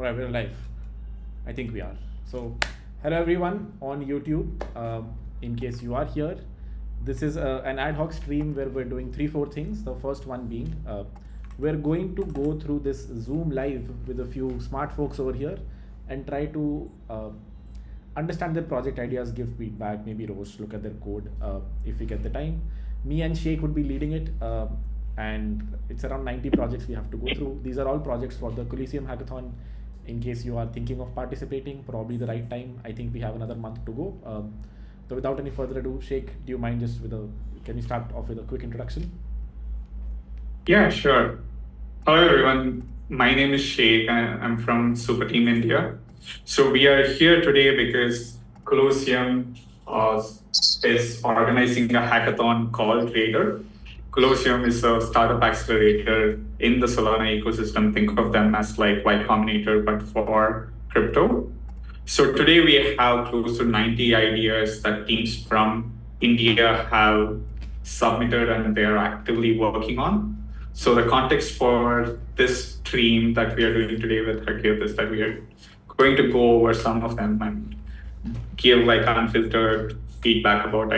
All right, we're live. I think we are. So, hello everyone on YouTube. In case you are here, this is an ad hoc stream where we're doing 3-4 things. The first one being we're going to go through this Zoom live with a few smart folks over here and try to understand their project ideas, give feedback, maybe roast, look at their code if we get the time. Me and Sheikh would be leading it. And it's around 90 projects we have to go through. These are all projects for the Coliseum Hackathon. In case you are thinking of participating, probably the right time. I think we have another month to go. So without any further ado, Sheikh, do you mind just can you start off with a quick introduction? Yeah, sure. Hello, everyone. My name is Sheikh. I'm from Super Team India. So we are here today because Coliseum is organizing a hackathon called Raider. Coliseum is a startup accelerator in the Solana ecosystem. Think of them as like Y Combinator, but for crypto. So today we have close to 90 ideas that teams from India have submitted and they're actively working on. So the context for this stream that we are doing today with Hackathon is that we are going to go over some of them and give like unfiltered feedback about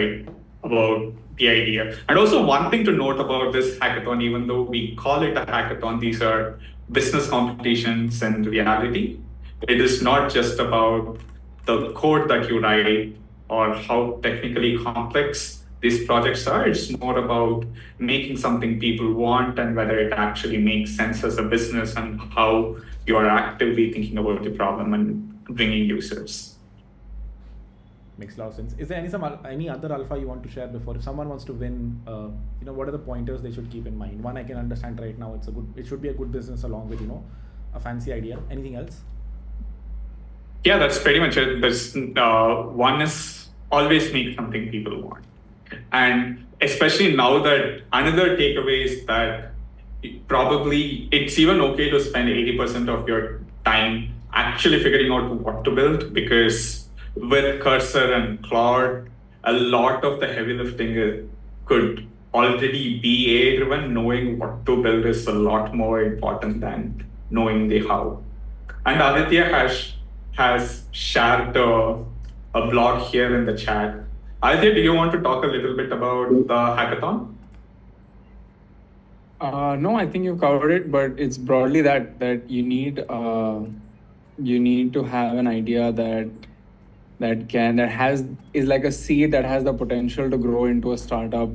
the idea. And also one thing to note about this hackathon, even though we call it a hackathon, these are business competitions in reality. It is not just about the code that you write or how technically complex these projects are. It's more about making something people want and whether it actually makes sense as a business and how you are actively thinking about the problem and bringing users. Makes a lot of sense. Is there any other alpha you want to share before? If someone wants to win, what are the pointers they should keep in mind? One, I can understand right now it should be a good business along with a fancy idea. Anything else? Yeah, that's pretty much it. One is always make something people want. And especially now that another takeaway is that probably it's even okay to spend 80% of your time actually figuring out what to build, because with Cursor and Claude, a lot of the heavy lifting could already be AI-driven. Knowing what to build is a lot more important than knowing the how. And Aditya has shared a blog here in the chat. Aditya, do you want to talk a little bit about the hackathon? No, I think you covered it, but it's broadly that you need to have an idea is like a seed that has the potential to grow into a startup,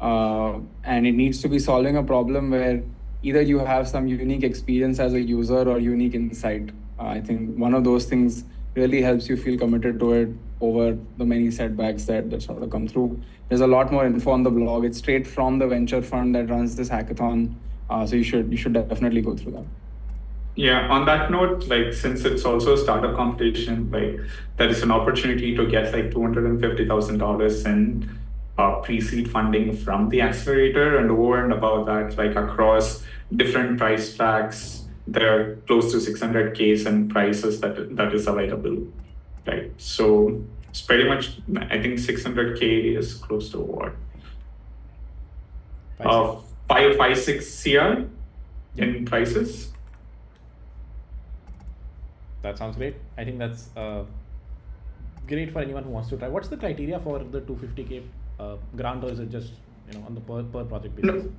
and it needs to be solving a problem where either you have some unique experience as a user or unique insight. I think one of those things really helps you feel committed to it over the many setbacks that sort of come through. There's a lot more info on the blog. It's straight from the venture fund that runs this hackathon, so you should definitely go through that. Yeah, on that note, since it's also a startup competition, there is an opportunity to get $250,000 in pre-seed funding from the accelerator, and over and above that, across different price tracks, there are close to 600K in prices that is available, right? So it's pretty much, I think 600K is close to what? 5-6 CR in prices. That sounds great. I think that's great for anyone who wants to try. What's the criteria for the 250K grant, or is it just on the per project basis? No.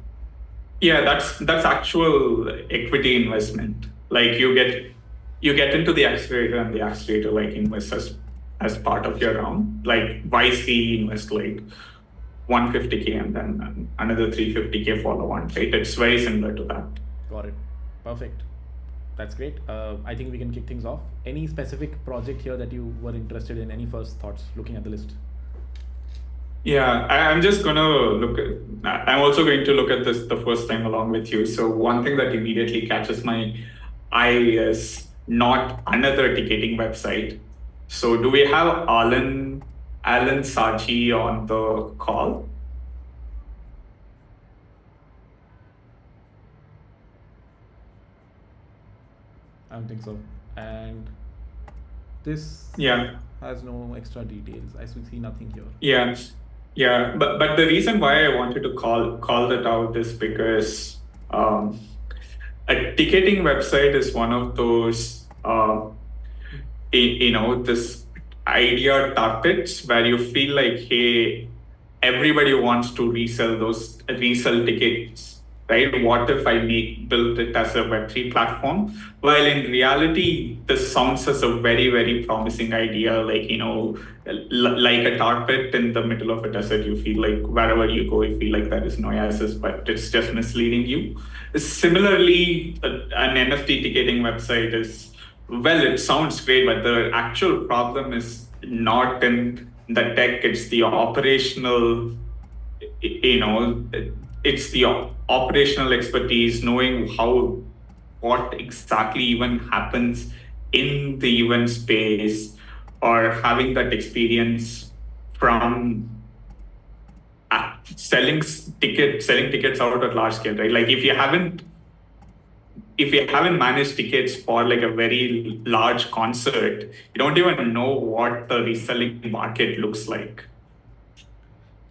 Yeah, that's actual equity investment. You get into the accelerator, and the accelerator invests as part of your round. YC invest 150K and then another 350K follow on, right? It's very similar to that. Got it. Perfect. That's great. I think we can kick things off. Any specific project here that you were interested in? Any first thoughts looking at the list? Yeah, I'm just going to I'm also going to look at this the first time along with you. So one thing that immediately catches my eye is not another ticketing website. So do we have Alan Saji on the call? I don't think so. And this has no extra details. I see nothing here. Yeah. But the reason why I wanted to call that out is because a ticketing website is one of those uh, this idea targets where you feel like, hey, everybody wants to resell tickets, right? What if I build it as a Web3 platform? While in reality, this sounds as a very, very promising idea, like, like a tar pit in the middle of a desert. You feel like wherever you go, you feel like there is no oasis, but it's just misleading you. Similarly, an NFT ticketing website is, well, it sounds great, but the actual problem is not in the tech, it's the operational, it's the operational expertise, knowing what exactly even happens in the event space, or having that experience from selling tickets out at large scale, right? Like if you haven't managed tickets for like a very large concert, you don't even know what the reselling market looks like.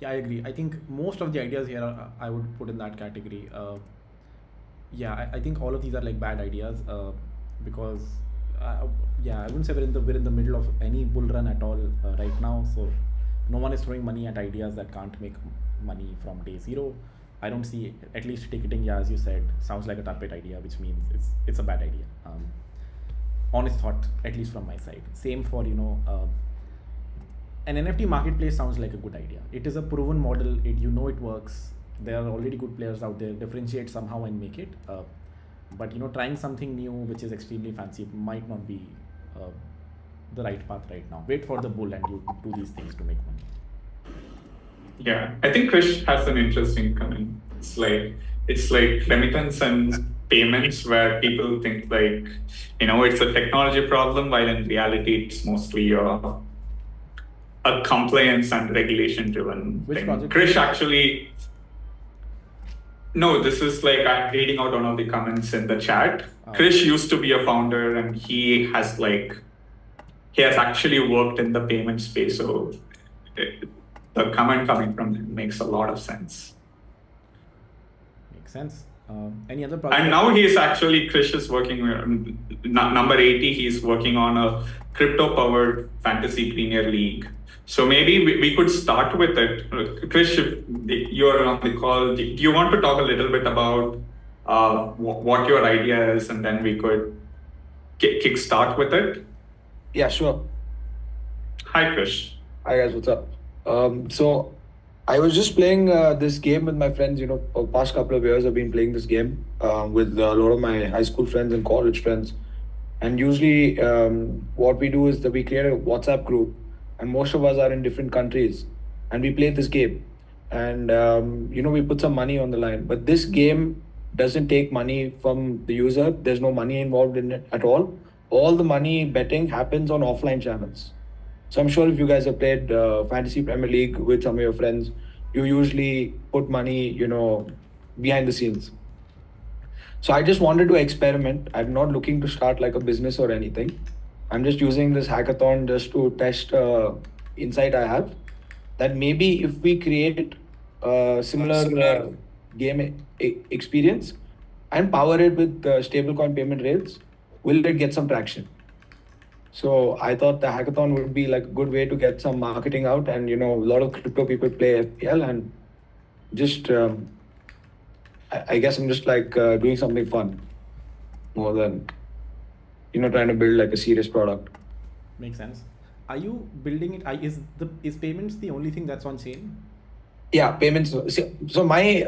Yeah, I agree. I think most of the ideas here I would put in that category. I think all of these are like bad ideas because I wouldn't say we're in the middle of any bull run at all right now. So no one is throwing money at ideas that can't make money from day zero. I don't see, at least ticketing, as you said, sounds like a target idea, which means it's a bad idea. Honest thought, at least from my side. Same for an NFT marketplace sounds like a good idea. It is a proven model. It works. There are already good players out there. Differentiate somehow and make it. But trying something new which is extremely fancy might not be the right path right now. Wait for the bull and you do these things to make money. Yeah, I think Krish has an interesting comment. It's like remittance and payments, where people think like, it's a technology problem, while in reality it's mostly a compliance and regulation driven thing. Krish actually, no, this is like, I'm reading out one of the comments in the chat. Krish used to be a founder, and he has actually worked in the payment space. So the comment coming from him makes a lot of sense. Makes sense. Any other project? And now Krish is working, number 80, he's working on a crypto-powered fantasy Premier League. So maybe we could start with it. Krish, if you're on the call, do you want to talk a little bit about what your idea is, and then we could kick start with it? Yeah, sure. Hi, Krish. Hi guys, what's up? So I was just playing this game with my friends. Past couple of years I've been playing this game with a lot of my high school friends and college friends. And usually what we do is that we create a WhatsApp group, and most of us are in different countries, and we play this game. And we put some money on the line. But this game doesn't take money from the user. There's no money involved in it at all. All the money betting happens on offline channels. So I'm sure if you guys have played Fantasy Premier League with some of your friends, you usually put money, behind the scenes. So I just wanted to experiment. I'm not looking to start like a business or anything. I'm just using this hackathon just to test insight I have, that maybe if we create a similar game experience and power it with stablecoin payment rails, will it get some traction? So I thought the hackathon would be like a good way to get some marketing out, and a lot of crypto people play FPL, and just I guess I'm just like doing something fun more than trying to build like a serious product. Makes sense. Are you building it? Is payments the only thing that's on chain? Yeah, payments. So my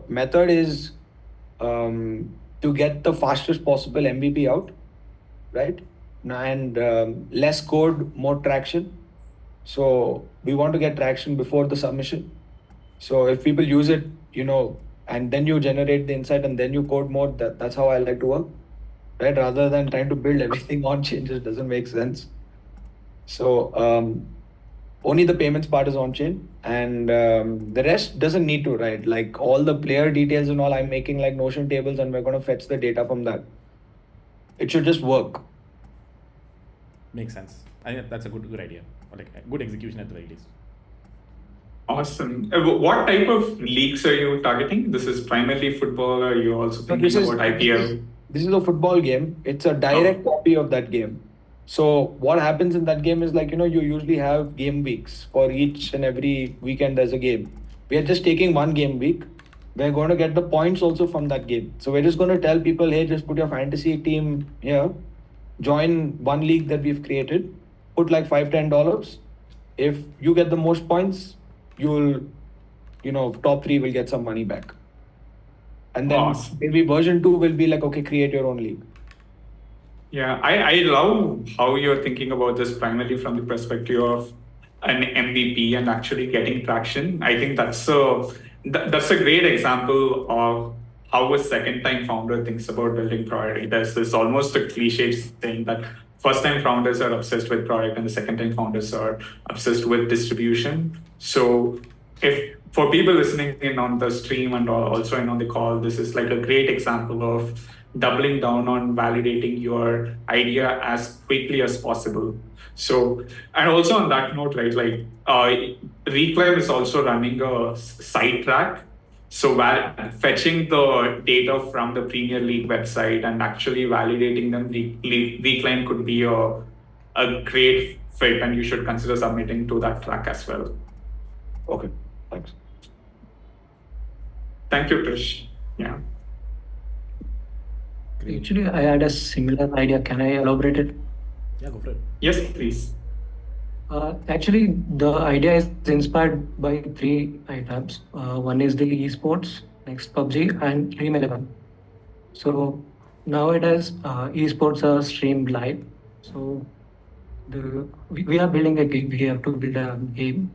method is to get the fastest possible MVP out, right? And less code, more traction. So we want to get traction before the submission. So if people use it, and then you generate the insight and then you code more, that's how I like to work, right? Rather than trying to build everything on chain, just doesn't make sense. So only the payments part is on chain, and the rest doesn't need to, right? Like all the player details and all, I'm making like Notion tables, and we're going to fetch the data from that. It should just work. Makes sense. I think that's a good idea, or like a good execution at the very least. Awesome. What type of leagues are you targeting? This is primarily football, or are you also thinking about IPL? this is a football game. It's a direct copy of that game. So what happens in that game is like, you usually have game weeks for each and every weekend there's a game. We are just taking one game week. We're going to get the points also from that game. So we're just going to tell people, hey, just put your fantasy team here, join one league that we've created, put like $5-10. If you get the most points, you'll, top three will get some money back. And then Awesome. maybe version 2 will be like, okay, create your own league. Yeah, I love how you're thinking about this primarily from the perspective of an MVP and actually getting traction. I think that's a great example of how a second-time founder thinks about building product. There's this almost a cliche saying that first-time founders are obsessed with product and the second-time founders are obsessed with distribution. So if for people listening in on the stream and also in on the call, this is like a great example of doubling down on validating your idea as quickly as possible. So, and also on that note, right, like Reclaim is also running a side track. So fetching the data from the Premier League website and actually validating them, Reclaim could be a great fit, and you should consider submitting to that track as well. Okay, thanks. Thank you, Trish. Yeah. Great. Actually, I had a similar idea. Can I elaborate it? Yeah, go for it. Yes, please. Actually, the idea is inspired by three items. One is the esports, next PUBG, and Dream 11. So nowadays, esports are streamed live. So we are building a game. We have to build a game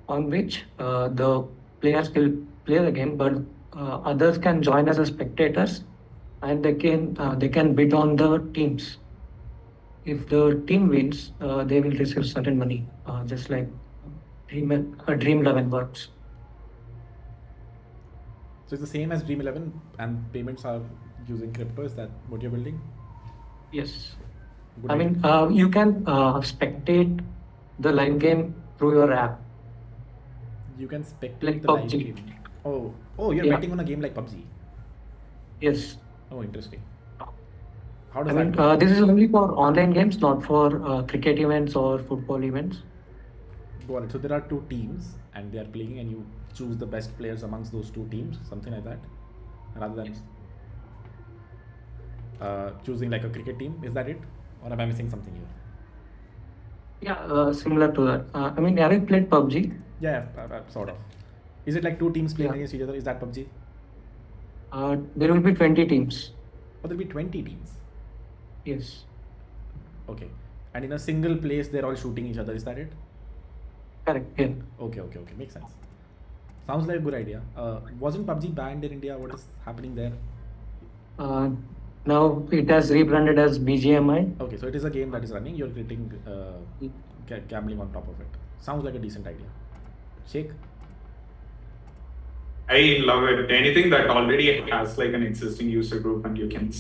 on which the players will play the game, but others can join as a spectators, and they can bid on the teams. If the team wins, they will receive certain money, just like Dream 11 works. So it's the same as Dream 11 and payments are using crypto. Is that what you're building? Yes. Good I idea. mean, you can spectate the live game through your app. You can spectate like the live PUBG. game. Oh, you're Yeah. betting on a game like PUBG. Yes. Oh, interesting. How does I that mean, go? this is only for online games, not for cricket events or football events. Got it. So there are two teams and they are playing and you choose the best players amongst those two teams, something like that, rather than choosing like a cricket team. Is that it? Or am I missing something here? Yeah, similar to that. I mean, have you played PUBG? Yeah, sort of. Is it like two teams playing Yeah. against each other? Is that PUBG? There will be 20 teams. Or there'll be 20 teams? Yes. Okay. And in a single place, they're all shooting each other. Is that it? Correct. Yeah. Okay. Makes sense. Sounds like a good idea. Wasn't PUBG banned in India? What is happening there? Now it has rebranded as BGMI. Okay, so it is a game that is running. You're getting gambling on top of it. Sounds like a decent idea. Sheikh? I love it. Anything that already has like an existing user group and you can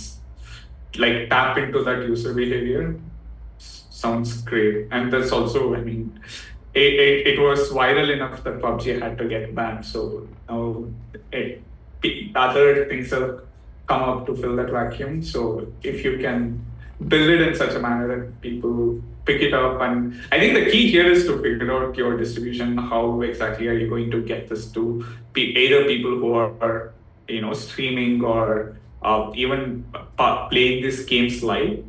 like tap into that user behavior sounds great. And that's also, I mean, it was viral enough that PUBG had to get banned. So now other things have come up to fill that vacuum. So if you can build it in such a manner that people pick it up, and I think the key here is to figure out your distribution. How exactly are you going to get this to either people who are streaming or even playing these games live?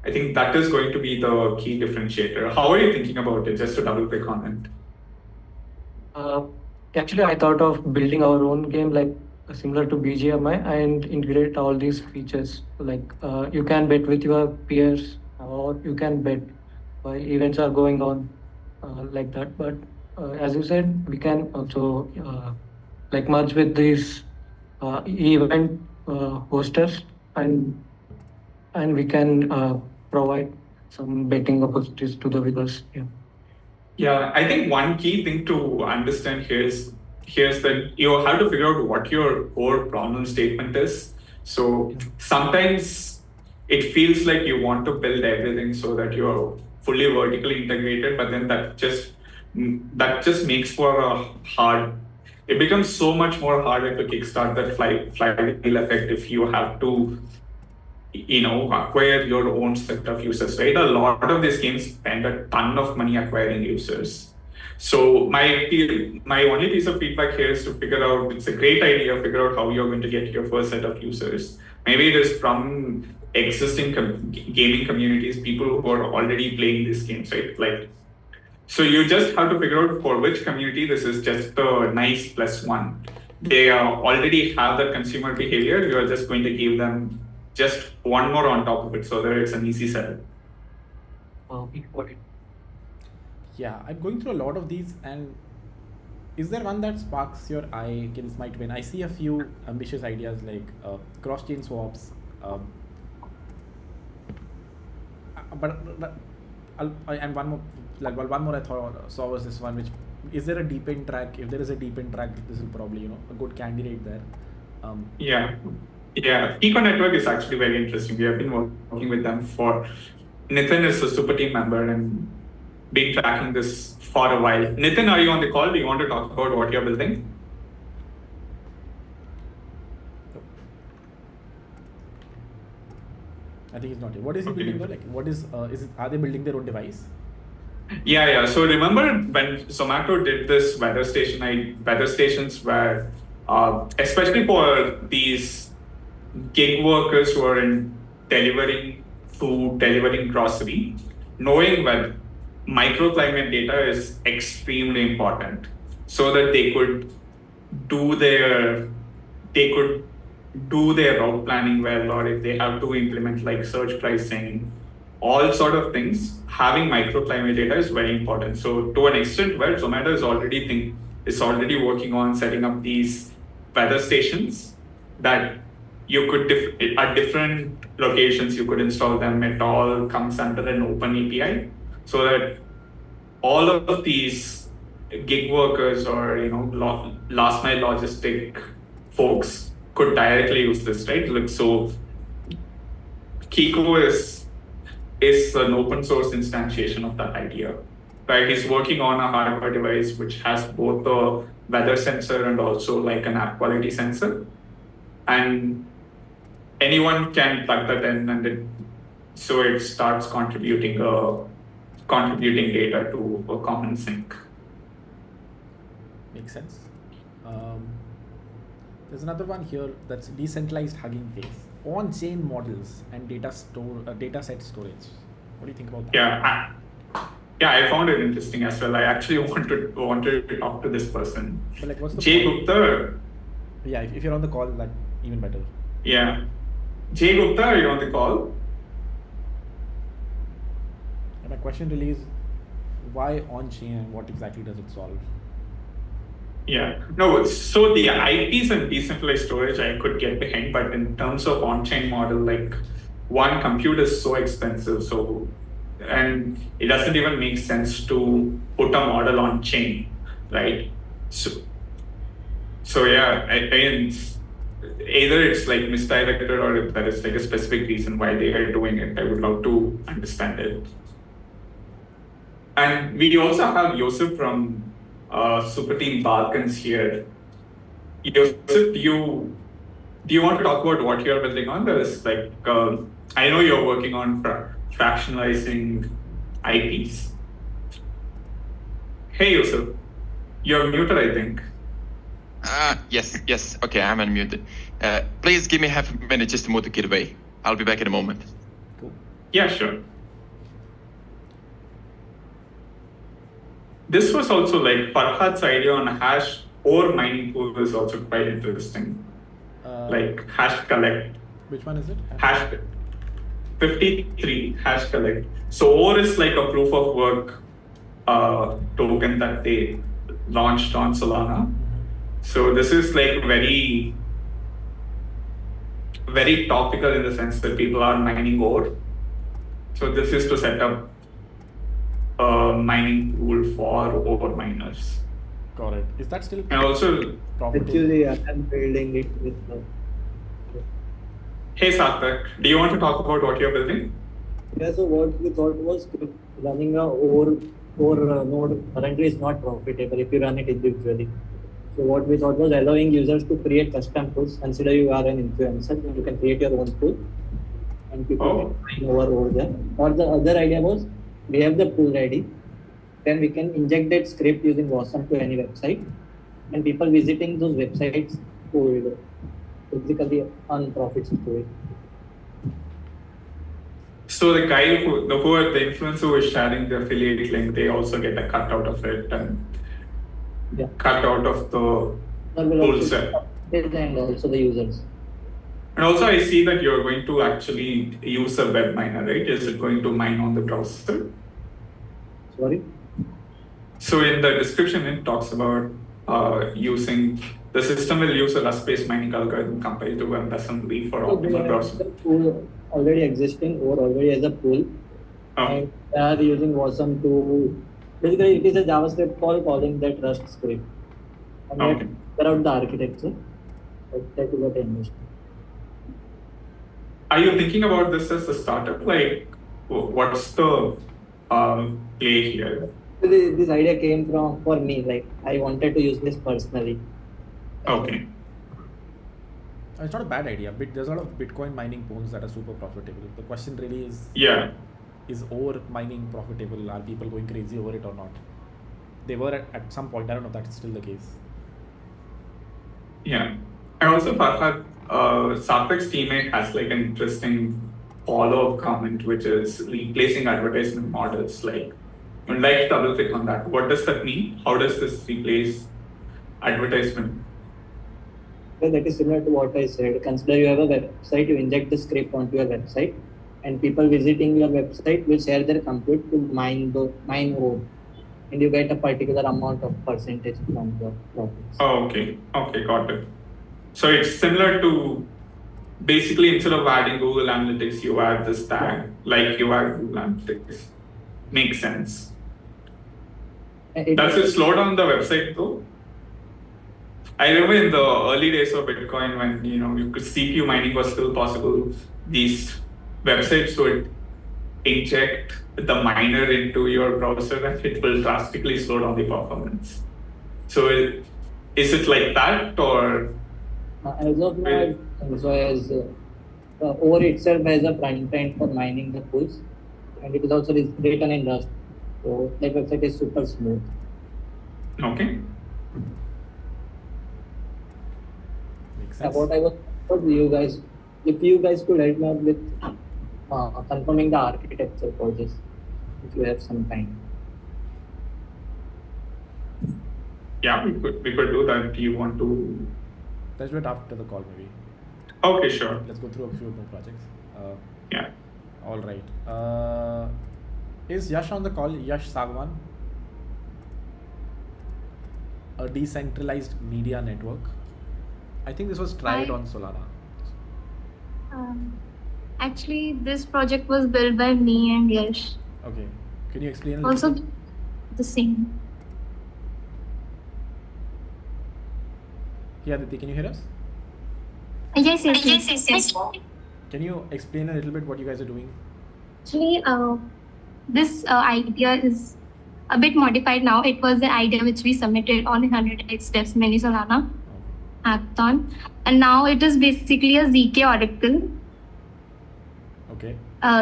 I think that is going to be the key differentiator. How are you thinking about it? Just to double click on it. Actually, I thought of building our own game like similar to BGMI and integrate all these features. Like you can bet with your peers, or you can bet while events are going on, like that. But as you said, we can also like merge with these event hosters, and we can provide some betting opportunities to the viewers. Yeah. Yeah, I think one key thing to understand here is that you have to figure out what your core problem statement is. So sometimes it feels like you want to build everything so that you're fully vertically integrated, but then that just makes for a hard. It becomes so much more harder to kickstart that flywheel effect if you have to acquire your own set of users, right? A lot of these games spend a ton of money acquiring users. So my only piece of feedback here is to figure out, it's a great idea, figure out how you're going to get your first set of users. Maybe it is from existing gaming communities, people who are already playing these games, right? Like, so you just have to figure out for which community this is just a nice plus one. They already have that consumer behavior. You are just going to give them just one more on top of it so that it's an easy sell. Yeah, I'm going through a lot of these, and is there one that sparks your eye? This might win. I see a few ambitious ideas like cross-chain swaps, and one more I saw was this one. Which is there a deep end track? If there is a deep end track, this is probably a good candidate there. Yeah. Eco Network is actually very interesting. We have been working with them for. Nitin is a super team member and been tracking this for a while. Nitin, are you on the call? Do you want to talk about what you're building? I think he's not here. What is he building though? Like, what is it? Are they building their own device? Yeah. So remember when Zomato did this weather stations where, especially for these gig workers who are in delivering food, delivering grocery, knowing that microclimate data is extremely important so that they could do their route planning well, or if they have to implement like surge pricing, all sort of things, having microclimate data is very important. So to an extent where Zomato is already working on setting up these weather stations that you could at different locations you could install them. It all comes under an open API, so that all of these gig workers or last mile logistic folks could directly use this, right? Like, so Kiko is an open source instantiation of that idea. Right? He's working on a hardware device which has both a weather sensor and also like an app quality sensor. And anyone can plug that in, and so it starts contributing data to a common sink. Makes sense. There's another one here that's decentralized Hugging Face, on-chain models and data set storage. What do you think about that? I found it interesting as well. I actually wanted to talk to this person. But like, what's the Jay point? Gupta. Yeah, if you're on the call, that even better. Yeah. Jay Gupta, are you on the call? And my question really is, why on-chain and what exactly does it solve? Yeah. No, so the IPs and decentralized storage I could get behind, but in terms of on-chain model, like one, compute is so expensive, and it doesn't even make sense to put a model on chain, right? So yeah, I mean, either it's like misdirected or if there is like a specific reason why they are doing it. I would love to understand it. And we also have Yosef from Super Team Balkans here. Yosef, do you want to talk about what you're building on? There's like, I know you're working on fractionalizing IPs. Hey Yosef, you're muted, I think. Yes. Okay, I'm unmuted. Please give me half a minute just to move the kid away. I'll be back in a moment. Cool. Yeah, sure. This was also like Farhad's idea on hash or mining pool is also quite interesting. Like hash collect. Which one is it? Hash 53 hash collect. So OR is like a proof of work token that they launched on Solana. So this is like very, very topical in the sense that people are mining ore. So this is to set up a mining pool for ore miners. Got it. Is that still And also, profitable? Actually, I'm building it with hey Sarthak, do you want to talk about what you're building? Yeah, so what we thought was running a ore node currently is not profitable if you run it individually. So what we thought was allowing users to create custom pools. Consider you are an influencer, you can create your own pool. and people Oh. can mine over there. Or the other idea was we have the pool ready, then we can inject that script using Wasm to any website, and people visiting those websites would basically earn profits to it. So the guy the influencer who is sharing the affiliate link, they also get a cut out of it and Yeah. cut out of the That will pool also set. and also the users. And also I see that you're going to actually use a web miner, right? Is it going to mine on the browser? Sorry? So in the description, it talks about using, the system will use a Rust-based mining algorithm compared to WebAssembly for So they optimal have browser. the pool already existing or already as a pool, and they are using Wasm to, basically it is a JavaScript call calling that Rust script. And we have to figure out the architecture. That is what I understand. Are you thinking about this as a startup? Like, what's the play here? This idea came for me, like I wanted to use this personally. Okay. It's not a bad idea. There's a lot of Bitcoin mining pools that are super profitable. The question really is, is ore mining profitable? Are people going crazy over it or not? They were at some point. I don't know if that's still the case. Yeah. And also, Farhad, Sarthak's teammate has like an interesting follow-up comment, which is replacing advertisement models. Like, I'd like to double click on that. What does that mean? How does this replace advertisement? Well, that is similar to what I said. Consider you have a website, you inject the script onto your website, and people visiting your website will share their compute to mine ore, and you get a particular amount of percentage from the profits. Oh, okay. Okay, got it. So it's similar to, basically instead of adding Google Analytics, you add this tag, like you add Google Analytics. Makes sense. Does it slow down the website though? I remember in the early days of Bitcoin when CPU mining was still possible, these websites would inject the miner into your browser and it will drastically slow down the performance. So is it like that or? As of now, so as the ore itself has a front end for mining the pools, and it is also written in Rust. So that website is super smooth. Okay. Makes sense. What I was for you guys, if you guys could help me out with confirming the architecture for this, if you have some time. Yeah, we could do that. Do you want to? Let's do it after the call, maybe. Okay, sure. Let's go through a few more projects. Yeah. All right. Is Yash on the call? Yash Sagwan? A decentralized media network. I think this was tried on Solana. Actually, this project was built by me and Yash. Okay. Can you explain a little Also, bit? the same. Yeah, Aditi, can you hear us? Yes. Can you explain a little bit what you guys are doing? Actually, this idea is a bit modified now. It was the idea which we submitted on 100xdevs mini Solana hackathon, and now it is basically a ZK oracle. Okay.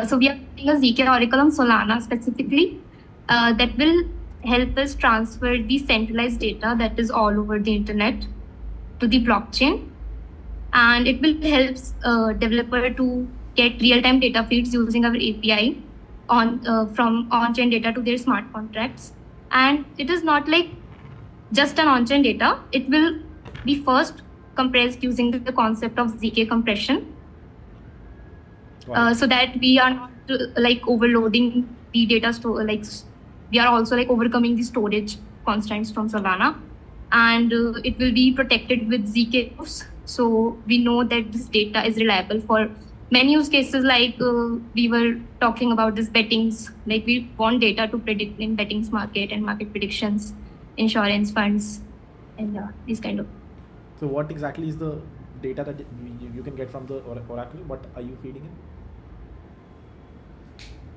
So we are building a ZK oracle on Solana specifically that will help us transfer the centralized data that is all over the internet to the blockchain, and it will help developer to get real-time data feeds using our API from on-chain data to their smart contracts. And it is not like just an on-chain data. It will be first compressed using the concept of ZK compression, so that we are not like overloading the data store. Like we are also like overcoming the storage constraints from Solana, and it will be protected with ZK proofs. So we know that this data is reliable for many use cases, like we were talking about this bettings. Like we want data to predict in bettings market and market predictions, insurance funds, and these kind of. So what exactly is the data that you can get from the oracle? What are you feeding in?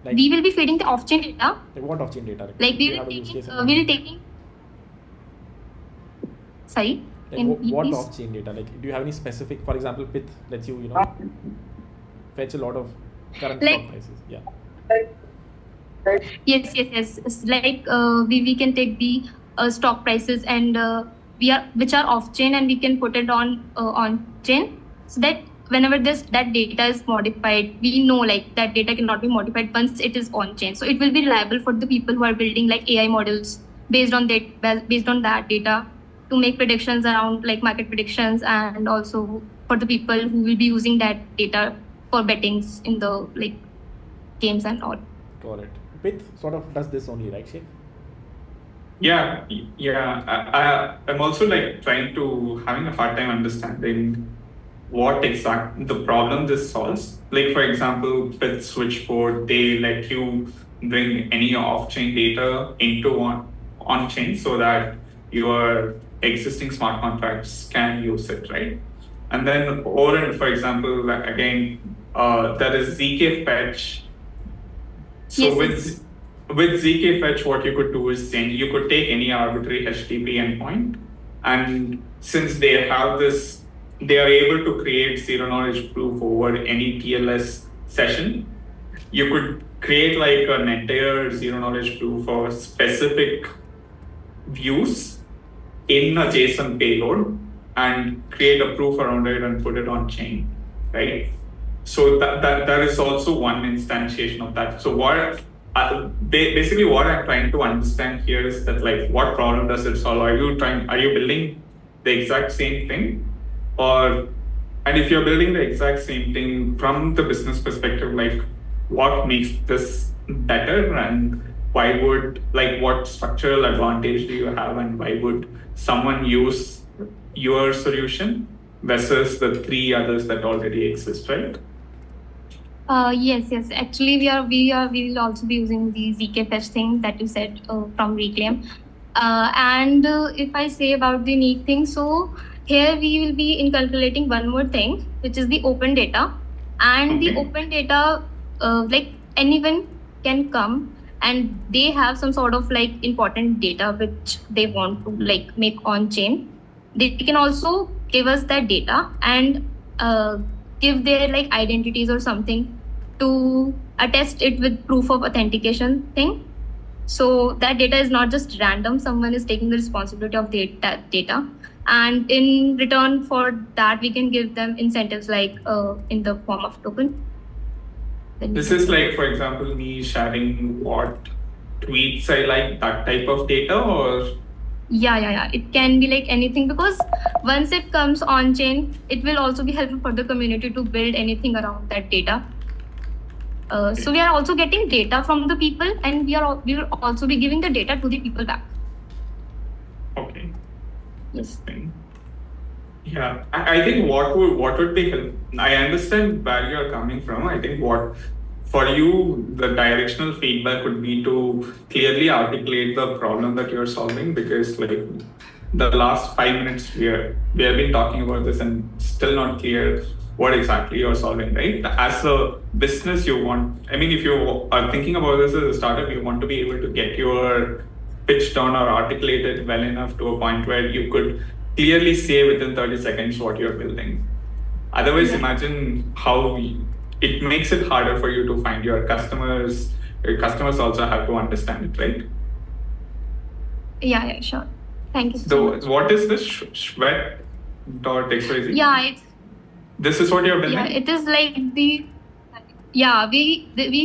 Like, we will be feeding the off-chain data. Like what off-chain data? Like we will taking. Sorry. Like what off-chain data? Like, do you have any specific? For example, Pith lets you, fetch a lot of current Like- stock prices. Yeah. Yes. It's like we can take the stock prices and which are off chain, and we can put it on chain, so that whenever that data is modified, we know like that data cannot be modified once it is on chain. So it will be reliable for the people who are building like AI models based on that data to make predictions around like market predictions, and also for the people who will be using that data for bettings in the like games and all. Got it. Pith sort of does this only, right, Sheikh? Yeah. I'm also like having a hard time understanding what the problem this solves. Like, for example, with Switchboard, they let you bring any off-chain data into on-chain so that your existing smart contracts can use it, right? And then over in, for example, like, again, there is ZK fetch. So Yes. with ZK fetch, what you could do is you could take any arbitrary HTTP endpoint, and since they have this, they are able to create zero knowledge proof over any TLS session. You could create like an entire zero knowledge proof for specific views in a JSON payload and create a proof around it and put it on chain, right? So that is also one instantiation of that. So basically what I'm trying to understand here is that like what problem does it solve? Are you building the exact same thing, and if you're building the exact same thing from the business perspective, like what makes this better, and what structural advantage do you have, and why would someone use your solution versus the three others that already exist, right? Yes. Actually, we will also be using the ZK fetch thing that you said from Reclaim. And if I say about the unique thing, so here we will be calculating one more thing, which is the open data. And the open data, like anyone can come and they have some sort of like important data which they want to like make on chain. They can also give us that data and give their like identities or something to attest it with proof of authentication thing. So that data is not just random. Someone is taking the responsibility of that data. And in return for that, we can give them incentives like in the form of token. This is like, for example, me sharing what tweets I like, that type of data, or? Yeah. It can be like anything, because once it comes on chain, it will also be helpful for the community to build anything around that data. So we are also getting data from the people, and we will also be giving the data to the people back. Okay. Yes. Yeah, I think what would be helpful. I understand where you're coming from. I think for you, the directional feedback would be to clearly articulate the problem that you're solving, because like the last 5 minutes we have been talking about this and still not clear what exactly you're solving, right? As a business, if you are thinking about this as a startup, you want to be able to get your pitch down or articulate it well enough to a point where you could clearly say within 30 seconds what you're building. Otherwise, imagine how it makes it harder for you to find your customers. Your customers also have to understand it, right? Yeah, sure. Thank you so much. What is this Shwet.xyz? Yeah, this is what you're building? Yeah, it is like we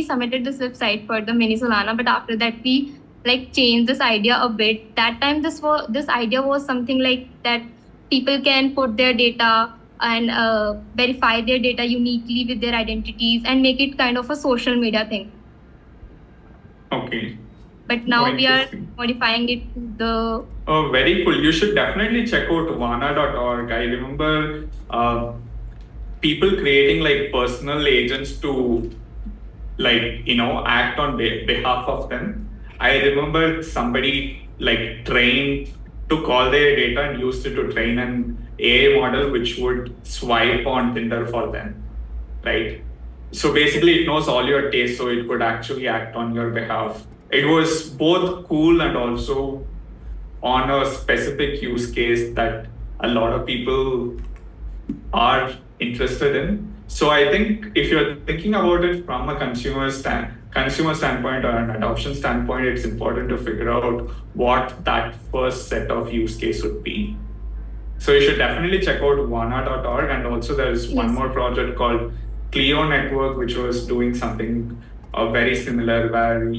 submitted this website for the mini Solana, but after that we like changed this idea a bit. That time this idea was something like that people can put their data and verify their data uniquely with their identities and make it kind of a social media thing. Okay. But now we are modifying it to the... Oh, very cool. You should definitely check out vana.org. I remember people creating like personal agents to act on behalf of them. I remember somebody like took all their data and used it to train an AI model which would swipe on Tinder for them, right? So basically it knows all your tastes, so it could actually act on your behalf. It was both cool and also on a specific use case that a lot of people are interested in. So I think if you're thinking about it from a consumer standpoint or an adoption standpoint, it's important to figure out what that first set of use case would be. So you should definitely check out 100.org, and also there is one more project called Clio Network, which was doing something very similar, where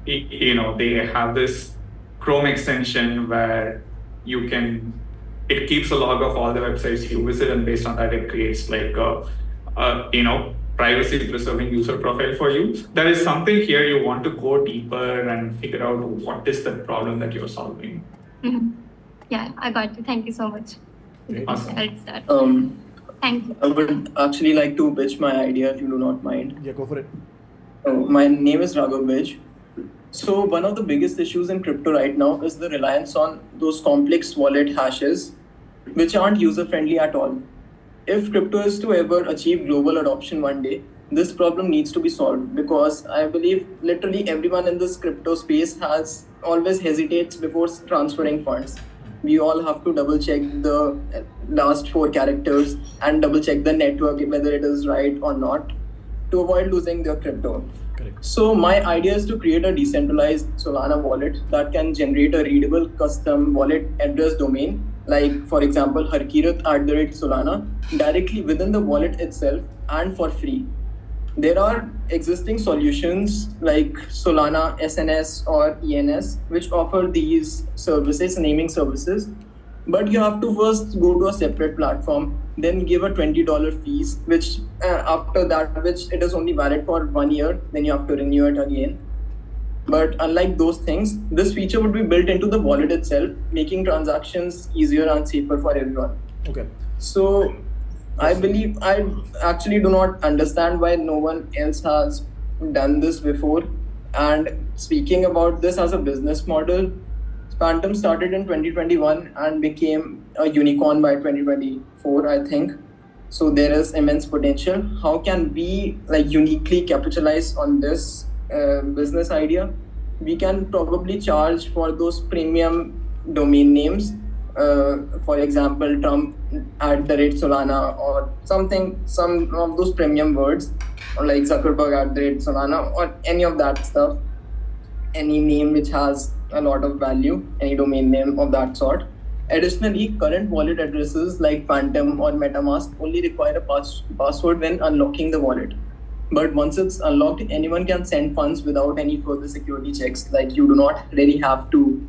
they have this Chrome extension where it keeps a log of all the websites you visit, and based on that, it creates like privacy preserving user profile for you. There is something here you want to go deeper and figure out what is the problem that you're solving. Mm-hmm. Yeah, I got you. Thank you so much. Awesome. Thank you. I would actually like to pitch my idea if you do not mind. Yeah, go for it. My name is Raghav Bij. So one of the biggest issues in crypto right now is the reliance on those complex wallet hashes, which aren't user-friendly at all. If crypto is to ever achieve global adoption one day, this problem needs to be solved, because I believe literally everyone in this crypto space always hesitates before transferring funds. We all have to double check the last 4 characters and double check the network, whether it is right or not, to avoid losing their crypto. Correct. So my idea is to create a decentralized Solana wallet that can generate a readable custom wallet address domain, like for example, Harkirat@Solana, directly within the wallet itself and for free. There are existing solutions like Solana SNS or ENS, which offer these services, naming services, but you have to first go to a separate platform, then give a $20 fees, which after that, which it is only valid for 1 year, then you have to renew it again. But unlike those things, this feature would be built into the wallet itself, making transactions easier and safer for everyone. Okay. So I believe I actually do not understand why no one else has done this before. And speaking about this as a business model, Phantom started in 2021 and became a unicorn by 2024, I think. So there is immense potential. How can we uniquely capitalize on this business idea? We can probably charge for those premium domain names. For example, Trump@Solana or something, some of those premium words, or like Zuckerberg@Solana or any of that stuff, any name which has a lot of value, any domain name of that sort. Additionally, current wallet addresses like Phantom or MetaMask only require a password when unlocking the wallet. But once it's unlocked, anyone can send funds without any further security checks. Like you do not really have to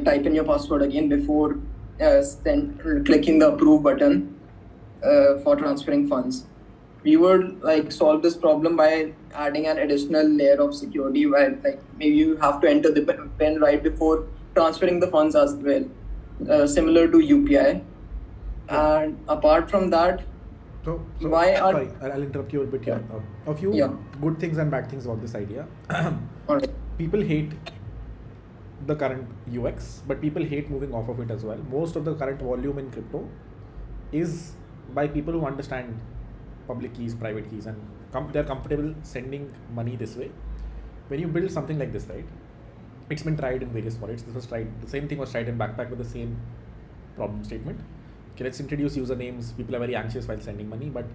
type in your password again before clicking the approve button for transferring funds. We would solve this problem by adding an additional layer of security where maybe you have to enter the PIN right before transferring the funds as well, similar to UPI. And apart from that, sorry, I'll interrupt you a bit here. A few good things and bad things about this idea. Alright. People hate the current UX, but people hate moving off of it as well. Most of the current volume in crypto is by people who understand public keys, private keys, and they're comfortable sending money this way. When you build something like this, right, it's been tried in various wallets. This was tried, the same thing was tried in Backpack with the same problem statement. Okay, let's introduce usernames. People are very anxious while sending money, but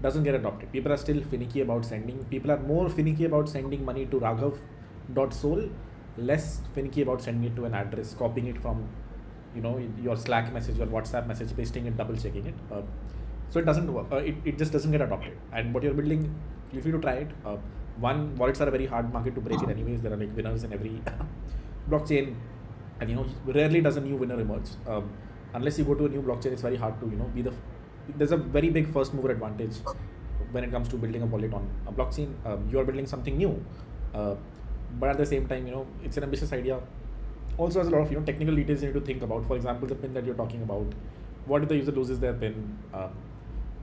doesn't get adopted. People are still finicky about sending. People are more finicky about sending money to raghav.sol, less finicky about sending it to an address, copying it from your Slack message or WhatsApp message, pasting it, double checking it. So it doesn't work. It just doesn't get adopted. And what you're building, feel free to try it. One, wallets are a very hard market to break it anyways. There are winners in every blockchain, and rarely does a new winner emerge. Unless you go to a new blockchain, it's very hard to be there's a very big first mover advantage when it comes to building a wallet on a blockchain. You are building something new, but at the same time, it's an ambitious idea. Also has a lot of technical details you need to think about. For example, the PIN that you're talking about. What if the user loses their PIN?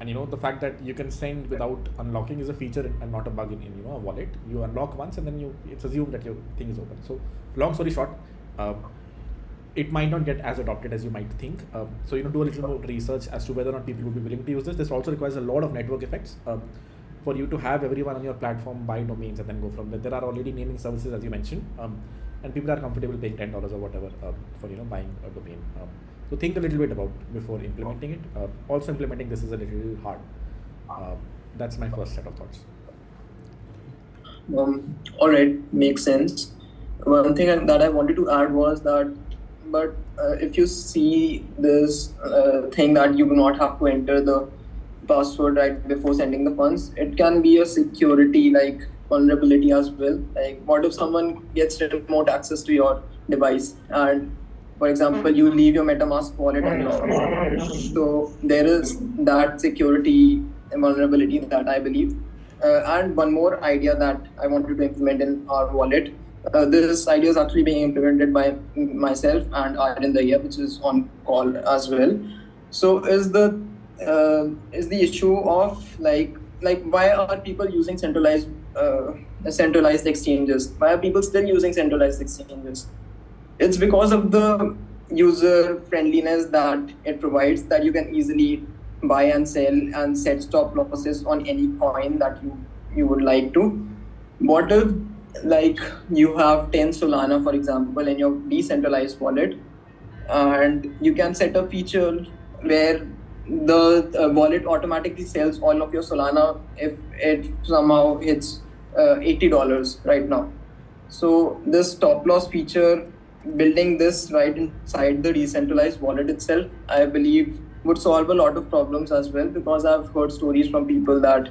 And the fact that you can send without unlocking is a feature and not a bug in a wallet. You unlock once and then it's assumed that your thing is open. So long story short, it might not get as adopted as you might think. So do a little more research as to whether or not people would be willing to use this. This also requires a lot of network effects for you to have everyone on your platform buy domains and then go from there. There are already naming services, as you mentioned, and people are comfortable paying $10 or whatever for buying a domain. So think a little bit about before implementing it. Also implementing this is a little hard. That's my first set of thoughts. All right, makes sense. One thing that I wanted to add was that, but if you see this thing that you do not have to enter the password right before sending the funds, it can be a security like vulnerability as well. Like, what if someone gets remote access to your device and, for example, you leave your MetaMask wallet unlocked? So there is that security vulnerability that I believe. And one more idea that I wanted to implement in our wallet. This idea is actually being implemented by myself and Aryan Daya, which is on call as well. So is the issue of like why are people using centralized exchanges? Why are people still using centralized exchanges? It's because of the user friendliness that it provides, that you can easily buy and sell and set stop losses on any coin that you would like to. What if like you have 10 Solana, for example, in your decentralized wallet, and you can set a feature where the wallet automatically sells all of your Solana if it somehow hits $80 right now. So this stop loss feature, building this right inside the decentralized wallet itself, I believe would solve a lot of problems as well, because I've heard stories from people that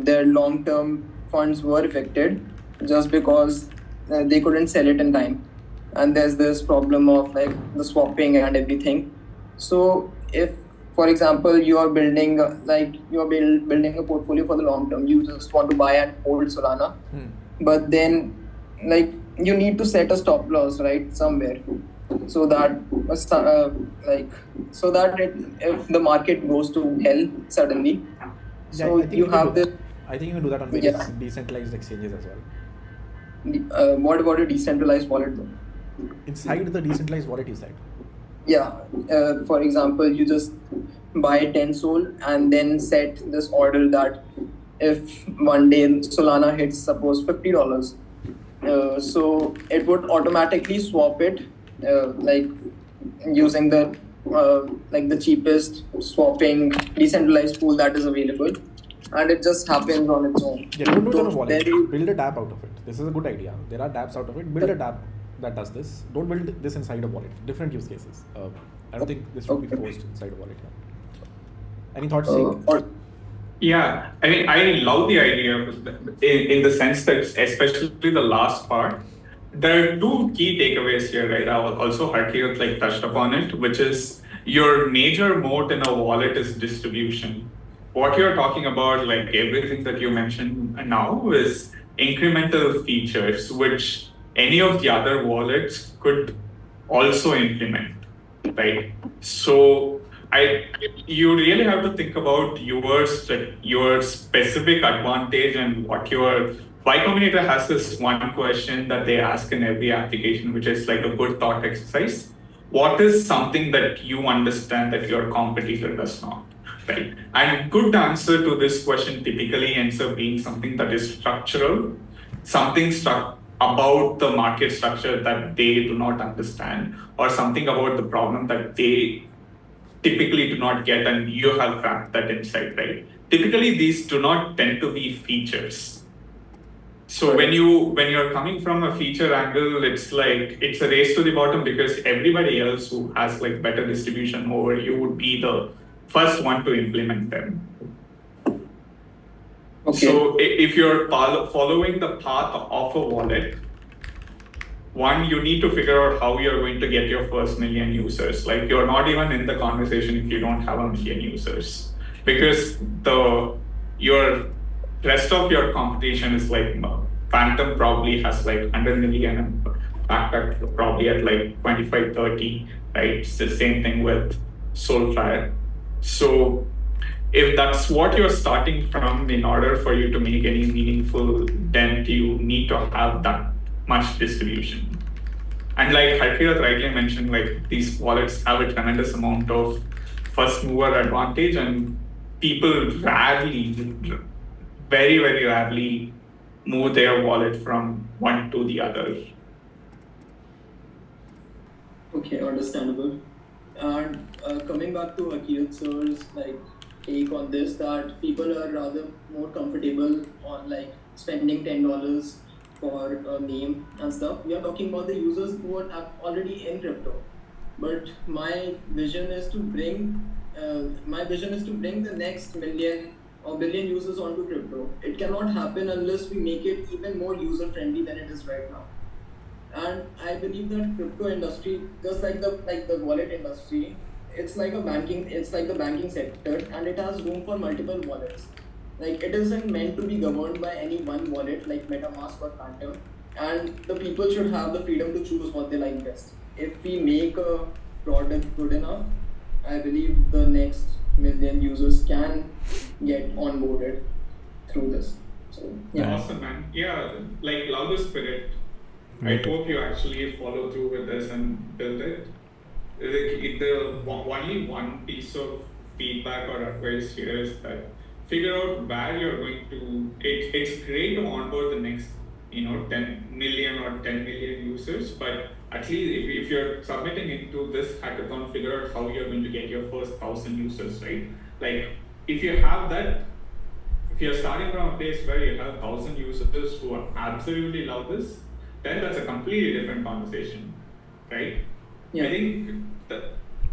their long-term funds were affected just because they couldn't sell it in time. And there's this problem of like the swapping and everything. So if, for example, you are building building a portfolio for the long term, you just want to buy and hold Solana, but then like you need to set a stop loss right somewhere, so that if the market goes to hell suddenly, so you have this. I think you can do that on various decentralized exchanges as well. What about a decentralized wallet though? Inside the decentralized wallet, you said? Yeah. For example, you just buy 10 Sol and then set this order that if one day Solana hits, suppose $50, so it would automatically swap it, like using the cheapest swapping decentralized pool that is available, and it just happens on its own. Yeah, don't do it on a wallet. Build a dApp out of it. This is a good idea. There are dApps out of it. Build a dApp that does this. Don't build this inside a wallet. Different use cases. I don't think this should be forced inside a wallet. Any thoughts? Yeah, I mean, I love the idea in the sense that, especially the last part, there are two key takeaways here, right? Also, Harkirat touched upon it, which is your major moat in a wallet is distribution. What you're talking about, like everything that you mentioned now, is incremental features, which any of the other wallets could also implement, right? So you really have to think about your specific advantage and what your Y Combinator has this one question that they ask in every application, which is like a good thought exercise. What is something that you understand that your competitor does not, right? And good answer to this question typically ends up being something that is structural, something about the market structure that they do not understand, or something about the problem that they typically do not get, and you have cracked that insight, right? Typically, these do not tend to be features. So when you're coming from a feature angle, it's a race to the bottom, because everybody else who has better distribution over you would be the first one to implement them. Okay. So if you're following the path of a wallet, one, you need to figure out how you're going to get your first million users. You're not even in the conversation if you don't have 1 million users, because your rest of your competition is Phantom probably has 100 million, and Backpack probably at 25, 30, right? It's the same thing with Soulfire. So if that's what you're starting from, in order for you to make any meaningful dent, you need to have that much distribution. And like Harkirat rightly mentioned, these wallets have a tremendous amount of first mover advantage, and people rarely, very, very rarely move their wallet from one to the other. Okay, understandable. And coming back to Harkirat sir's take on this, that people are rather more comfortable on like spending $10 for a name and stuff. We are talking about the users who are already in crypto. But my vision is to bring the next million or billion users onto crypto. It cannot happen unless we make it even more user friendly than it is right now. And I believe that crypto industry, just like the wallet industry, it's like the banking sector, and it has room for multiple wallets. Like, it isn't meant to be governed by any one wallet like MetaMask or Phantom, and the people should have the freedom to choose what they like best. If we make a product good enough, I believe the next million users can get onboarded through this. So yeah. Awesome, man. Yeah, like, love the spirit. I hope you actually follow through with this and build it. Only one piece of feedback or advice here is that figure out where you're going to. It's great to onboard the next, 10 million or 10 million users, but at least if you're submitting into this hackathon, figure out how you're going to get your first 1,000 users, right? Like, if you have that, if you're starting from a place where you have 1,000 users who absolutely love this, then that's a completely different conversation, right? Yeah. I think that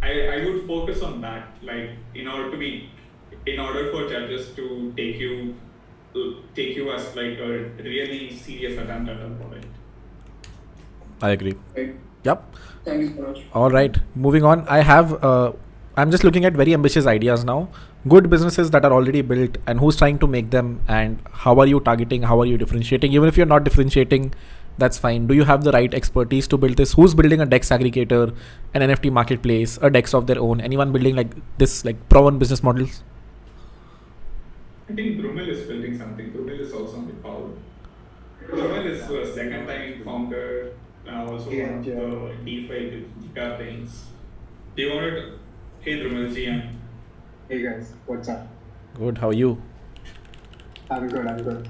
I would focus on that, like, in order for judges to take you as like a really serious attempt at a product. I agree. Right. Yep. Thank you so much. All right, moving on. I'm just looking at very ambitious ideas now. Good businesses that are already built, and who's trying to make them, and how are you targeting, how are you differentiating? Even if you're not differentiating, that's fine. Do you have the right expertise to build this? Who's building a DEX aggregator, an NFT marketplace, a DEX of their own? Anyone building like this, like proven business models? I think Drumel is building something. Drumel is also on the call. Drumel is a second-time founder, also one of the DeFi Giga brains. Do you want to? Hey Drumel, GM. Hey guys, what's up? Good. How are you? I'm good.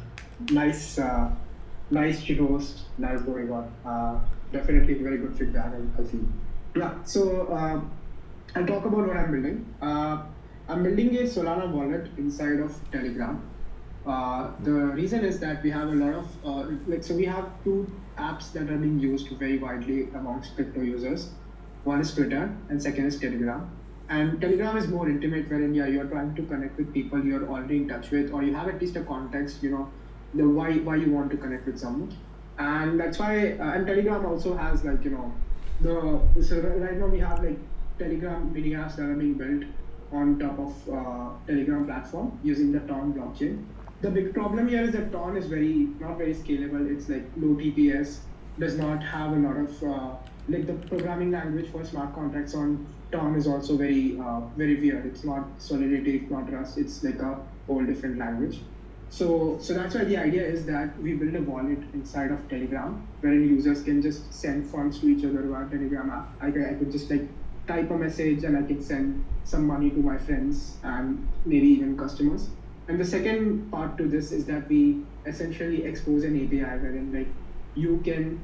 Nice to host. Nice going on. Definitely very good feedback, I feel. Yeah, so I'll talk about what I'm building. I'm building a Solana wallet inside of Telegram. The reason is that we have a lot of, so we have two apps that are being used very widely amongst crypto users. One is Twitter and second is Telegram. And Telegram is more intimate, wherein you're trying to connect with people you're already in touch with, or you have at least a context, the why you want to connect with someone. And that's why, and Telegram also has so right now we have like Telegram mini apps that are being built on top of Telegram platform using the TON blockchain. The big problem here is that TON is not very scalable. It's like low TPS, does not have a lot of, like the programming language for smart contracts on TON is also very weird. It's not Solidity, it's not Rust, it's like a whole different language. So that's why the idea is that we build a wallet inside of Telegram, wherein users can just send funds to each other via Telegram app. I could just like type a message and I can send some money to my friends and maybe even customers. And the second part to this is that we essentially expose an API wherein like you can,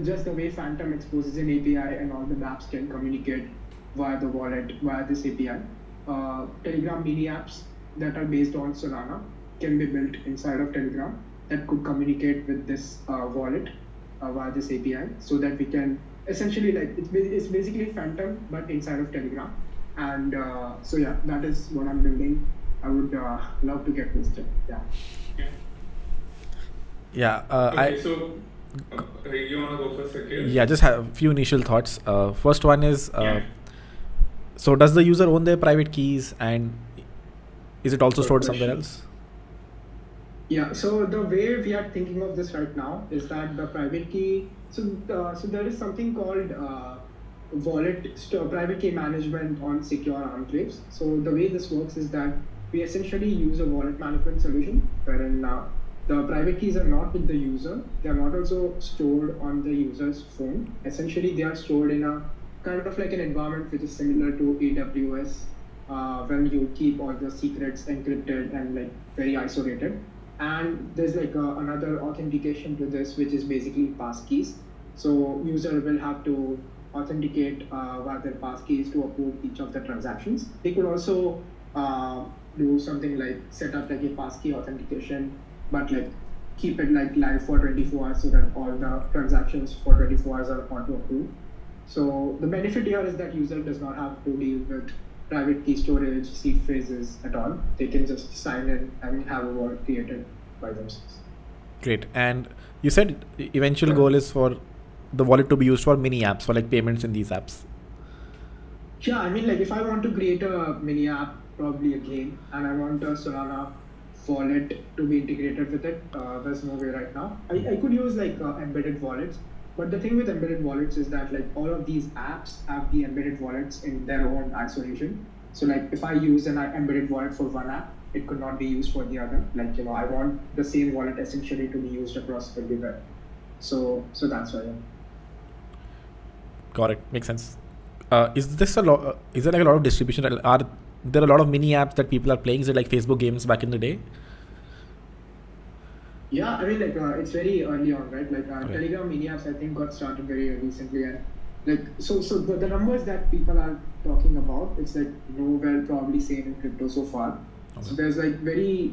just the way Phantom exposes an API and all the apps can communicate via the wallet, via this API. Telegram mini apps that are based on Solana can be built inside of Telegram that could communicate with this wallet via this API, so that we can essentially like it's basically Phantom but inside of Telegram. And so yeah, that is what I'm building. I would love to get this done. Yeah. Okay, so you want to go first, okay? Yeah, just have a few initial thoughts. First one is, so does the user own their private keys, and is it also stored somewhere else? Yeah, so the way we are thinking of this right now is that the private key, so there is something called private key management on secure enclaves. So the way this works is that we essentially use a wallet management solution wherein the private keys are not with the user. They are not also stored on the user's phone. Essentially, they are stored in a kind of like an environment which is similar to AWS, when you keep all the secrets encrypted and like very isolated. And there's like another authentication to this, which is basically passkeys. So user will have to authenticate via their passkeys to approve each of the transactions. They could also do something like set up like a passkey authentication, but like keep it like live for 24 hours so that all the transactions for 24 hours are auto-approved. So the benefit here is that user does not have to deal with private key storage, seed phrases at all. They can just sign in and have a wallet created by themselves. Great. And you said eventual goal is for the wallet to be used for mini apps, for like payments in these apps. Yeah, I mean, like if I want to create a mini app, probably a game, and I want a Solana wallet to be integrated with it, there's no way right now. I could use like embedded wallets, but the thing with embedded wallets is that like all of these apps have the embedded wallets in their own isolation. So like if I use an embedded wallet for one app, it could not be used for the other. Like, you know, I want the same wallet essentially to be used across everywhere. So that's why. Yeah. Got it. Makes sense. Is this a lot? Is there like a lot of distribution? Are there a lot of mini apps that people are playing? Is it like Facebook games back in the day? Yeah, I mean, like it's very early on, right? Like Telegram mini apps, I think, got started very recently, and like so the numbers that people are talking about, it's like nowhere probably seen in crypto so far. Okay. So there's like very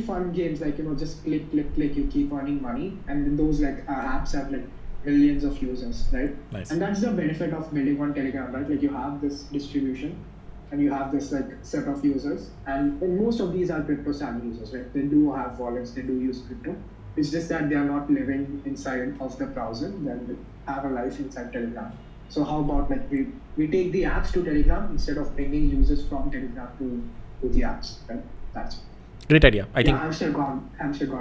fun games, like, you know, just click, you keep earning money, and then those like apps have like millions of users, right? Nice. And that's the benefit of building on Telegram, right? Like you have this distribution and you have this like set of users, and most of these are crypto savvy users, right? They do have wallets, they do use crypto. It's just that they are not living inside of the browser, they have a life inside Telegram. So how about like we take the apps to Telegram instead of bringing users from Telegram to the apps, right? That's great idea. I think I'm sure gone,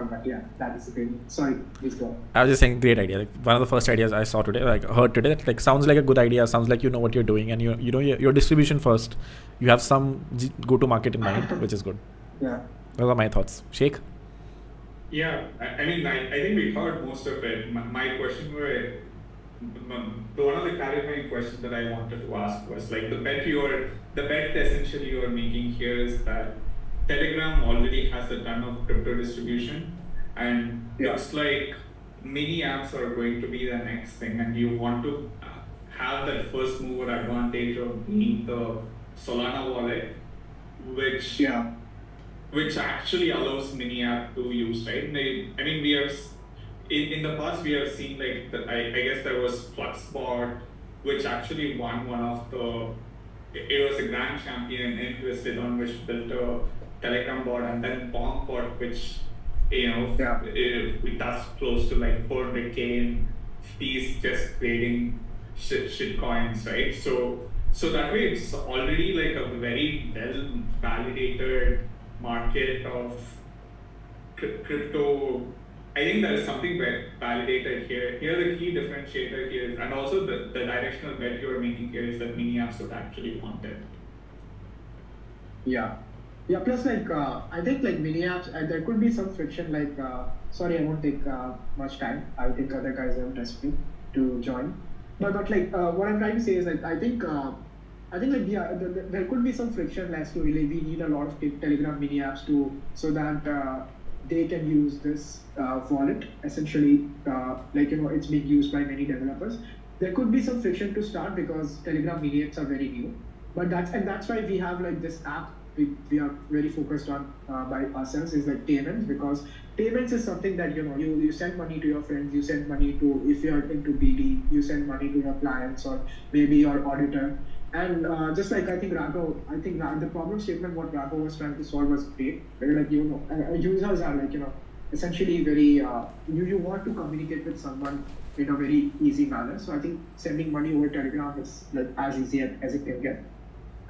but yeah, that is a great. Sorry, please go. I was just saying, great idea. Like one of the first ideas I saw today, like heard today, that like sounds like a good idea. Sounds like you know what you're doing, and you know your distribution first. You have some go-to market in mind, which is good. Yeah. Those are my thoughts. Sheikh? Yeah, I mean, I think we covered most of it. My question were, one of the clarifying questions that I wanted to ask was like the bet essentially you are making here is that Telegram already has a ton of crypto distribution, and looks like mini apps are going to be the next thing, and you want to have that first mover advantage of being the Solana wallet, which actually allows mini app to use, right? I mean, we are in the past we have seen like I guess there was Fluxbot, which actually won one of the. It was a grand champion in Hackathon, which built a Telegram bot, and then Bonkbot, which that's close to like 400k in fees just creating shit coins, right? So that way it's already like a very well validated market of crypto. I think there is something validated here. Here the key differentiator here is, and also the directional bet you are making here is that mini apps would actually want it. Yeah. Yeah, plus like I think like mini apps, there could be some friction. Like sorry, I won't take much time. I think other guys are desperate to join. But like what I'm trying to say is like I think like there could be some friction as to really we need a lot of Telegram mini apps so that they can use this wallet essentially. Like, you know, it's being used by many developers. There could be some friction to start because Telegram mini apps are very new. But that's why we have like this app. We are very focused on by ourselves is like payments, because payments is something that, you know, you send money to your friends, you send money to, if you're into BD, you send money to your clients or maybe your auditor. And just like I think the problem statement what Raghav was trying to solve was great. Where like, you know, users are like, you know, essentially very you want to communicate with someone in a very easy manner. So I think sending money over Telegram is like as easy as it can get.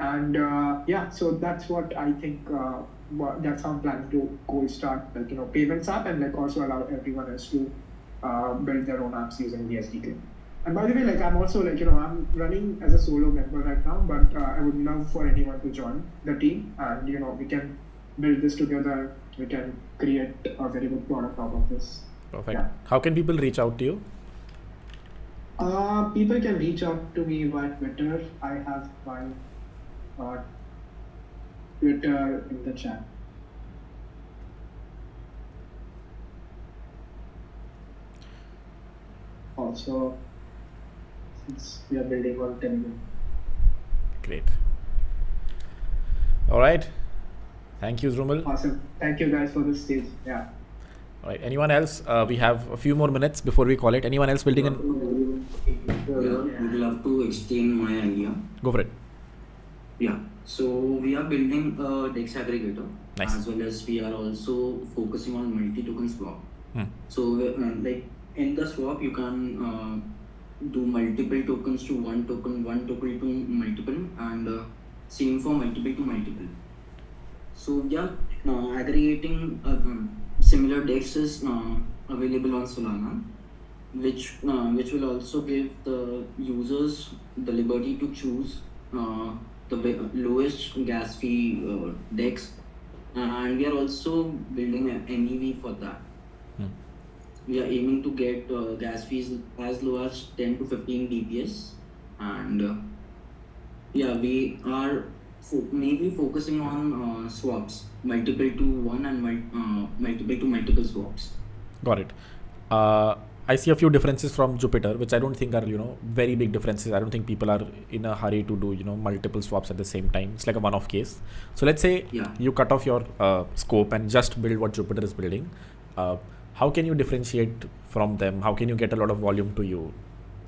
And yeah, so that's what I think. That's how I'm planning to cold start, like, you know, payments app, and like also allow everyone else to build their own apps using the SDK. And by the way, like I'm also like, you know, I'm running as a solo member right now, but I would love for anyone to join the team, and you know, we can build this together. We can create a very good product out of this. Perfect. Yeah. How can people reach out to you? People can reach out to me via Twitter. I have my Twitter in the chat. Also, since we are building on Telegram. Great. All right. Thank you, Zrumal. Awesome. Thank you guys for this stage. Yeah. All right. Anyone else? We have a few more minutes before we call it. Anyone else building an? Would love to explain my idea. Go for it. Yeah. So we are building a DEX aggregator, Nice. as well as we are also focusing on multi-token swap. So like in the swap, you can do multiple tokens to one token to multiple, and same for multiple to multiple. So we are aggregating similar DEX is available on Solana, which will also give the users the liberty to choose the lowest gas fee DEX, and we are also building an NEV for that. We are aiming to get gas fees as low as 10 to 15 BPS, and yeah, we are mainly focusing on swaps, multiple to one and multiple to multiple swaps. Got it. I see a few differences from Jupiter, which I don't think are, very big differences. I don't think people are in a hurry to do, multiple swaps at the same time. It's like a one-off case. So let's say you cut off your scope and just build what Jupiter is building. How can you differentiate from them? How can you get a lot of volume to you?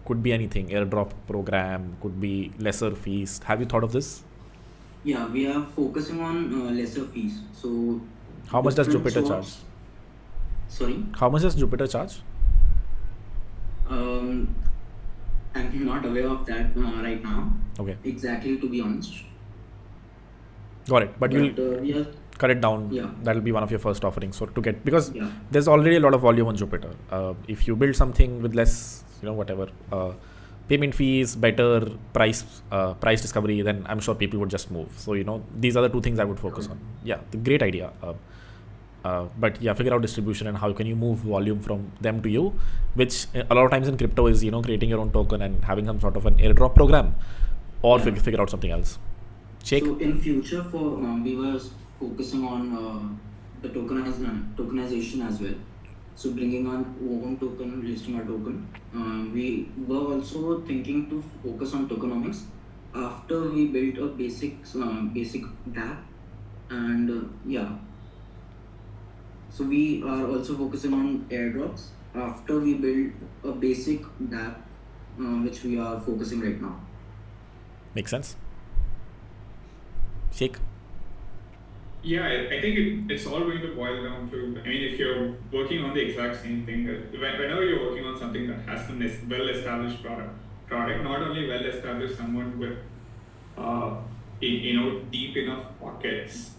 Could be anything, airdrop program, could be lesser fees. Have you thought of this? Yeah, we are focusing on lesser fees. So how much does Jupiter charge? Sorry? How much does Jupiter charge? I'm not aware of that right now. Okay. Exactly, to be honest. Got it. But you'll cut it down. Yeah. That'll be one of your first offerings. So to get, because there's already a lot of volume on Jupiter. If you build something with less, whatever, payment fees, better price discovery, then I'm sure people would just move. So, these are the two things I would focus on. Yeah, the great idea. But yeah, figure out distribution and how can you move volume from them to you, which a lot of times in crypto is, creating your own token and having some sort of an airdrop program, or figure out something else. Check. So in future, we were focusing on the tokenization as well. So bringing on own token, listing our token. We were also thinking to focus on tokenomics after we built a basic dApp, and So we are also focusing on airdrops after we build a basic dApp, which we are focusing right now. Makes sense. Sheikh? Yeah, I think it's all going to boil down to, if you're working on the exact same thing, whenever you're working on something that has some well-established product, not only well-established, someone with, deep enough pockets,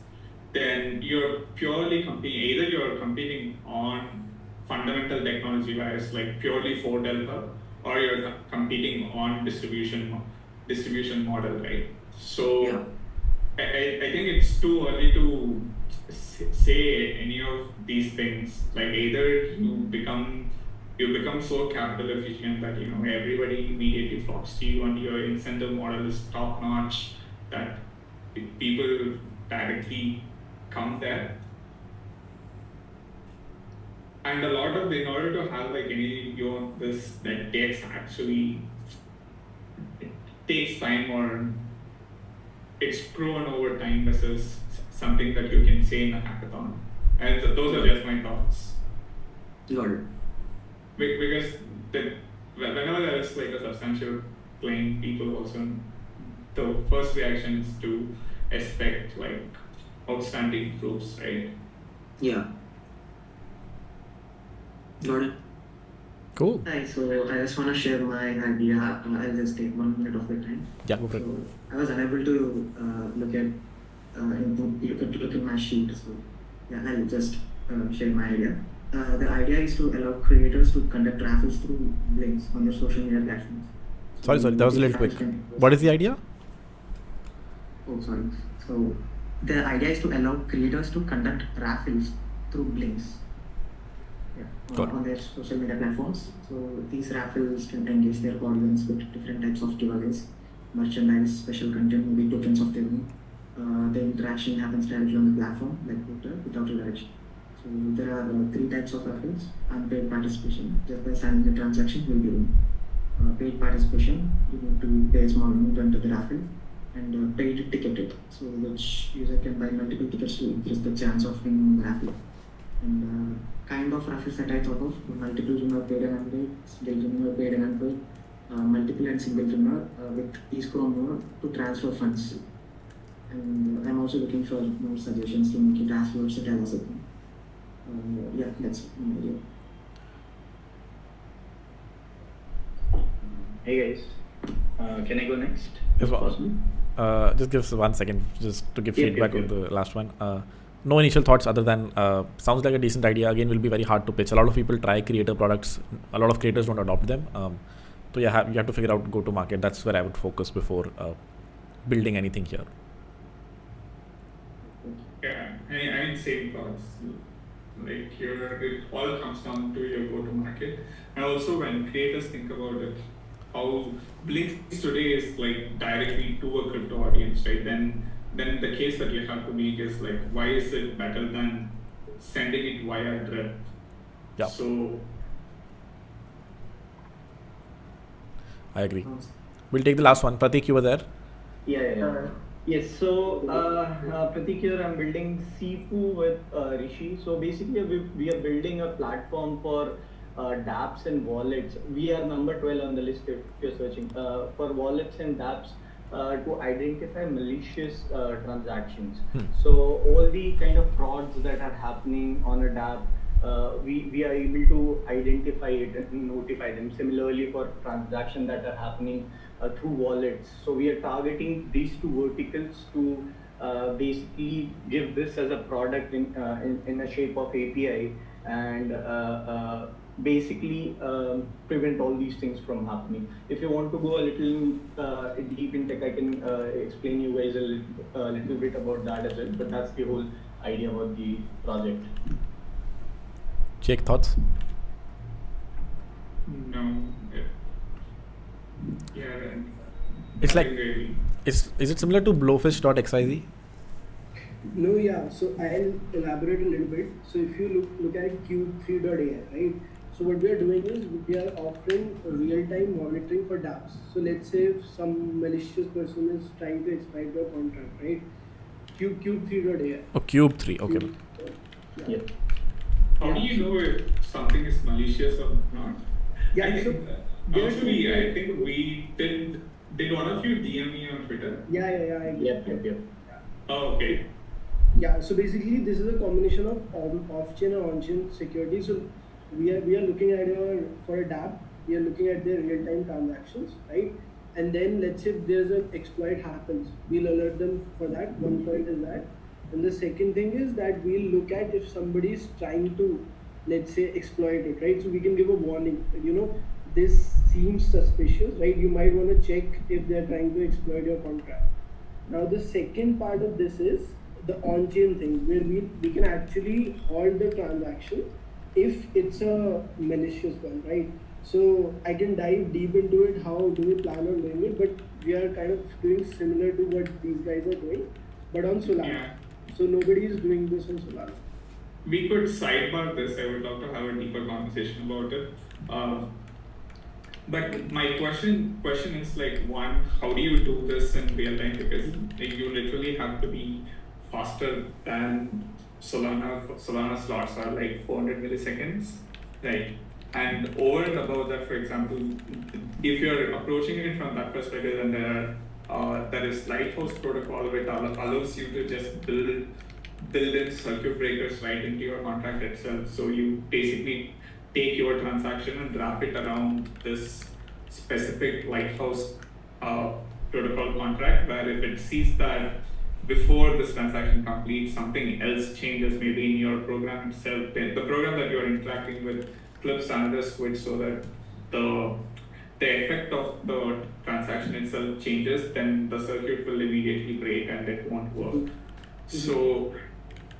then you're purely either you're competing on fundamental technology wise, like purely for developer, or you're competing on distribution model, right? So I think it's too early to say any of these things. Like either you become so capital efficient that everybody immediately flocks to you and your incentive model is top notch, that people directly come there. And a lot of, in order to have like this that takes actually, it takes time, or it's proven over time versus something that you can say in a hackathon. And those are just my thoughts. Got it. Because whenever there is like a substantial claim, people also, the first reaction is to expect like outstanding proofs, right? Yeah. Got it. Cool. Hi, so I just want to share my idea. I'll just take 1 minute of your time. Yeah, go for it. So I was unable to look at my sheet. So yeah, I'll just share my idea. The idea is to allow creators to conduct raffles through links on their social media platforms. Sorry, that was a little quick. What is the idea? Oh, sorry. So the idea is to allow creators to conduct raffles through links. On their social media platforms. So these raffles can engage their audience with different types of giveaways, merchandise, special content, maybe tokens of their own. The interaction happens directly on the platform, like Twitter, without leverage. So there are 3 types of raffles. Unpaid participation, just by signing the transaction will be in. Paid participation, you need to pay a small amount to enter the raffle. and paid ticketed, so which user can buy multiple tickets to increase the chance of winning the raffle. And kind of raffles that I thought of: multiple winner paid and unpaid, single winner paid and unpaid, multiple and single winner with each more to transfer funds. And I'm also looking for more suggestions to make it as versatile as it can. Yeah, that's my idea. Hey guys, can I go next? Yes, Possible? just give us 1 second just to give Yep, feedback yep, on the last one. No initial thoughts other than sounds like a decent idea. Again, will be very hard to pitch. A lot of people try creator products. A lot of creators don't adopt them. So yeah, you have to figure out go to market. That's where I would focus before building anything here. Yeah, I mean, same thoughts. Like here, it all comes down to your go-to-market, and also when creators think about it, how Blinks today is like directly to a crypto audience, right? Then the case that you have to make is like, why is it better than sending it via Drip? Yeah. So I agree. We'll take the last one. Pratik, you were there. Yeah. Yes, so Pratik here, I'm building Sifu with Rishi. So basically, we are building a platform for dApps and wallets. We are number 12 on the list if you're searching for wallets and dApps to identify malicious transactions. So all the kind of frauds that are happening on a dApp, we are able to identify it and notify them. Similarly, for transactions that are happening through wallets. So we are targeting these two verticals to basically give this as a product in a shape of API and basically prevent all these things from happening. If you want to go a little deep in tech, I can explain you guys a little bit about that as well. But that's the whole idea about the project. Jake, thoughts? no, yeah, It's like, really. is it similar to blowfish.xyz? No, yeah. So I'll elaborate a little bit. So if you look at cube3.ai, right? So what we are doing is we are offering real-time monitoring for dApps. So let's say if some malicious person is trying to exploit your contract, right? Cube3.ai. Oh, Cube3. Okay. Yeah. How do you know if something is malicious or not? Yeah, I so think we did one of you DM me on Twitter? Yeah. Yep. Oh, okay. Yeah, so basically this is a combination of off-chain and on-chain security. So we are looking at for a dApp, we are looking at their real-time transactions, right? And then let's say if there's an exploit happens, we'll alert them for that. One point is that. And the second thing is that we'll look at if somebody is trying to, let's say, exploit it, right? So we can give a warning, this seems suspicious, right? You might want to check if they're trying to exploit your contract. Now the second part of this is the on-chain thing, where we can actually halt the transaction if it's a malicious one, right? So I can dive deep into it, how do we plan on doing it, but we are kind of doing similar to what these guys are doing, but on Solana. Yeah. So nobody is doing this on Solana. We could sidebar this. I would love to have a deeper conversation about it. But my question is like, one, how do you do this in real time? Because you literally have to be faster than Solana. Solana slots are like 400 milliseconds, right? And over and above that, for example, if you're approaching it from that perspective, then there is Lighthouse protocol, which allows you to just build in circuit breakers right into your contract itself. So you basically take your transaction and wrap it around this specific Lighthouse protocol contract, where if it sees that before this transaction completes, something else changes maybe in your program itself, then the program that you're interacting with flips another switch so that the effect of the transaction itself changes, then the circuit will immediately break and it won't work. So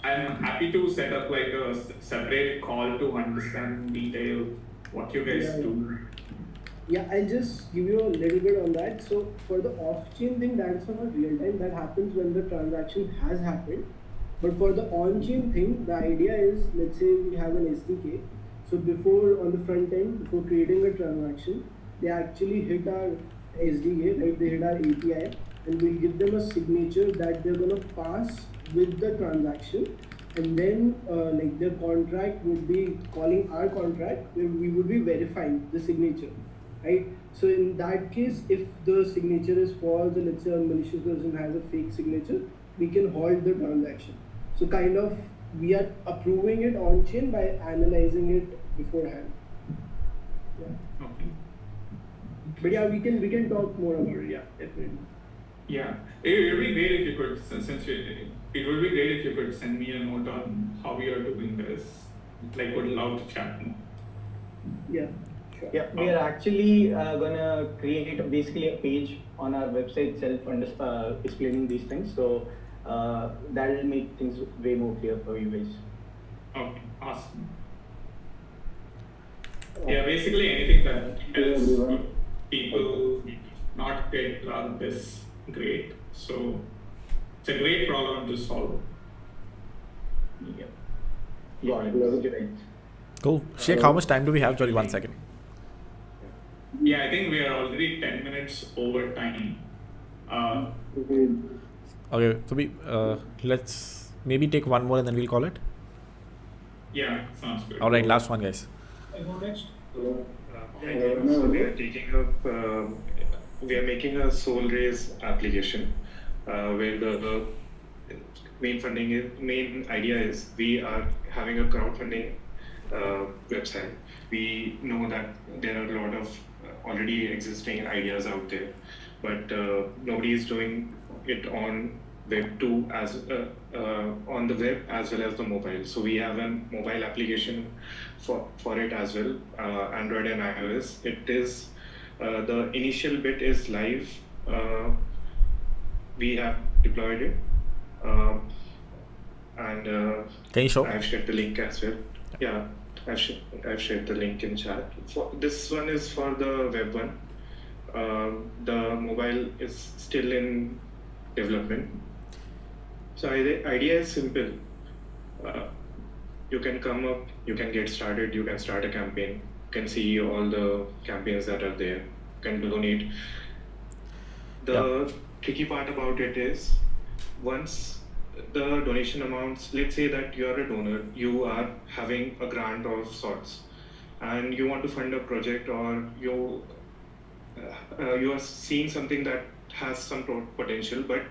I'm happy to set up like a separate call to understand in detail what you guys do. Yeah, I'll just give you a little bit on that. So for the off-chain thing, that's not real time. That happens when the transaction has happened. But for the on-chain thing, the idea is, let's say we have an SDK. So before, on the front end, before creating a transaction, they actually hit our SDK, right? They hit our API, and we'll give them a signature that they're gonna pass with the transaction, and then like their contract would be calling our contract where we would be verifying the signature, right? So in that case, if the signature is false, or let's say a malicious person has a fake signature, we can halt the transaction. So kind of we are approving it on chain by analyzing it beforehand. Yeah. Okay. But yeah, we can talk more about it. Yeah, definitely. Yeah, it would be great if you could, it would be great if you could send me a note on how we are doing this. Like, would love to chat more. Yeah. Sure. Yeah, we are actually gonna create basically a page on our website itself explaining these things. So that'll make things way more clear for you guys. Okay, awesome. Yeah, basically anything that helps people not get run this great. So it's a great problem to solve. Yeah. Got it. Cool. Sheikh, how much time do we have? Sorry, 1 second. Yeah, I think we are already 10 minutes over time. Okay, so let's maybe take one more and then we'll call it. Yeah, sounds good. All right, last one, guys. I go next. So we are taking up, we are making a soul raise application where the main idea is we are having a crowdfunding website. We know that there are a lot of already existing ideas out there, but nobody is doing it on Web 2 as on the web as well as the mobile. So we have a mobile application for it as well, Android and iOS. It is the initial bit is live. We have deployed it, and can you show? I've shared the link as well. Yeah, I've shared the link in chat. This one is for the web one. The mobile is still in development. So the idea is simple. You can come up, you can get started, you can start a campaign, you can see all the campaigns that are there, you can donate. The tricky part about it is once the donation amounts, let's say that you are a donor, you are having a grant of sorts and you want to fund a project, or you are seeing something that has some potential, but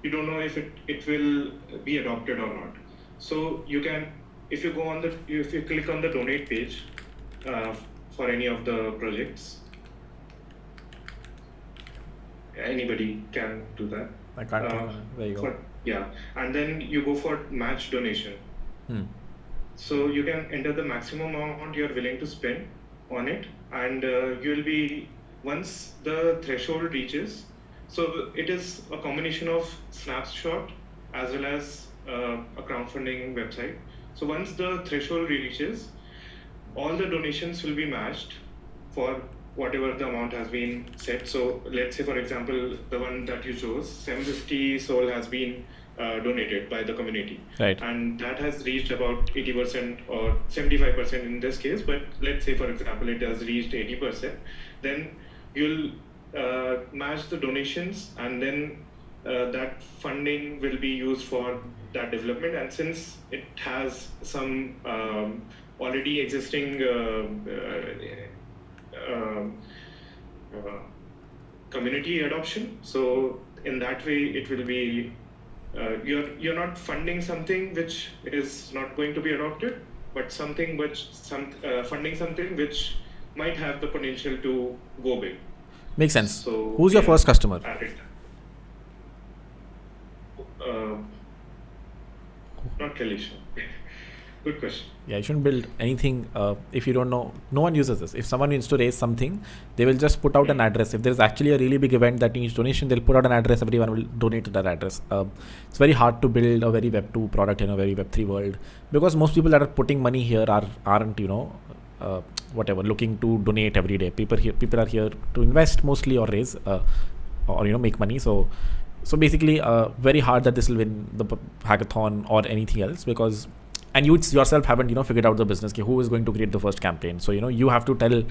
you don't know if it will be adopted or not. So you can, if you click on the donate page for any of the projects, anybody can do that. I can't. There you go. Yeah, and then you go for match donation. So you can enter the maximum amount you are willing to spend on it, and you will be, once the threshold reaches, so it is a combination of snapshot as well as a crowdfunding website. So once the threshold reaches, all the donations will be matched for whatever the amount has been set. So let's say, for example, the one that you chose, 750 Sol has been donated by the community. Right. And that has reached about 80% or 75% in this case. But let's say, for example, it has reached 80%. Then you'll match the donations, and then that funding will be used for that development. And since it has some already existing community adoption, so in that way it will be you're not funding something which is not going to be adopted, but something which funding something which might have the potential to go big. Makes sense. So who's your first customer? Not Kalisha. Good question. Yeah, you shouldn't build anything if you don't know. No one uses this. If someone needs to raise something, they will just put out an address. If there's actually a really big event that needs donation, they'll put out an address. Everyone will donate to that address. It's very hard to build a very Web 2 product in a very Web 3 world, because most people that are putting money here aren't looking to donate every day. People are here to invest mostly, or raise or make money. So basically very hard that this will win the hackathon or anything else, because and you yourself haven't figured out the business, who is going to create the first campaign. So you have to tell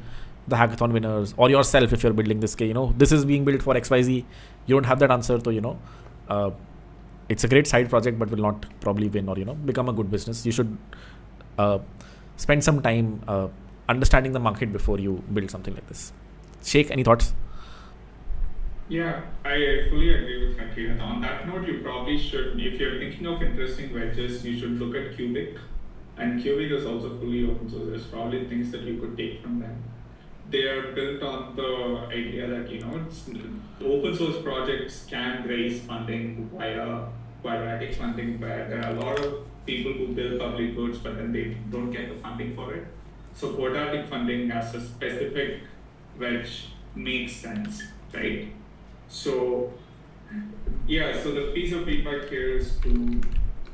the hackathon winners, or yourself if you're building this game, this is being built for XYZ, you don't have that answer, so it's a great side project but will not probably win or become a good business. You should spend some time understanding the market before you build something like this. Sheikh, any thoughts? Yeah, I fully agree with Hackathon. On that note, you probably should, if you're thinking of interesting wedges, you should look at Cubic. And Cubic is also fully open source. There's probably things that you could take from them. They are built on the idea that, open source projects can raise funding via quadratic funding, where there are a lot of people who build public goods, but then they don't get the funding for it. So quadratic funding as a specific wedge makes sense, right? So, so the piece of feedback here is to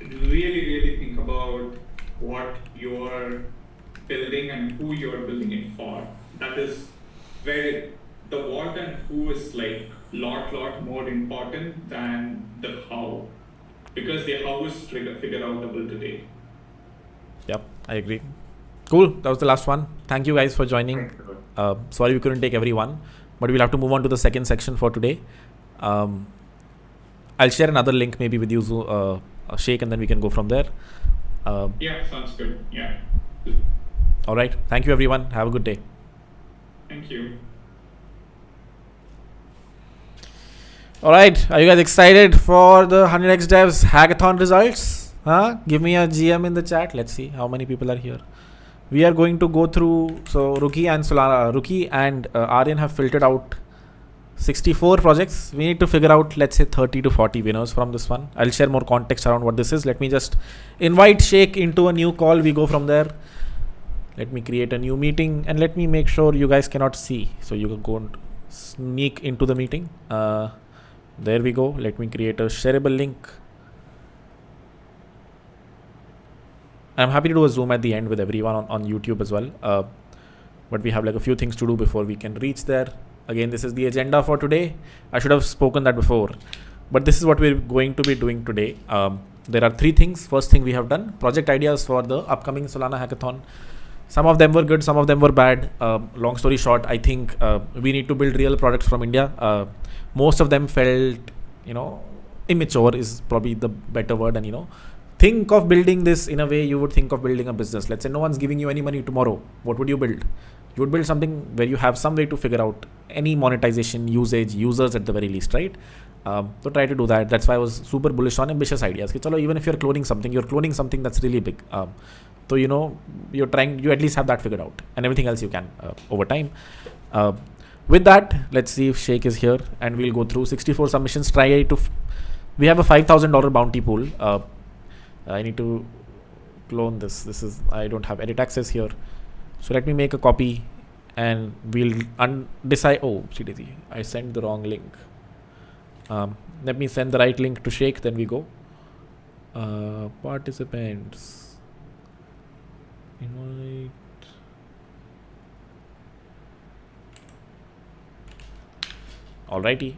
really think about what you're building and who you're building it for. That is where the what and who is like lot more important than the how, because the how is figure outable today. Yep, I agree. Cool, that was the last one. Thank you guys for joining. Sorry we couldn't take everyone, but we'll have to move on to the second section for today. I'll share another link maybe with you, Sheikh, and then we can go from there. Sounds good. Yeah. All right. Thank you, everyone. Have a good day. Thank you. All right. Are you guys excited for the 100xdevs hackathon results? Give me a GM in the chat. Let's see how many people are here. We are going to go through. So Rookie and Aryan have filtered out 64 projects. We need to figure out, let's say, 30 to 40 winners from this one. I'll share more context around what this is. Let me just invite Sheikh into a new call. We go from there. Let me create a new meeting and let me make sure you guys cannot see. So you can go and sneak into the meeting. There we go. Let me create a shareable link. I'm happy to do a Zoom at the end with everyone on YouTube as well. But we have like a few things to do before we can reach there. Again, this is the agenda for today. I should have spoken that before, but this is what we're going to be doing today. There are 3 things. First thing we have done, project ideas for the upcoming Solana hackathon. Some of them were good, some of them were bad. Long story short, I think we need to build real products from India. Most of them felt, immature is probably the better word. And, think of building this in a way you would think of building a business. Let's say no one's giving you any money tomorrow. What would you build? You would build something where you have some way to figure out any monetization, usage, users at the very least, right? So try to do that. That's why I was super bullish on ambitious ideas. Even if you're cloning something that's really big. So, you at least have that figured out, and everything else you can over time. With that, let's see if Sheikh is here, and we'll go through 64 submissions. We have a $5,000 bounty pool. I need to clone this. I don't have edit access here. So let me make a copy and we'll decide. Oh, CDZ, I sent the wrong link. Let me send the right link to Sheikh, then we go. Participants. Invite. Alrighty.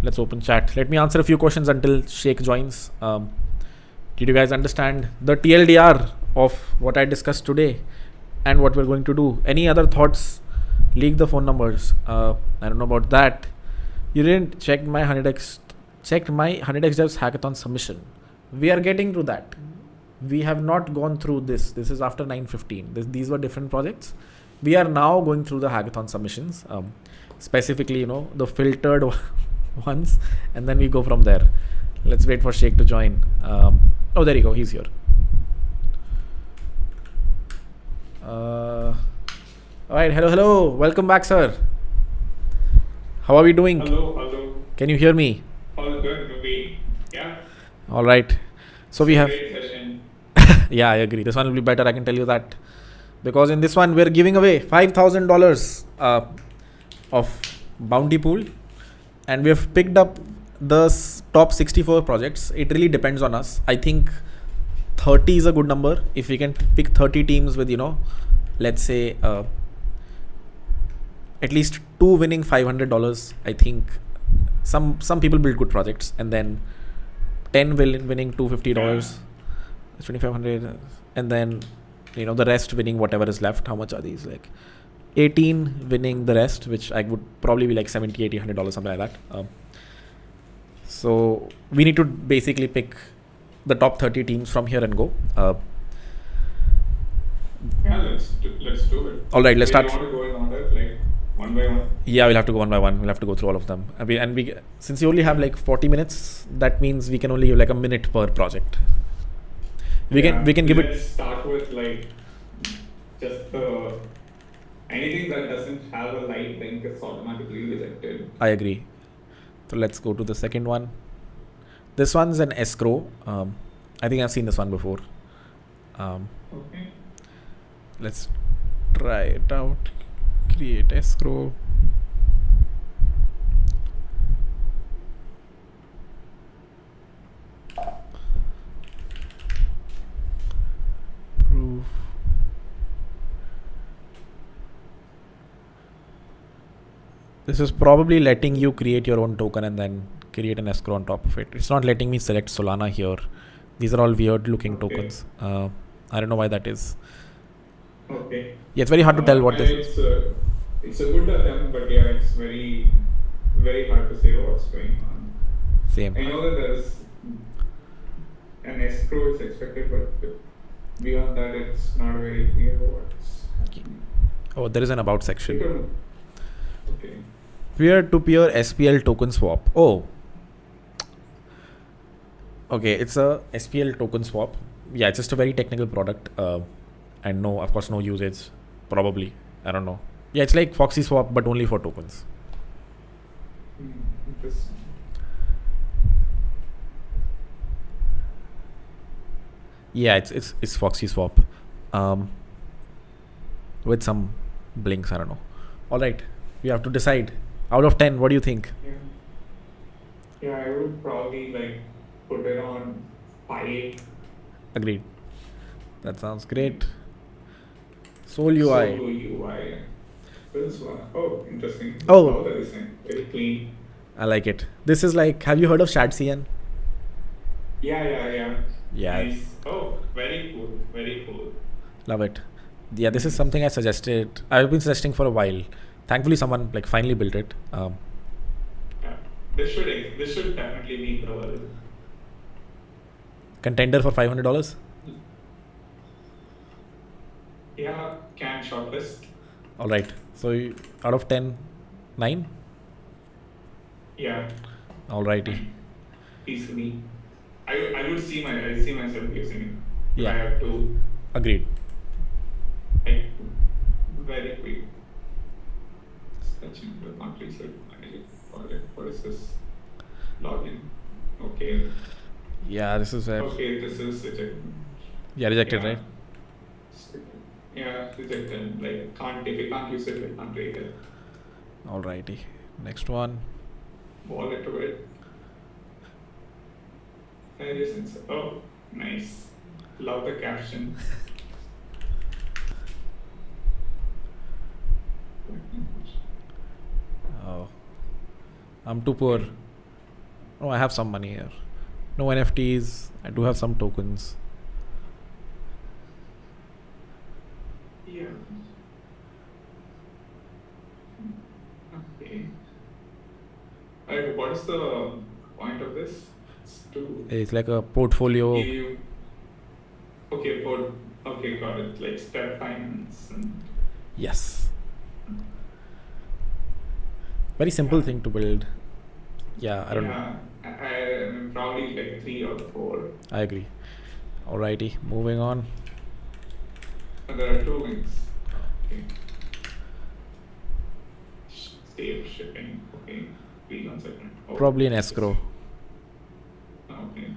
Let's open chat. Let me answer a few questions until Sheikh joins. Did you guys understand the TLDR of what I discussed today and what we're going to do? Any other thoughts? Leak the phone numbers. I don't know about that. You didn't check my 100xdevs hackathon submission. We are getting to that. We have not gone through this. This is after 9:15. These were different projects. We are now going through the hackathon submissions, specifically, the filtered ones, and then we go from there. Let's wait for Sheikh to join. Oh, there you go. He's here. All right. Hello. Welcome back, sir. How are we doing? Hello. Can you hear me? All good, Ruby. Yeah. All right. So we have. Great session. Yeah, I agree. This one will be better. I can tell you that, because in this one we're giving away $5,000 of bounty pool, and we have picked up the top 64 projects. It really depends on us. I think 30 is a good number. If we can pick 30 teams with, let's say at least 2 winning $500, I think some people build good projects, and then 10 winning $250, 2,500, and then the rest winning whatever is left. How much are these? Like 18 winning the rest, which I would probably be like $70, $80, $100, something like that. So we need to basically pick the top 30 teams from here and go. Yeah, let's do it. All right, let's start. Do you want to go in order, like one by one? Yeah, we'll have to go one by one. We'll have to go through all of them. And we since you only have like 40 minutes, that means we can only give like a minute per project. We can give it. Let's start with like just anything that doesn't have a light link is automatically rejected. I agree. So let's go to the second one. This one's an escrow. I think I've seen this one before. Okay. Let's try it out. Create escrow. Proof. This is probably letting you create your own token and then create an escrow on top of it. It's not letting me select Solana here. These are all weird looking tokens. I don't know why that is. Okay. Yeah, it's very hard to tell what this is. It's a good attempt, but yeah, it's very, very hard to say what's going on. Same. I know that there is an escrow is expected, but beyond that, it's not very clear what's happening. Oh, there is an about section. Okay. Peer-to-peer SPL token swap. Oh. Okay, it's a SPL token swap. Yeah, it's just a very technical product. And no, of course, no usage. Probably. I don't know. Yeah, it's like Foxy Swap, but only for tokens. Interesting. Yeah, it's Foxy Swap. With some blinks, I don't know. Alright, we have to decide. Out of 10, what do you think? Yeah, I would probably like put it on 5. Agreed. That sounds great. Soul UI. Soul UI. This one. Oh, interesting. Oh. That is very clean. I like it. This is like, have you heard of ShadCN? Yeah. Yeah. Nice. Oh, very cool. Very cool. Love it. Yeah, this is something I've been suggesting for a while. Thankfully, someone like finally built it. Yeah. This should definitely be the contender for $500. Yeah, can shortlist. All right. So out of 10, 9? Yeah. Alrighty. Easily. I would see myself using it. Yeah. I have to. Agreed. Like, very quick. Sketching the country set. What is this? Login. Okay. Yeah, this is okay, this is rejected. Yeah, rejected, right? Yeah, rejected. Like, if you can't use it, can't read it. Alrighty. Next one. Wallet to it. Oh, nice. Love the caption. Oh, I'm too poor. Oh, I have some money here. No NFTs. I do have some tokens. Yeah. Okay. What is the point of this? It's like a portfolio. Okay, got it. Like step finance. Yes. Very simple thing to build. Yeah, I don't know. I'm probably like 3 or 4. I agree. Alrighty, moving on. There are 2 links. Okay. Save shipping. Okay. Please 1 second. Oh, probably an escrow. Okay.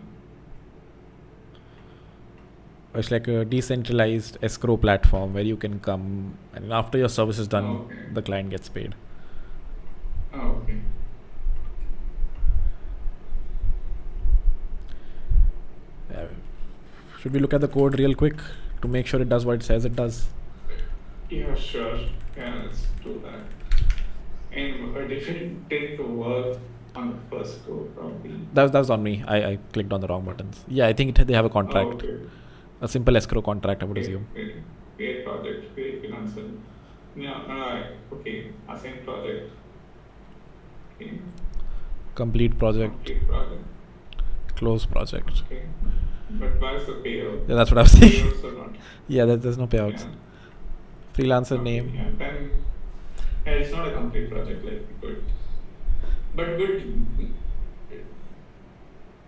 It's like a decentralized escrow platform where you can come and after your service is done, the client gets paid. Oh, okay. Should we look at the code real quick to make sure it does what it says it does? Yeah, sure. Yeah, let's do that. And if it didn't work on the first go, probably. That was on me. I clicked on the wrong buttons. Yeah, I think they have a contract. Oh, okay. A simple escrow contract, I would assume. Great project, great freelancer. Okay. Assign project. Okay. Complete project. Complete project. Close project. Okay. But where's the payout? Yeah, that's what I was thinking. Payouts are not. Yeah, there's no payouts. Yeah. Freelancer Okay, name. yeah, then it's not a complete project, like good. But good.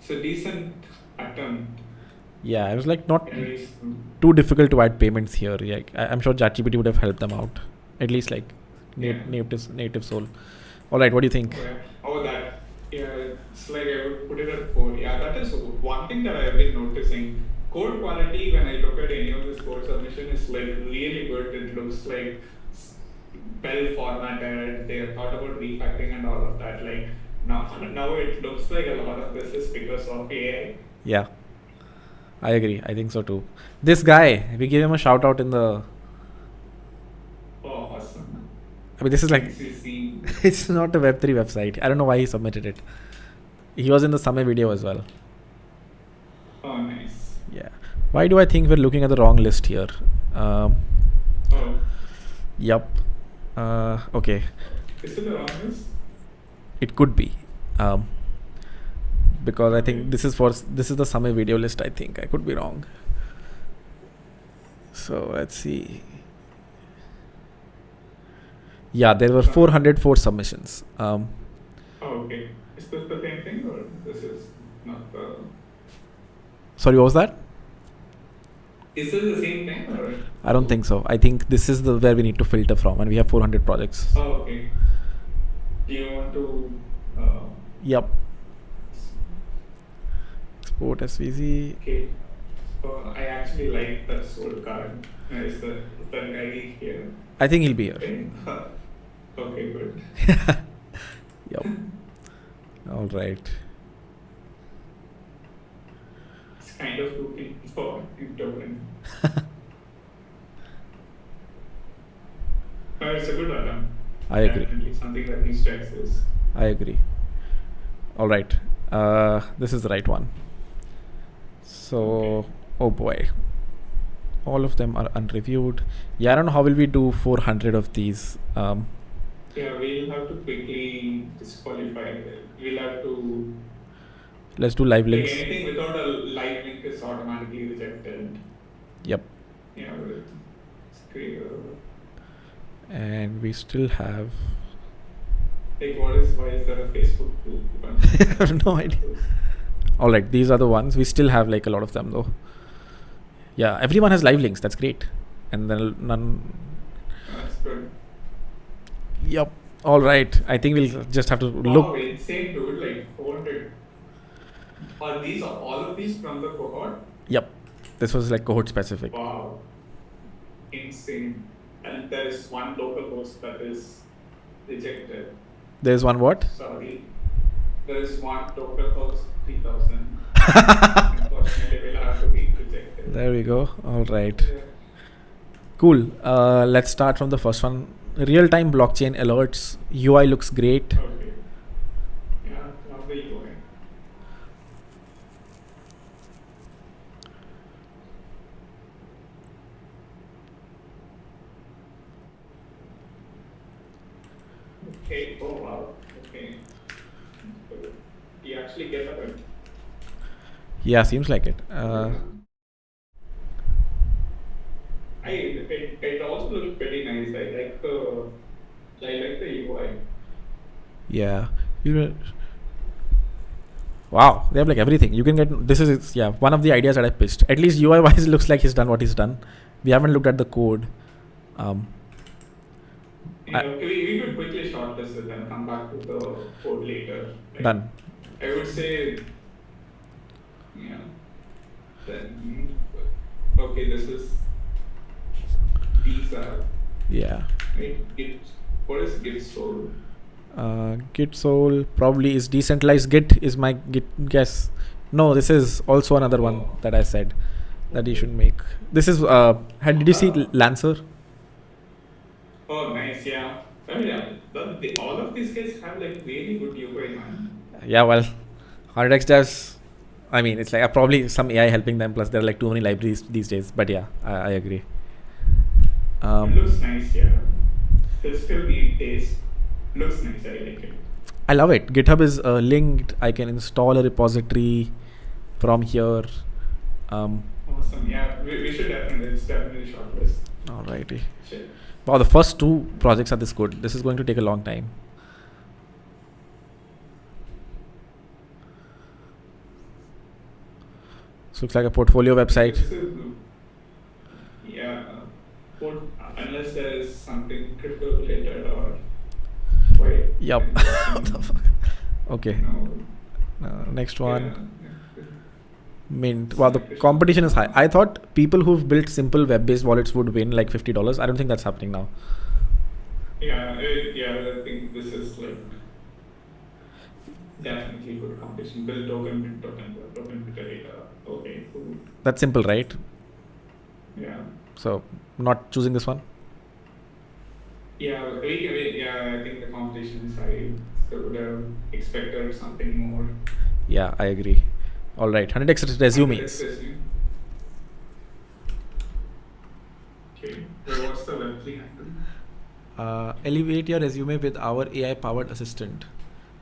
It's a decent attempt. Yeah, it was like not At least. too difficult to add payments here. Yeah, I'm sure ChatGPT would have helped them out. At least like native soul. All right, what do you think? Yeah. Oh, that. Yeah, it's like I would put it at 4. Yeah, that is one thing that I have been noticing. Code quality, when I look at any of this code submission, is like really good. It looks like well formatted. They have thought about refactoring and all of that. Like now it looks like a lot of this is because of AI. Yeah, I agree. I think so too. This guy, we gave him a shout out in the. Oh, awesome. I mean, this is like. It's not a Web3 website. I don't know why he submitted it. He was in the summer video as well. Oh, nice. Yeah. Why do I think we're looking at the wrong list here? Oh. Yup. Okay. Is it the wrong list? It could be. Because I think this is the summer video list. I think I could be wrong. So let's see. Yeah, there were 404 submissions. Oh, okay. Is this the same thing or this is not the... Sorry, what was that? Is this the same thing or... I don't think so. I think this is where we need to filter from, and we have 400 projects. Oh, okay. Do you want to... Yep. Export SVZ. Okay. I actually like that soul card. Is the guy here? I think he'll be here. Okay, good. Yep. All right. It's kind of looking for interpreting. It's a good attempt. I agree. Definitely something that needs to access. I agree. All right. This is the right one. So, okay. Oh boy. All of them are unreviewed. Yeah, I don't know how will we do 400 of these. Yeah, we'll have to quickly disqualify. We'll have to... Let's do live links. Like anything without a live link is automatically rejected. Yep. Yeah, with and we still have... Like why is there a Facebook group? I have no idea. All right, these are the ones. We still have like a lot of them though. Yeah, everyone has live links. That's great. And then none... That's good. Yep. All right. I think we'll just have to look. Wow, insane dude, like 400. Are these all of these from the cohort? Yep. This was like cohort specific. Wow. Insane. And there is one local host that is rejected. There's one what? Sorry. There is one local host 3000. Unfortunately, we'll have to be rejected. There we go. All right. Yeah. Cool. Let's start from the first one. Real-time blockchain alerts. UI looks great. Okay. Yeah, love the UI. Okay. Oh wow. Okay. You actually get it. Yeah, seems like it. It also looks pretty nice. I like the UI. Yeah. Wow, they have like everything. You can get this is one of the ideas that I pitched. At least UI wise, looks like he's done what he's done. We haven't looked at the code. We could quickly shortlist it and come back to the code later. Like, done. I would say, yeah. Then, okay, these are. Yeah. Right? What is Git Soul? Git Soul probably is decentralized Git is my guess. No, this is also another one that I said that you should make. This is did you see Lancer? Oh, nice, yeah. Oh, yeah. All of these guys have like really good UI, man. Yeah, well, 100xdevs. I mean, it's like probably some AI helping them. Plus, there are like too many libraries these days. But yeah, I agree. It looks nice, yeah. It'll still need taste. Looks nice. I like it. I love it. GitHub is linked. I can install a repository from here. Awesome. Yeah, we should definitely. It's definitely shortlist. Alrighty. Sure. Wow, the first 2 projects are this good. This is going to take a long time. So looks like a portfolio website. Yeah. Unless there is something crypto related or quite. Yup. What the fuck? Okay. Next one. Yeah. Mint. Wow, the competition is high. I thought people who've built simple web-based wallets would win like $50. I don't think that's happening now. Yeah, I think this is like definitely good competition. Build token, mint token data. Okay, cool. That's simple, right? Yeah. So, not choosing this one? Yeah, I think the competition is high. So would have expected something more. Yeah, I agree. All right, 100x resumes. Okay, well, what's the Web3 angle? Elevate your resume with our AI-powered assistant.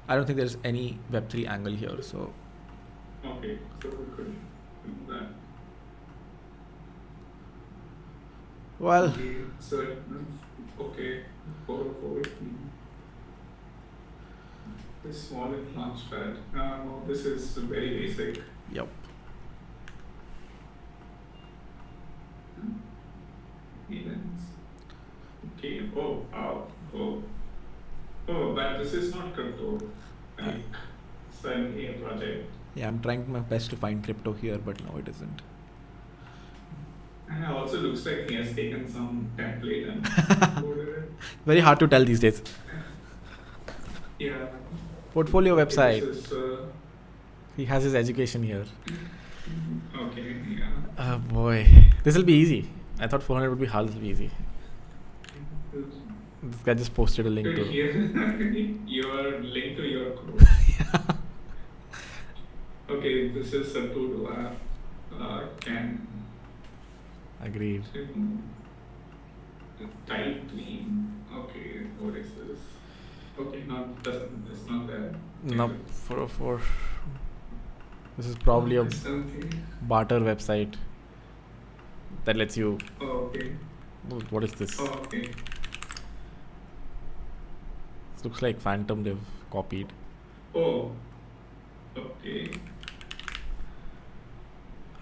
I don't think there's any Web3 angle here, so. Okay, so we could do that. Well. Okay, 404. This wallet launchpad. No, this is very basic. Yep. Events. Okay. Oh, wow. Oh, but this is not crypto. Like, it's an AI project. Yeah, I'm trying my best to find crypto here, but no, it isn't. And it also looks like he has taken some template and coded it. Very hard to tell these days. Yeah. Portfolio website. This is, he has his education here. Okay, yeah. Oh boy. This will be easy. I thought 400 would be hard. This will be easy. This guy just posted a link to. Your link to your code. Okay, this is a to-do app. Can. Agreed. Type clean. Okay, what is this? Okay, it's not there. No, 404. This is probably a barter website that lets you. Oh, okay. What is this? Oh, okay. This looks like Phantom they've copied. Oh, okay.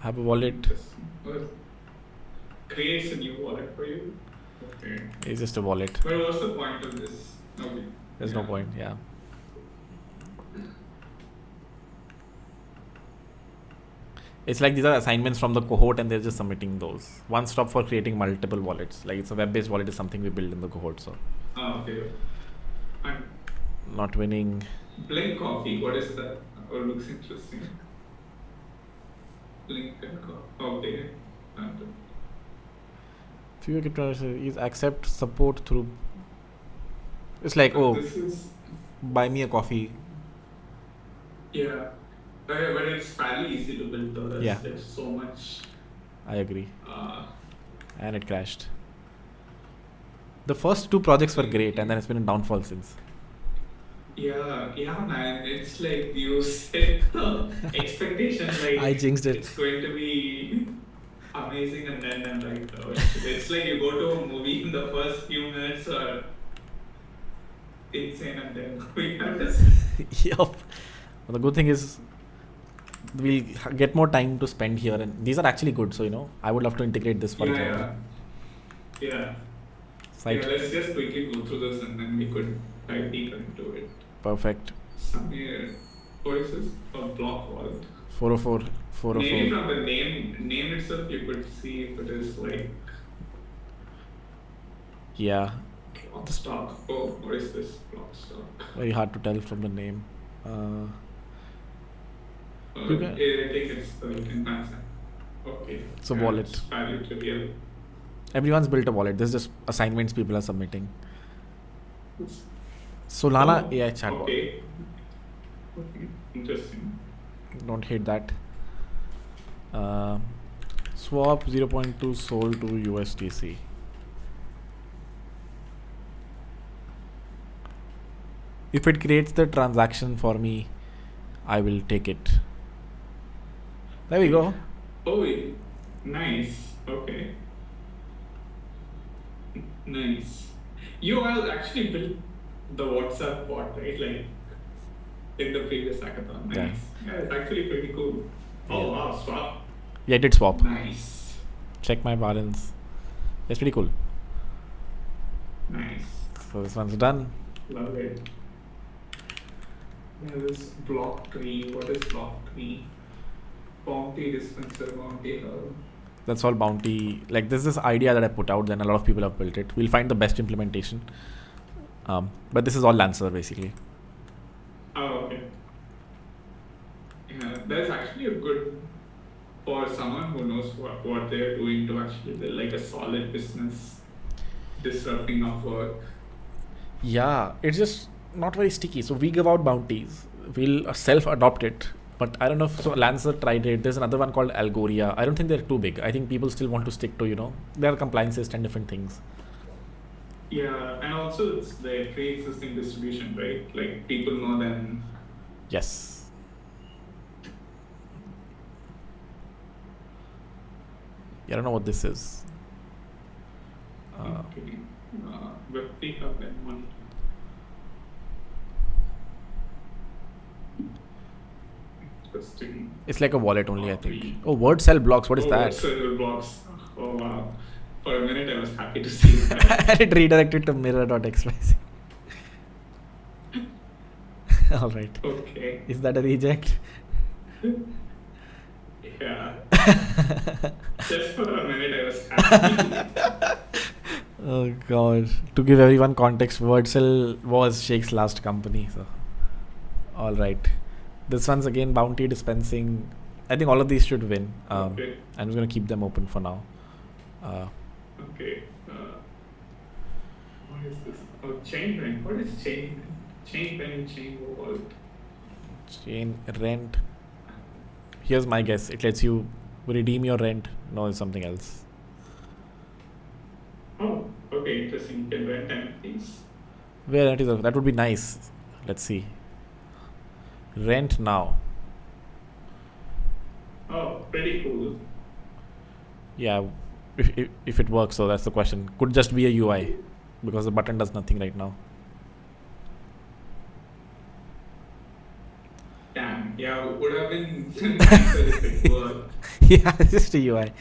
Have a wallet. Creates a new wallet for you. Okay. It's just a wallet. But what's the point of this? Okay. There's no point, yeah. It's like these are assignments from the cohort and they're just submitting those. One stop for creating multiple wallets. Like it's a web-based wallet is something we build in the cohort, so. Oh, okay. And not winning. Blink Coffee, what is that? Oh, looks interesting. Blink and Coffee. Okay. Few cryptocurrencies is accept support through. It's like, oh, buy me a coffee. Yeah. But it's fairly easy to build though. There's so much. I agree. And it crashed. The first 2 projects were great and then it's been a downfall since. Yeah, man. It's like you set the expectation like I jinxed it. It's going to be amazing and then I'm like, oh, it's like you go to a movie in the first few minutes or insane and then we have this. Yup. Well, the good thing is we'll get more time to spend here and these are actually good, so you know I would love to integrate this for example. Yeah. Site. Yeah, let's just quickly go through this and then we could dive deeper into it. Perfect. Somewhere, what is this? A block wallet. 404. Maybe from the name itself you could see if it is like. Yeah. Block stock. Oh, what is this? Block stock. Very hard to tell from the name. I think it's okay. It's a wallet. It's fairly trivial. Everyone's built a wallet. This is just assignments people are submitting. Solana AI chatbot. Okay. Interesting. Don't hate that. Swap 0.2 sold to USDC. If it creates the transaction for me, I will take it. There we go. Oh, nice. Okay. Nice. You all actually built the WhatsApp bot, right? Like in the previous hackathon. Nice. Yeah, it's actually pretty cool. Oh, wow, swap. Yeah, I did swap. Nice. Check my balance. It's pretty cool. Nice. So this one's done. Love it. Yeah, this block tree. What is block tree? Bounty dispenser, bounty hub. That's all bounty. Like this is this idea that I put out, then a lot of people have built it. We'll find the best implementation. But this is all Lancer basically. Oh, okay. Yeah, that's actually a good for someone who knows what they're doing to actually build like a solid business, disrupting of work. Yeah, it's just not very sticky. So we give out bounties. We'll self-adopt it. But I don't know if so Lancer tried it. There's another one called Algoria. I don't think they're too big. I think people still want to stick to, their compliances, 10 different things. Yeah, and also it's the pre-existing distribution, right? Like people know them. Yes. I don't know what this is. Okay. Web hub and one. Interesting. It's like a wallet only, I think. Oh, word cell blocks. What is that? Word cell blocks. Oh wow. For a minute I was happy to see that. And it redirected to mirror.xyz. Alright. Okay. Is that a reject? Yeah. Just for a minute I was happy. Oh god. To give everyone context, WordCell was Shake's last company. So, alright. This one's again bounty dispensing. I think all of these should win. Okay. I'm just going to keep them open for now. Okay. What is this? Oh, chain rent. What is chain rent? Chain rent, chain vault. Chain rent. Here's my guess. It lets you redeem your rent. No, it's something else. Oh, okay. Interesting. You can rent entities. Where rent is? That would be nice. Let's see. Rent now. Oh, pretty cool. Yeah, if it works, so that's the question. Could just be a UI because the button does nothing right now. Damn, yeah, would have been nicer if it worked. Yeah, it's just a UI.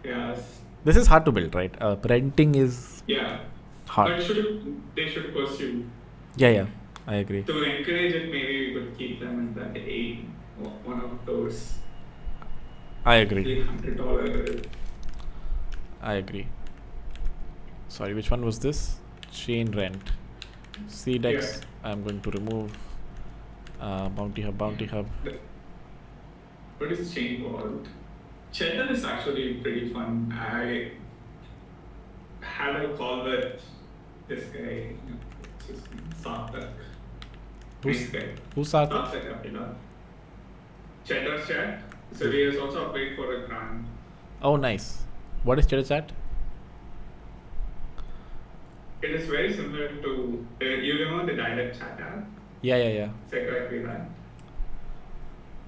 Yes. This is hard to build, right? Renting is hard. But they should pursue. Yeah, I agree. To encourage it, maybe we could keep them in that aim. One of those. I agree. $300. I agree. Sorry, which one was this? Chain rent. CDEX. Yeah. I'm going to remove. Bounty hub. What is chain vault? Cheddar is actually pretty fun. I had a call with this guy, Sarthak. Nice guy. Who's Sarthak? Cheddar chat. So he has also applied for a grant. Oh, nice. What is Cheddar chat? It is very similar to you remember the dialect chat app? Yeah. It's exactly that.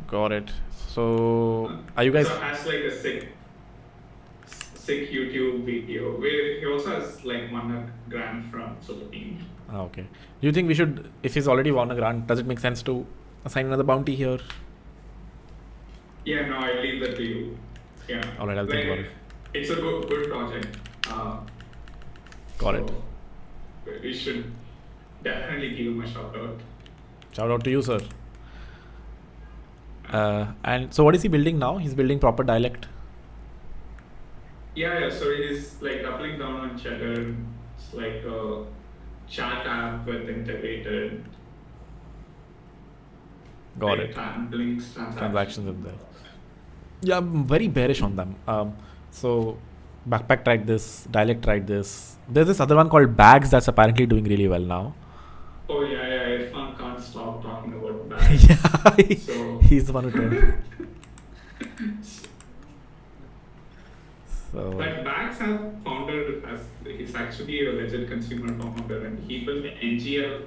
Got it. So, are you guys? So has like a sick YouTube video where he also has like won a grant from Super30. Okay. Do you think we should, if he's already won a grant, does it make sense to assign another bounty here? Yeah, no, I leave that to you. Yeah. Alright, I'll think about it. It's a good project. Got it. We should definitely give him a shout out. Shout out to you, sir. And so what is he building now? He's building proper dialect. Yeah. So he's like doubling down on Cheddar. It's like a chat app with integrated. Got like it. Transactions in there. Yeah, I'm very bearish on them. So Backpack tried this, Dialect tried this. There's this other one called Bags that's apparently doing really well now. Oh yeah. Irfan can't stop talking about Bags. Yeah, so he's the one who told. But Bags have founder as his he's actually a legit consumer founder, and he built NGL.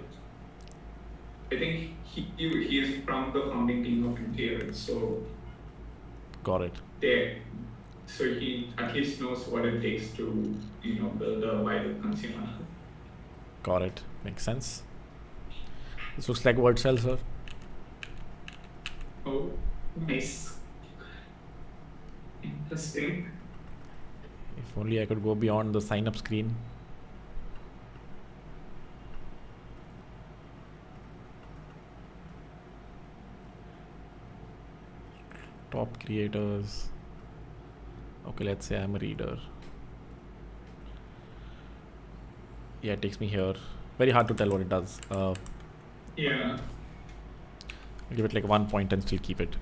I think he is from the founding team of NGL, so Got it. so he at least knows what it takes to build a viable consumer. Got it. Makes sense. This looks like word cell, sir. Oh, nice. Interesting. If only I could go beyond the sign up screen. Top creators. Okay, let's say I'm a reader. Yeah, it takes me here. Very hard to tell what it does. Yeah. I'll give it like 1 point and still keep it.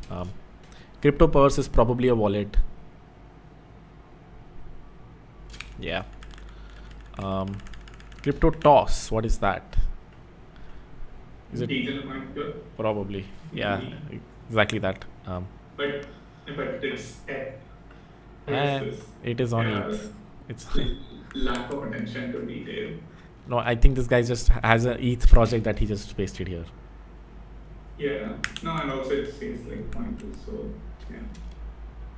Crypto Purse is probably a wallet. Yeah. Crypto Toss, what is that? Is it Diesel pointer? probably? Yeah, exactly that. But it's And it is on yeah, ETH. It's lack of attention to detail. no, I think this guy just has an ETH project that he just pasted here. Yeah. No, and also it says like pointer, so yeah.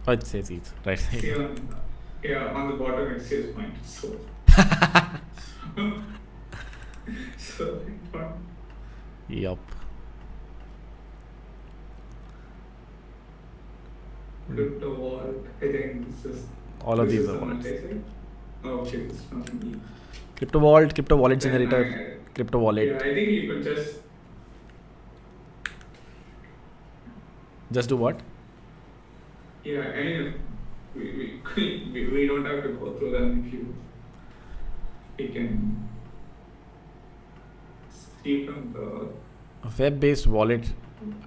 Oh, it says ETH, right? See on the bottom it says pointer, so so Yup. Crypto wallet. I think this is All of this these is are the one wallets. I said. Oh, okay, this is from me. Crypto wallet Then generator, crypto wallet. Yeah, I think you could just Just do what? yeah. I mean, we don't have to go through them if we can see from the. A web-based wallet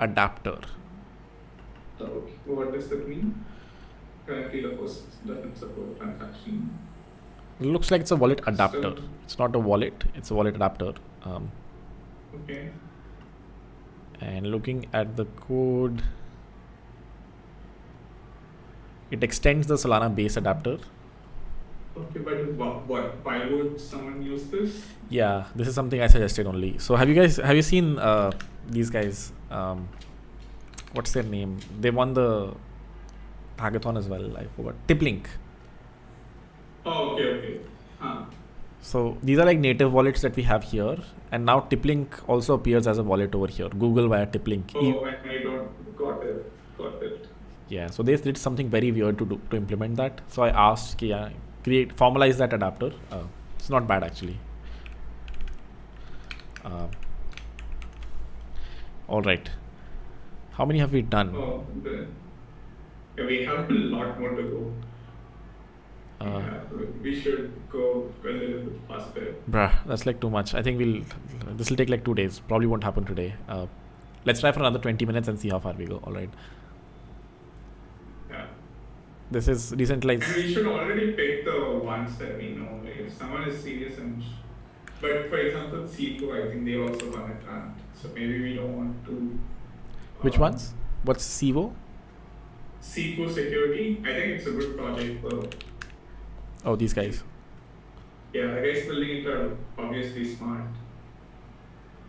adapter. What does that mean? Currently, the host doesn't support transaction. It looks like it's a wallet adapter. So- It's not a wallet. It's a wallet adapter. Okay. And looking at the code, it extends the Solana base adapter. Okay, but why would someone use this? Yeah, this is something I suggested only. So have you seen these guys? What's their name? They won the hackathon as well. I forgot. Tiplink. Oh, okay. So these are like native wallets that we have here, and now Tiplink also appears as a wallet over here. Google via Tiplink. Oh, and I don't got it. Yeah, so they did something very weird to implement that. So I asked, formalize that adapter. It's not bad actually. All right. How many have we done? Oh, yeah, we have a lot more to go. We should go a little bit faster. Bruh, that's like too much. I think this will take like 2 days. Probably won't happen today. Let's try for another 20 minutes and see how far we go. All right. Yeah. This is decentralized. And we should already pick the ones that we know. Like if someone is serious but for example, C2, I think they also won a grant. So maybe we don't want to. Which ones? What's Civo? C4 security. I think it's a good project for. Oh, these guys. Yeah, the guys building it are obviously smart.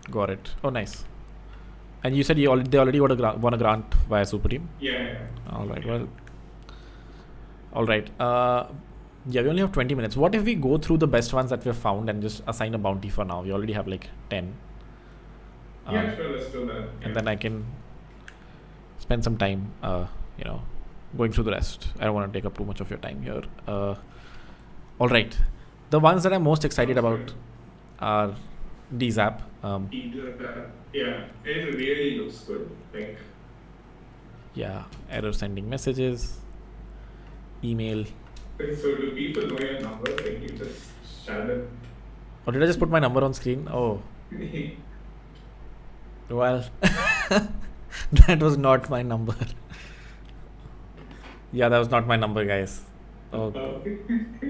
Got it. Oh, nice. And you said they already won a grant via Super Team? Yeah. All right. Well. All right. Yeah, we only have 20 minutes. What if we go through the best ones that we've found and just assign a bounty for now? We already have like 10. Yeah, sure. Let's do that. And then I can spend some time, going through the rest. I don't want to take up too much of your time here. All right. The ones that I'm most excited about are DZAP. Yeah, it really looks good. Like, yeah, error sending messages, email. so do people know your number? Like, you just share it? Or did I just put my number on screen? Oh. Well, that was not my number. Yeah, that was not my number, guys. Oh,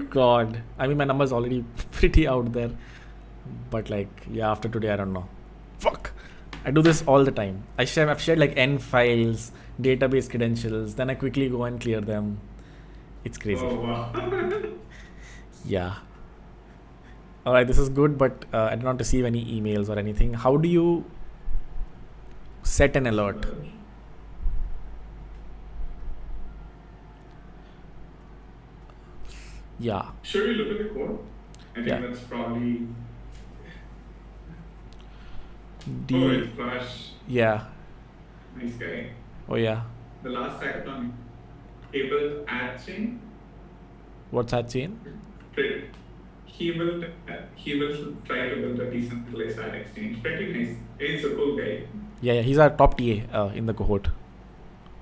God. I mean, my number is already pretty out there. But like, yeah, after today, I don't know. Fuck. I do this all the time. I've shared like N files, database credentials. Then I quickly go and clear them. It's crazy. Oh, wow. Yeah. All right, this is good, but I did not receive any emails or anything. How do you set an alert? Yeah. Should we look at the code? I think Yeah. that's probably. The- Oh, it's Flash. Yeah. Nice guy. Oh yeah. The last hackathon, he built ad chain. What's that chain? He will try to build a decentralized ad exchange. Pretty nice. He's a cool guy. Yeah, he's our top TA in the cohort.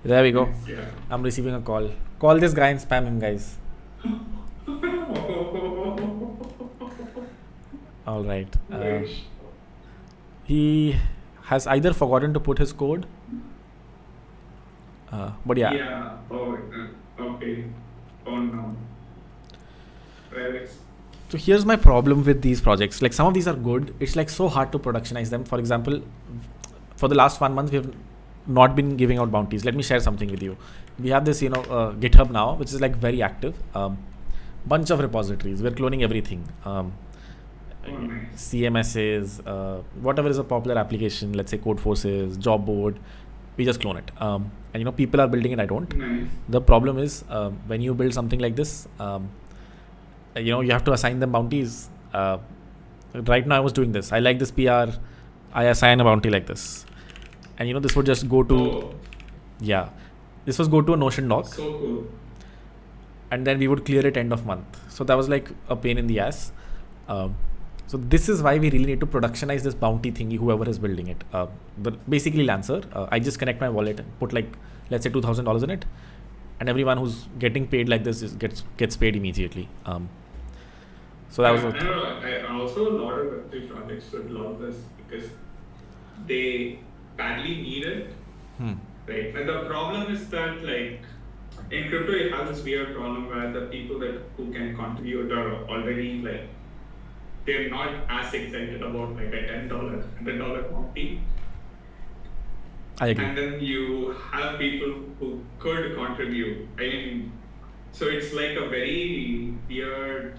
There we go. Nice, yeah. I'm receiving a call. Call this guy and spam him, guys. All right. He has either forgotten to put his code. But yeah. Yeah. Oh, okay. Oh no. So here's my problem with these projects. Like some of these are good. It's like so hard to productionize them. For example, for the last 1 month, we have not been giving out bounties. Let me share something with you. We have this, GitHub now, which is like very active. Bunch of repositories. We're cloning everything. CMSs, whatever is a popular application, let's say Codeforces, Job Board, we just clone it. And people are building it, I don't. Nice. The problem is when you build something like this, you have to assign them bounties. Right now I was doing this. I like this PR. I assign a bounty like this. And this would just go to, this was go to a Notion doc. So cool. And then we would clear it end of month. So that was like a pain in the ass. So this is why we really need to productionize this bounty thingy, whoever is building it. Basically Lancer, I just connect my wallet and put let's say $2,000 in it. And everyone who's getting paid like this gets paid immediately. So that was I also a lot of Web3 projects would love this because they badly need it. Right. And the problem is that in crypto it has this weird problem where the people who can contribute are already they're not as excited about a $10 bounty. I agree. And then you have people who could contribute. So it's like a very weird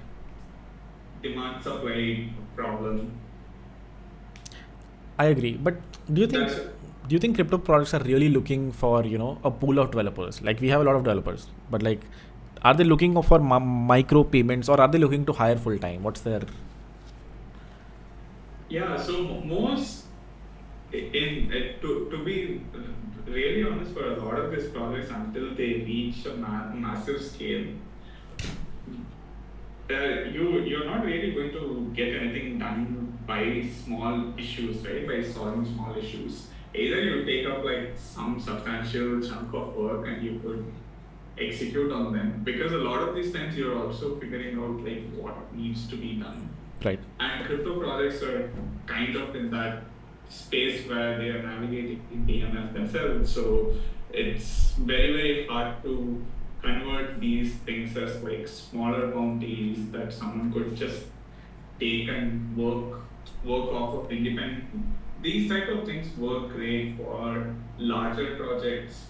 demand supply problem. I agree. But do you think crypto projects are really looking for, a pool of developers? Like we have a lot of developers, but are they looking for micro payments or are they looking to hire full time? What's their... Yeah, so most to be really honest, for a lot of these projects, until they reach a massive scale, you're not really going to get anything done by small issues, right? By solving small issues. Either you take up some substantial chunk of work and you could execute on them, because a lot of these times you're also figuring out what needs to be done. Right. And crypto projects are kind of in that space where they are navigating PMF themselves. So it's very, very hard to convert these things as smaller bounties that someone could just take and work off of independently. These type of things work great for larger projects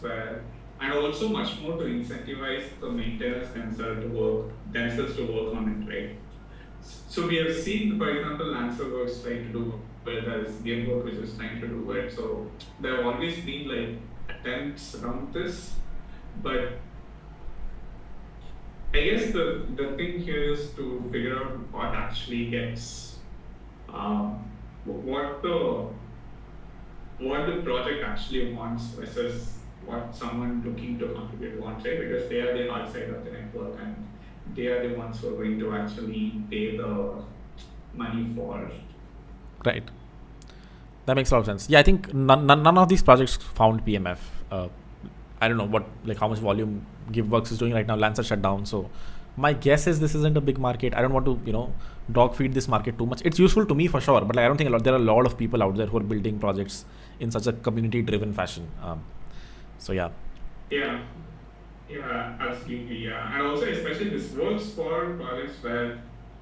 and also much more to incentivize the maintainers themselves to work on it, right? So we have seen, for example, LancerWorks trying to do it, as GameWorks which is trying to do it. So there have always been attempts around this, but I guess the thing here is to figure out what actually gets what the project actually wants versus what someone looking to contribute wants, right? Because they are the hard side of the network and they are the ones who are going to actually pay the money for. Right. That makes a lot of sense. Yeah, I think none of these projects found PMF. I don't know how much volume GiveWorks is doing right now. Lancer shut down. So my guess is this isn't a big market. I don't want to, dog feed this market too much. It's useful to me for sure, but I don't think there are a lot of people out there who are building projects in such a community driven fashion. So yeah. Yeah, absolutely. Yeah. And also, especially this works for projects where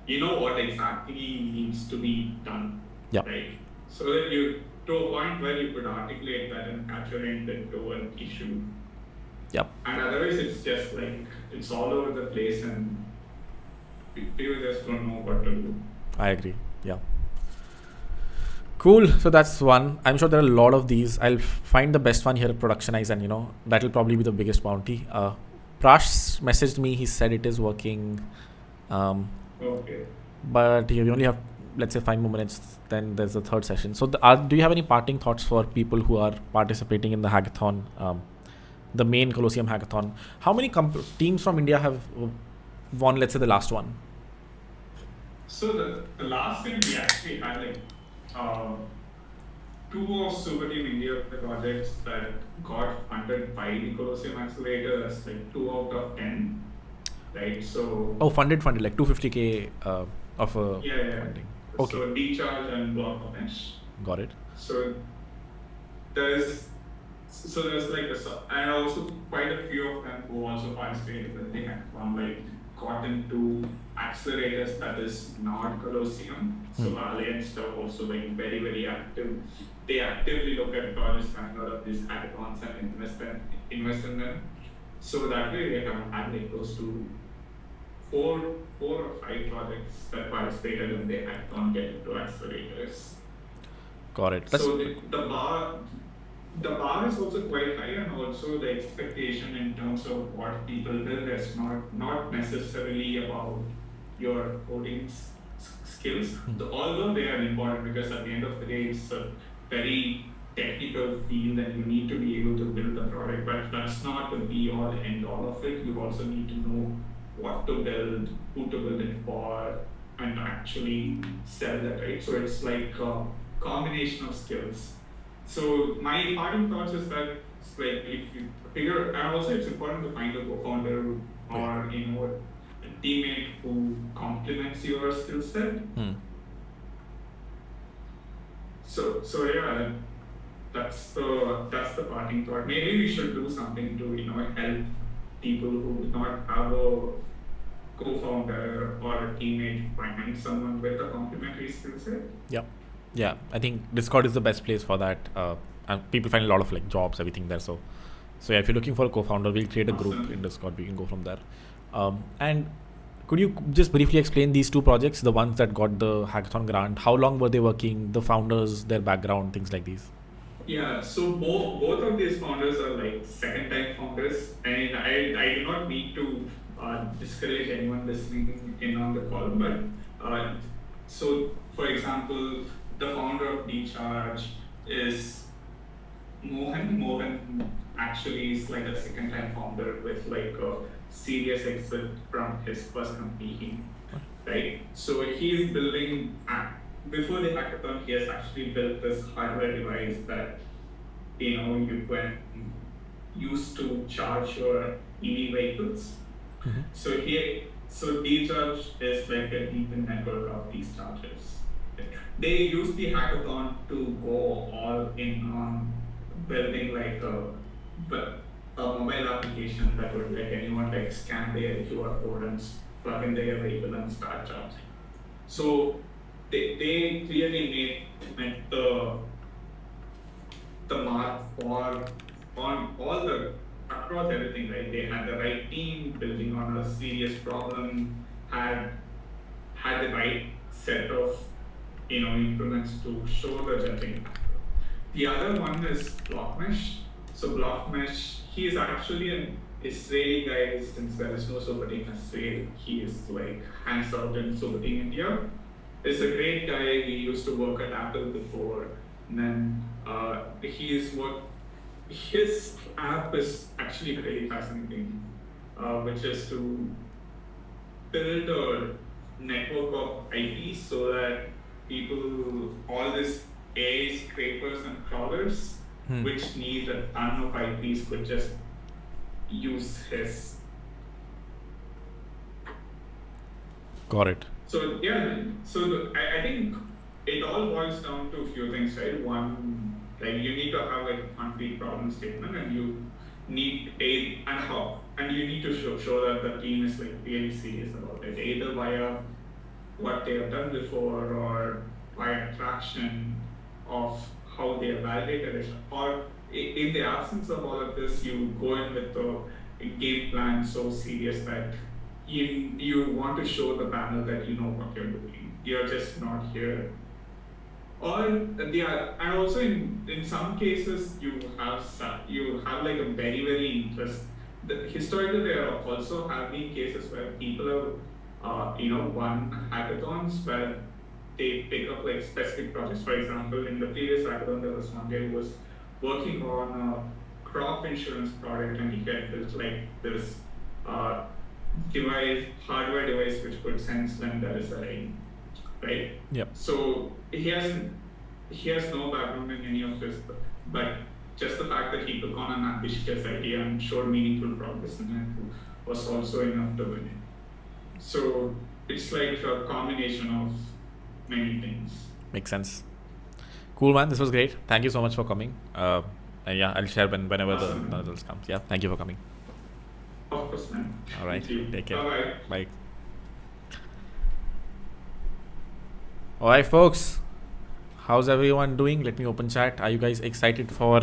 you know what exactly needs to be done. Yeah. Right. So that you, to a point where you could articulate that and capture it into an issue. Yep. And otherwise, it's just it's all over the place and people just don't know what to do. I agree. Yeah. Cool. So that's one. I'm sure there are a lot of these. I'll find the best one here, productionize, and that'll probably be the biggest bounty. Prash messaged me. He said it is working. Okay. But we only have, let's say, 5 more minutes. Then there's the third session. So do you have any parting thoughts for people who are participating in the hackathon, the main Colosseum hackathon? How many teams from India have won, let's say, the last one? So the last thing we actually had like 2 of Super Team India projects that got funded by the Colosseum Accelerator. That's like 2 out of 10, right? So funded like 250K of funding. Okay. So D-Charge and Block Mesh. Got it. So there's like and also quite a few of them who also participated in the hackathon, like got into accelerators that is not Colosseum. So Valley and stuff also like very, very active. They actively look at projects coming out of these hackathons and invest in them. So that way we have had like close to 4 or 5 projects that participated in the hackathon get into accelerators. Got it. So the bar is also quite high, and also the expectation in terms of what people build is not necessarily about your coding skills, although they are important, because at the end of the day it's a very technical field and you need to be able to build the product, but that's not the be all end all of it. You also need to know what to build, who to build it for, and actually sell that, right? So it's like a combination of skills. So my parting thoughts is that it's like if you figure, and also it's important to find a co-founder or a teammate who complements your skill set. So yeah, that's the parting thought. Maybe we should do something to help people who do not have a co-founder or a teammate find someone with a complementary skill set. Yeah, I think Discord is the best place for that. And people find a lot of like jobs, everything there. So yeah, if you're looking for a co-founder, we'll create a group in Discord. We can go from there. And could you just briefly explain these 2 projects, the ones that got the hackathon grant? How long were they working? The founders, their background, things like these. Yeah, so both of these founders are like second-time founders, and I do not mean to discourage anyone listening in on the call, but so for example, the founder of D-Charge is Mohan. Mohan actually is like a second-time founder with like a serious exit from his first company, right? So he's building, before the hackathon, he has actually built this hardware device that you can use to charge your EV vehicles. So D-Charge is like a deep network of these chargers. They use the hackathon to go all in on building like a mobile application that would let anyone like scan their QR code and plug in their vehicle and start charging. So they clearly made the mark on all the across everything, right? They had the right team building on a serious problem, had the right set of implements to show the judging factor. The other one is Blockmesh. So Blockmesh, he is actually an Israeli guy, since there is no Super Team Israel. He is like hands out in Super Team India. He's a great guy. He used to work at Apple before, and then his app is actually very fascinating, which is to build a network of IPs so that all these AI scrapers and crawlers, which need a ton of IPs, could just use his. Got it. So yeah, I think it all boils down to a few things, right? One, like you need to have like a concrete problem statement, and you need and you need to show that the team is like really serious about it, either via what they have done before or via traction of how they have validated it, or in the absence of all of this, you go in with a game plan so serious that you want to show the panel that you know what you're doing. you're just not here. Or and also in some cases you have like a very interest. Historically, there also have been cases where people have won hackathons where they pick up like specific projects. For example, in the previous hackathon, there was one guy who was working on a crop insurance product, and he had built like this hardware device which could sense when there is a rain, right? Yep. So he has no background in any of this, but just the fact that he took on an ambitious idea and showed meaningful progress in it was also enough to win it. So it's like a combination of many things. Makes sense. Cool, man. This was great. Thank you so much for coming. And yeah, I'll share whenever Awesome. the results comes. Yeah, thank you for coming. Of course, man. All right. Thank you. Take care. Bye-bye. Bye. All right, folks. How's everyone doing? Let me open chat. Are you guys excited for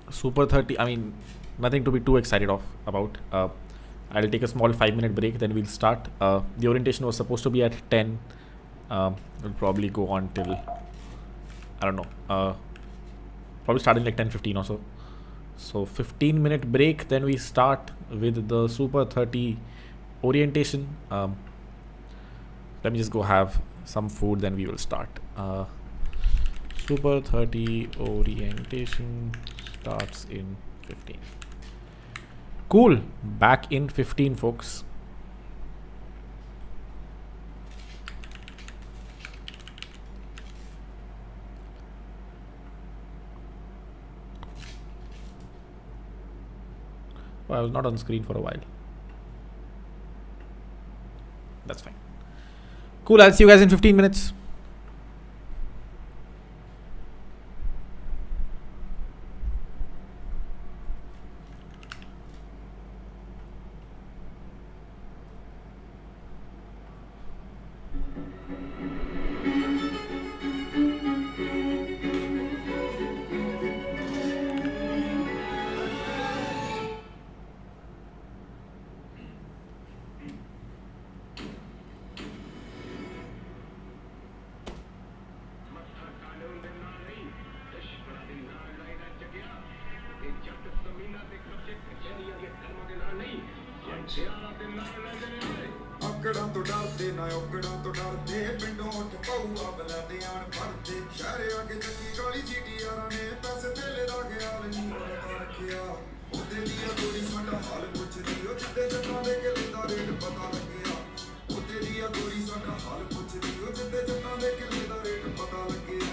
Super30? I mean, nothing to be too excited about. I'll take a small 5-minute break, then we'll start. The orientation was supposed to be at 10. We'll probably go on till, I don't know, probably starting like 10:15 or so. So 15-minute break, then we start with the Super30 orientation. Let me just go have some food, then we will start. Super30 orientation starts in 15. Cool. Back in 15, folks. Oh, I was not on screen for a while. That's fine. Cool. I'll see you guys in 15 minutes. ਔਕੜਾਂ ਤੋਂ ਡਰਦੇ ਨਾ ਔਕੜਾਂ ਤੋਂ ਡਰਦੇ ਪਿੰਡੋਂ ਉੱਠ ਪਊਆ ਬਲਾਦੇ ਆਣ ਪੜਦੇ ਸ਼ਹਿਰ ਆ ਕੇ ਚੱਕੀ ਗਾਲੀ ਜੀਟੀਆਰਾਂ ਨੇ ਪੈਸੇ ਥੇਲੇ ਦਾ ਖਿਆਲ ਨਹੀਂ ਪਤਾ ਰੱਖਿਆ ਉਹਦੇ ਦੀ ਗੋਰੀ ਸਾਡਾ ਹਾਲ ਪੁੱਛਦੀ ਉਹ ਜਿੱਦੇ ਜੱਟਾਂ ਦੇ ਕਿਲੇ ਦਾ ਰੇਟ ਪਤਾ ਲੱਗਿਆ ਉਹਦੇ ਦੀ ਗੋਰੀ ਸਾਡਾ ਹਾਲ ਪੁੱਛਦੀ ਉਹ ਜਿੱਦੇ ਜੱਟਾਂ ਦੇ ਕਿਲੇ ਦਾ ਰੇਟ ਪਤਾ ਲੱਗਿਆ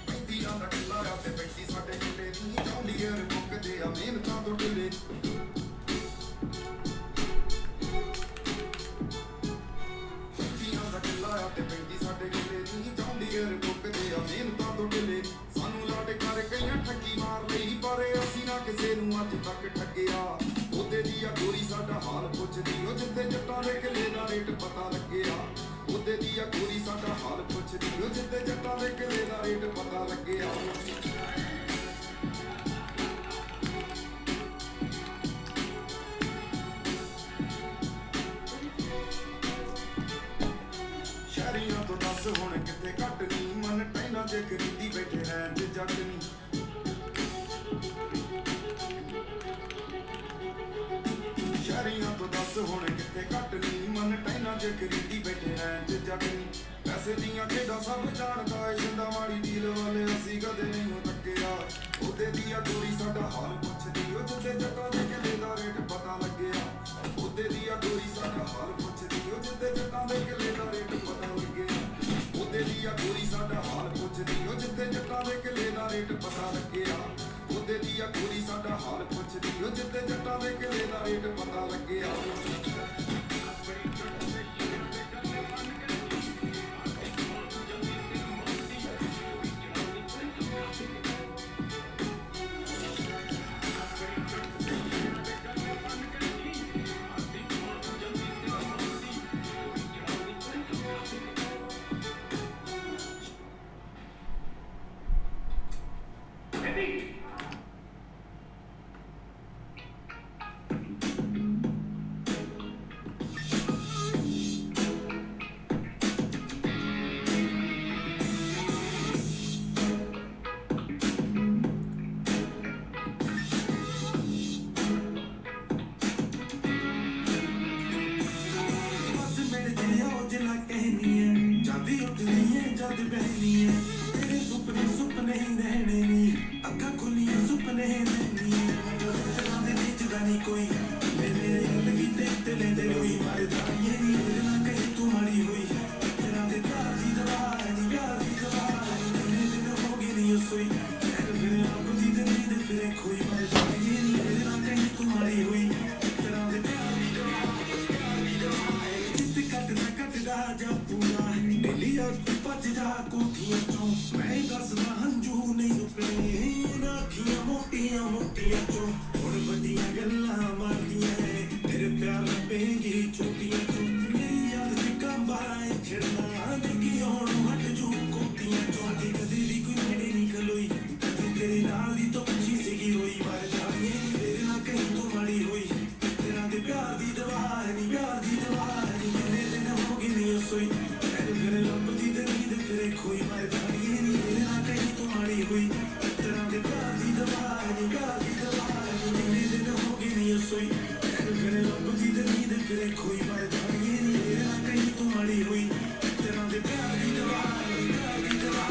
35 ਦਾ ਕਿੱਲਾ ਆ ਤੇ 35 ਸਾਡੇ ਕਿਲੇ ਨਹੀਂ ਚਾਹੁੰਦੀ ਯਾਰ ਮੁੱਕਦੇ ਆ ਮਿਹਨਤਾਂ ਤੋਂ ਢਿੱਲੇ ਤੇ ਪੈਂਦੀ ਸਾਡੇ ਕਿਲੇ ਨਹੀਂ ਚਾਹੁੰਦੀ ਯਾਰ ਮੁੱਕਦੇ ਆ ਮਿਹਨਤਾਂ ਤੋਂ ਢਿੱਲੇ ਸਾਨੂੰ ਲਾਟ ਕਰ ਕਈਆਂ ਠੱਗੀ ਮਾਰ ਲਈ ਪਰ ਅਸੀਂ ਨਾ ਕਿਸੇ ਨੂੰ ਅੱਜ ਤੱਕ ਠੱਗਿਆ ਉਹਦੇ ਦੀ ਆ ਗੋਰੀ ਸਾਡਾ ਹਾਲ ਪੁੱਛਦੀ ਉਹ ਜਿੱਥੇ ਜੱਟਾਂ ਦੇ ਕਿਲੇ ਦਾ ਰੇਟ ਪਤਾ ਲੱਗਿਆ ਉਹਦੇ ਦੀ ਆ ਗੋਰੀ ਸਾਡਾ ਹਾਲ ਪੁੱਛਦੀ ਉਹ ਜਿੱਥੇ ਜੱਟਾਂ ਦੇ ਕਿਲੇ ਦਾ ਰੇਟ ਪਤਾ ਲੱਗਿਆ ਸ਼ਹਿਰੀਆਂ ਤੋਂ ਦੱਸ ਹੁਣ ਕਿੱਥੇ ਘੱਟ ਨਹੀਂ ਮਨ ਟੈਨਾਂ ਜੇ ਖਰੀਦੀ ਬੈਠੇ ਰਹਿਣ ਤੇ ਜੱਟ ਨਹੀਂ ਸ਼ਹਿਰੀਆਂ ਤੋਂ ਦੱਸ ਹੁਣ ਕਿੱਥੇ ਘੱਟ ਨਹੀਂ ਮਨ ਟੈਨਾਂ ਜੇ ਖਰੀਦੀ ਬੈਠੇ ਰਹਿਣ ਤੇ ਜੱਟ ਨਹੀਂ ਪੈਸੇ ਦੀਆਂ ਖੇਡਾਂ ਸਭ ਜਾਣਦਾ ਏ ਜਿੰਦਾ ਮਾੜੀ ਡੀਲ ਵਾਲੇ ਅਸੀਂ ਕਦੇ ਨਹੀਂ ਹੋ ਤੱਕਿਆ ਉਹਦੇ ਦੀ ਆ ਗੋਰੀ ਸਾਡਾ ਹਾਲ ਪੁੱਛਦੀ ਉਹ ਜਿੱਦੇ ਜੱਟਾਂ ਦੇ ਕਿਲੇ ਦਾ ਰੇਟ ਪਤਾ ਲੱਗਿਆ ਉਹਦੇ ਦੀ ਆ ਗੋਰੀ ਸਾਡਾ ਹਾਲ ਪੁੱਛਦੀ ਉਹ ਜਿੱਦੇ ਜੱਟਾਂ ਦੇ ਕਿਲੇ ਦਾ ਰੇਟ ਪਤਾ ਲੱਗਿਆ ਉਹਦੇ ਦੀ ਆ ਗੋਰੀ ਸਾਡਾ ਹਾਲ ਪੁੱਛਦੀ ਉਹ ਜਿੱਦੇ ਜੱਟਾਂ ਦੇ ਕਿਲੇ ਦਾ ਰੇਟ ਪਤਾ ਲੱਗਿਆ ਉਹਦੇ ਦੀ ਆ ਗੋਰੀ ਸਾਡਾ ਹਾਲ ਪੁੱਛਦੀ ਉਹ ਜਿੱਦੇ ਜੱਟਾਂ ਦੇ ਕਿਲੇ ਦਾ ਰੇਟ ਪਤਾ ਲੱਗਿਆ ਏ ਜਦ ਬਹਿਨੀ ਏ ਤੇਰੇ ਸੁਪਨੇ ਸੁਪਨੇ ਹੀ ਰਹਿਣੇ ਨੀ ਅੱਖਾਂ ਖੁੱਲੀਆਂ ਸੁਪਨੇ ਰਹਿਣੀ ਏ ਤੇਰਾਂ ਦੇ ਵਿੱਚ ਦਾ ਨਹੀਂ ਕੋਈ ਮੇਰੇ ਲੱਗੀ ਤੇ ਲੈਂਦੇ ਹੋਈ ਮਰਦਾ ਏ ਨੀ ਮੇਰੇ ਨਾਲ ਕਹੀ ਤੂੰ ਮਾੜੀ ਹੋਈ ਤੇਰਾਂ ਦੇ ਪਿਆਰ ਦੀ ਦਵਾ ਨੀ ਪਿਆਰ ਦੀ ਦਵਾ ਕਿੰਨੇ ਦਿਨ ਹੋ ਗਏ ਨੀ ਸੋਈ ਫਿਰ ਰੱਬ ਦੀ ਤੇ ਨੀਂਦ ਫਿਰ ਖੋਈ ਮਰਦਾ ਏ ਨੀ ਮੇਰੇ ਨਾਲ ਕਹੀ ਤੂੰ ਮਾੜੀ ਹੋਈ ਤੇਰਾਂ ਦੇ ਪਿਆਰ ਦੀ ਦਵਾ ਕਿਤੇ ਕੱਟਦਾ ਜਾ ਪੂਰਾ ਦਿੱਲੀ ਆ ਭੱਜ ਜਾ ਕੋਠੀਆਂ ਚੋਂ ਮੈਂ ਦੱਸਦਾ ਹੰਝੂ ਨਹੀਂ ਰੁਕਣੇ ਨਾ ਅੱਖੀਆਂ ਮੋਟੀਆਂ ਮੋਟੀਆਂ ਚੋਂ ਹੁਣ ਵੱਡੀਆਂ ਗੱਲਾਂ ਮਾਰਦੀਆਂ ਤੇਰੇ ਪਿਆਰ ਲੱਭੇਗੀ ਛੋਟੀਆਂ ਚੋਂ ਮੇਰੀ ਯਾਦ ਚ ਕੰਬਾਂ ਛਿੜਨਾ ਨਿੱਕੀ ਹੁਣ ਹਟ ਜੂ ਕੋਠੀਆਂ ਚੋਂ ਕਦੇ ਵੀ ਕੋਈ ਨੇੜੇ ਨਹੀਂ ਖਲੋਈ ਕਦੇ ਤੇਰੇ ਨਾਲ ਦੀ ਤੋਂ ਪੁੱਛੀ ਸੀਗੀ ਰੋਈ ਮਰ ਜਾਣੀ ਤੇਰੇ ਨਾਲ ਕਹੀਂ ਤੂੰ ਮਾੜੀ ਹੋਈ ਤੇਰਾ ਦੇ ਪਿਆਰ ਦੀ ਦਵਾ ਨੀ ਪਿਆਰ ਦੀ ਦਵਾ ਨੀ ਕਿੰਨੇ ਦਿਨ ਹੋ ਗਏ ਨੀ ਸੋਈ ਫਿਰ ਰੱਬ ਦੀ ਤੇ ਨੀਂਦ ਫਿਰ ਖੋਈ ਮਰ ਜਾਣੀ ਨੀ ਤੇਰੇ ਨਾਲ ਕਹੀਂ ਤੂੰ ਮਾੜੀ ਹੋਈ ਤੇਰਾ ਦੇ ਪਿਆਰ ਦੀ ਦਵਾ ਨੀ ਪਿਆਰ ਦੀ ਦਵਾ ਨੀ ਕਿੰਨੇ ਦਿਨ ਹੋ ਗਏ ਨੀ ਸੋਈ ਫਿਰ ਰੱਬ ਦੀ ਤੇ ਨੀਂਦ ਫਿਰ ਖੋਈ ਮਰ ਜਾਣੀ ਨੀ ਤੇਰੇ ਨਾਲ ਕਹੀਂ ਤੂੰ ਮਾੜੀ ਹੋਈ ਤੇਰਾ ਦੇ ਪਿਆਰ ਦੀ ਦਵਾ ਨੀ ਪਿਆਰ ਦੀ ਦਵਾ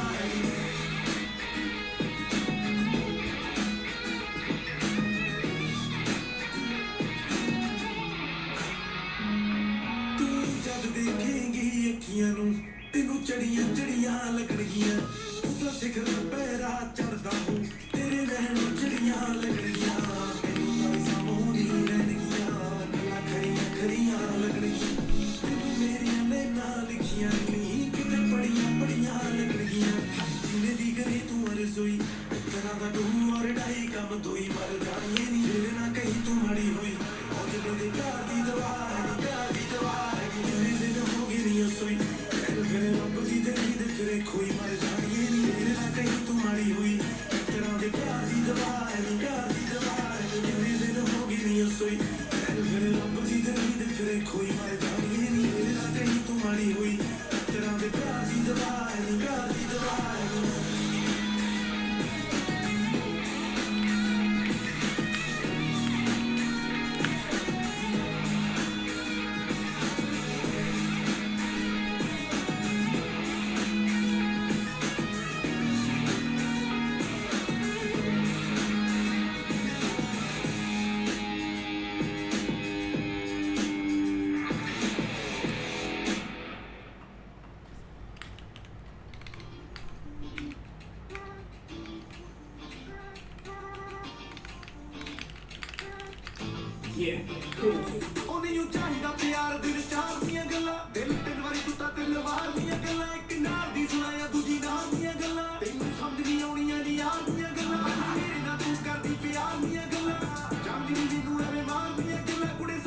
ਤੂੰ ਜਦ ਦੇਖੇਂਗੀ ਅੱਖੀਆਂ ਨੂੰ ਤੈਨੂੰ ਚੜੀਆਂ ਚੜੀਆਂ ਲੱਗਣਗੀਆਂ ਤਾਂ ਸਿਖਰ ਪੈਰਾ ਚੜਦਾ ਹੂੰ ਤੇਰੇ ਨੈਣੋਂ ਚੜੀਆਂ ਲੱਗਣਗੀਆਂ ਤੈਨੂੰ ਤਾਂ ਸਾਹਮਣੇ ਰਹਿਣਗੀਆਂ ਗੱਲਾਂ ਖਰੀਆਂ ਖਰੀਆਂ ਲੱਗਣਗੀਆਂ ਤੈਨੂੰ ਮੇਰੀਆਂ ਨੈਣਾਂ ਲਿਖੀਆਂ ਨਹੀਂ ਕਿਤੇ ਪੜੀਆਂ ਲੱਗਣਗੀਆਂ ਜਿੰਨੇ ਦੀ ਕਰੇ ਤੂੰ ਅਰਜ਼ੋਈ ਤਰ੍ਹਾਂ ਦਾ ਤੂੰ ਔਰ ਡਾਈ ਕੰਮ ਤੋਈ ਮਰ ਜਾਣੀ ਨਹੀਂ ਤੇਰੇ ਨਾਲ ਕਹੀਂ ਤੂੰ ਮਾੜੀ ਹੋਈ ਉਹ ਜਿਹੜੇ ਦੇ ਪਿਆਰ ਦੀ ਦਵਾ ਨੀ ਪਿਆਰ ਦੀ ਦਵਾ ਕਿੰਨੇ ਦਿਨ ਹੋ ਗਏ ਨੀ ਸੋਈ ਫਿਰ ਰੱਬ ਦੀ ਤੇ ਨੀਂਦ ਫਿਰ ਖੋਈ ਮਰ ਜਾਣੀ ਨੀ ਤੇਰੇ ਨਾਲ ਕਹੀਂ ਤੂੰ ਮਾੜੀ ਹੋਈ ਤੇਰਾਂ ਦੇ ਪਿਆਰ ਦੀ ਦਵਾ ਨੀ ਪਿਆਰ ਦੀ ਦਵਾ ਕਿੰਨੇ ਦਿਨ ਹੋ ਗਏ ਨੀ ਸੋਈ ਫਿਰ ਰੱਬ ਦੀ ਤੇ ਨੀਂਦ ਫਿਰ ਖੋਈ ਮਰ ਜਾਣੀ ਨੀ ਤੇਰੇ ਨਾਲ ਕਹੀਂ ਤੂੰ ਮਾੜੀ ਹੋਈ ਤੇਰਾਂ ਦੇ ਪਿਆਰ ਦੀ ਦਵਾ ਨੀ ਪਿਆਰ ਦੀ ਦਵਾ ਉਹਨੇ ਯੂ ਚਾਹੀਦਾ ਪਿਆਰ ਦਿਲ ਚਾਰ ਦੀਆਂ ਗੱਲਾਂ ਦਿਲ ਤਿੰਨ ਵਾਰੀ ਟੁੱਟਾ ਤਿੰਨ ਵਾਰ ਦੀਆਂ ਗੱਲਾਂ ਇੱਕ ਨਾਲ ਦੀ ਸੁਣਾਇਆ ਦੂਜੀ ਨਾਲ ਦੀਆਂ ਗੱਲਾਂ ਤੈਨੂੰ ਸਮਝ ਨਹੀਂ ਆਉਣੀਆਂ ਨੀ ਯਾਰ ਦੀਆਂ ਗੱਲਾਂ ਮੇਰੇ ਨਾਲ ਤੂੰ ਕਰਦੀ ਪਿਆਰ ਦੀਆਂ ਗੱਲਾਂ ਜਾਂਦੀ ਨਹੀਂ ਤੂੰ ਐਵੇਂ ਮਾਰਦੀਆਂ ਗੱਲਾਂ ਕੁੜੇ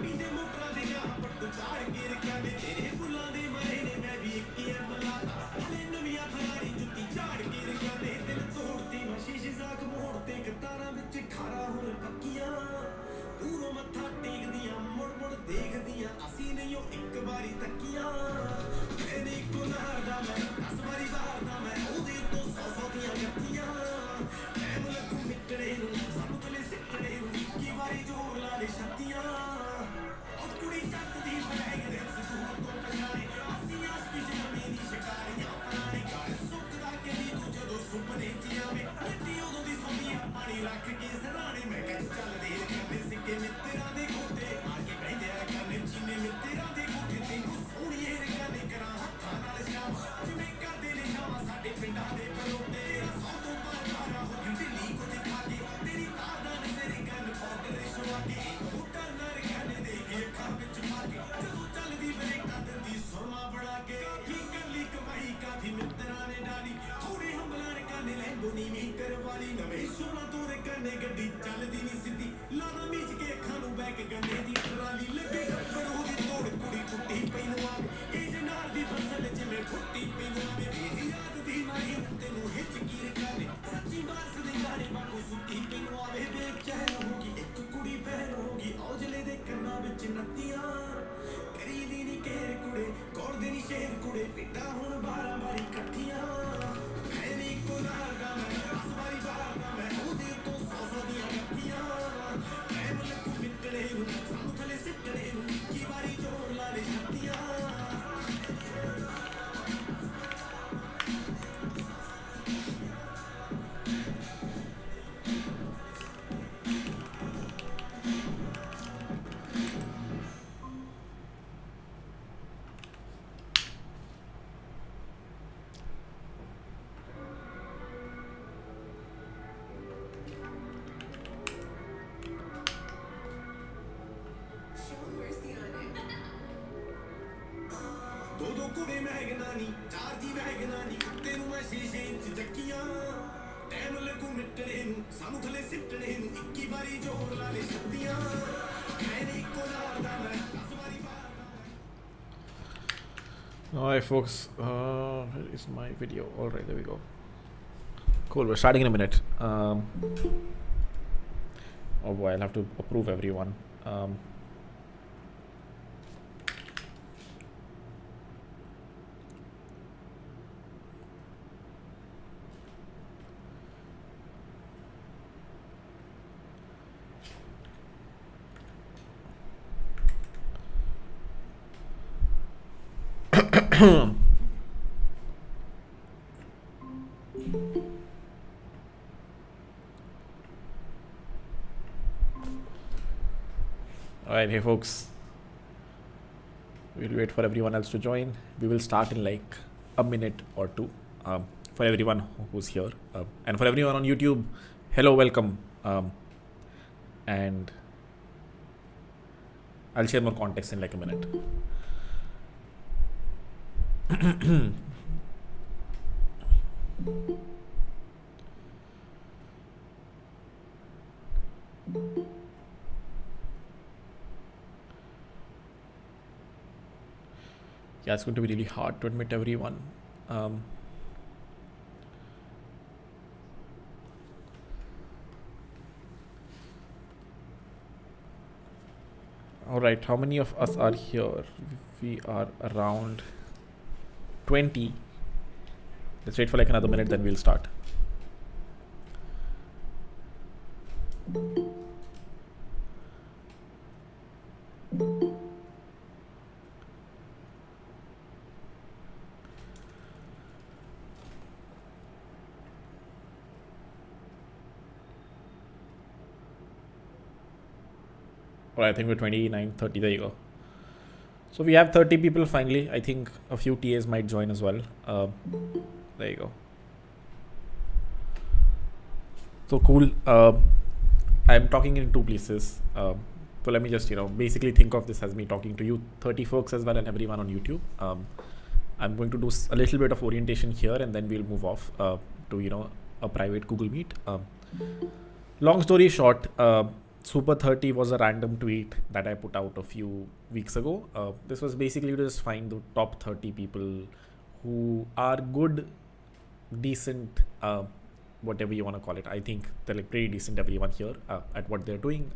ਪੀਂਦੇ ਮੋਟਰਾਂ ਦੇ ਜਾਂ ਪੱਟੂ ਚਾੜ ਕੇ ਰੱਖਿਆ ਦੇ ਤੇਰੇ ਫੁੱਲਾਂ ਦੇ ਮਾਰੇ Alright folks, where is my video? Alright, there we go. Cool, we're starting in a minute. Oh boy, I'll have to approve everyone. Alright, hey folks, we'll wait for everyone else to join. We will start in like a minute or two for everyone who's here. And for everyone on YouTube, hello, welcome. And I'll share more context in like a minute. Yeah, it's going to be really hard to admit everyone. All right, how many of us are here? We are around 20. Let's wait for like another minute, then we'll start. I think we're 29, 30, there you go. So we have 30 people finally. I think a few TAs might join as well. There you go. So cool. I'm talking in two places. So let me just, basically think of this as me talking to you 30 folks as well and everyone on YouTube. I'm going to do a little bit of orientation here and then we'll move off to, a private Google Meet. Long story short, Super30 was a random tweet that I put out a few weeks ago. This was basically to just find the top 30 people who are good, decent, whatever you want to call it. I think they're like pretty decent, everyone here at what they're doing.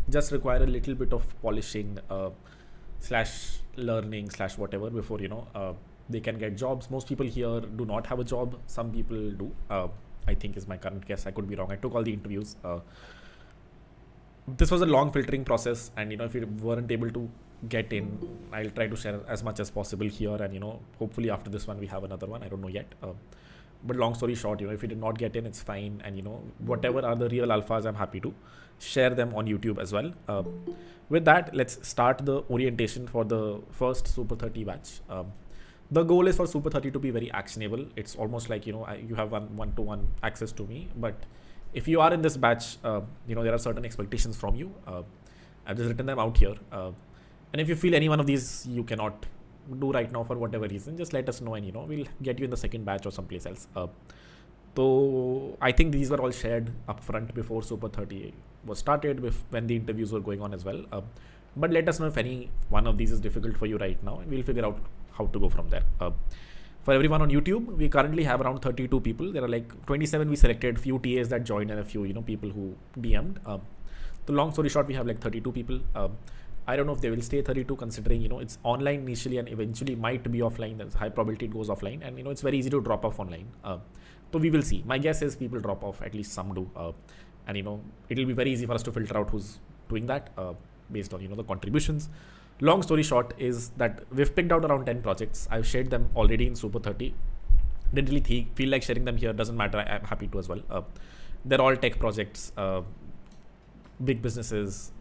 Just require a little bit of polishing, /learning /whatever before they can get jobs. Most people here do not have a job. Some people do. I think is my current guess. I could be wrong. I took all the interviews. This was a long filtering process, and if you weren't able to get in, I'll try to share as much as possible here, and hopefully after this one we have another one. I don't know yet. But long story short, if you did not get in, it's fine. And whatever are the real alphas, I'm happy to share them on YouTube as well. With that, let's start the orientation for the first Super 30 batch. The goal is for Super 30 to be very actionable. It's almost like you have one-to-one access to me. But if you are in this batch, there are certain expectations from you. I've just written them out here. And if you feel any one of these you cannot do right now for whatever reason, just let us know, and we'll get you in the second batch or someplace else. So I think these were all shared upfront before Super 30 was started, when the interviews were going on as well. But let us know if any one of these is difficult for you right now, and we'll figure out how to go from there. For everyone on YouTube, we currently have around 32 people. There are like 27 we selected, few TAs that joined, and a few people who DM'd. The long story short, we have like 32 people. I don't know if they will stay 32, considering it's online initially and eventually might be offline. There's high probability it goes offline, and it's very easy to drop off online. So we will see. My guess is people drop off, at least some do, and it'll be very easy for us to filter out who's doing that based on the contributions. Long story short is that we've picked out around 10 projects. I've shared them already in Super 30. Didn't really feel like sharing them here. Doesn't matter. I'm happy to as well. They're all tech projects, big businesses,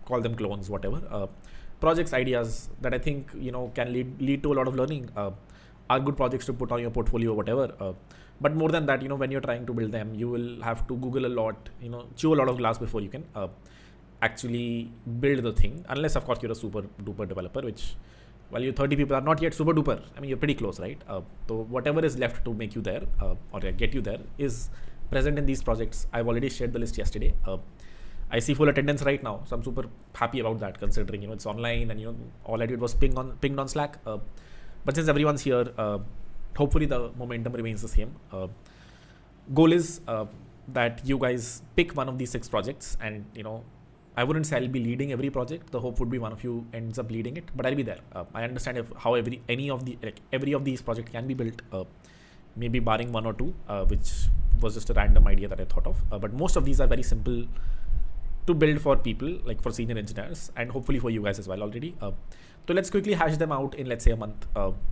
call them clones, whatever. Projects, ideas that I think can lead to a lot of learning. Are good projects to put on your portfolio, whatever. But more than that, when you're trying to build them, you will have to Google a lot, chew a lot of glass before you can actually build the thing. Unless, of course, you're a super duper developer, which, well, you 30 people are not yet super duper. I mean, you're pretty close, right? So whatever is left to make you there or get you there is present in these projects. I've already shared the list yesterday. I see full attendance right now, so I'm super happy about that, considering it's online, and all I did was pinged on Slack. But since everyone's here, hopefully the momentum remains the same. Goal is that you guys pick one of these 6 projects, and I wouldn't say I'll be leading every project. The hope would be one of you ends up leading it, but I'll be there. I understand how every of these projects can be built, maybe barring one or two, which was just a random idea that I thought of. But most of these are very simple to build for people, like for senior engineers, and hopefully for you guys as well already. So let's quickly hash them out in, let's say, a month.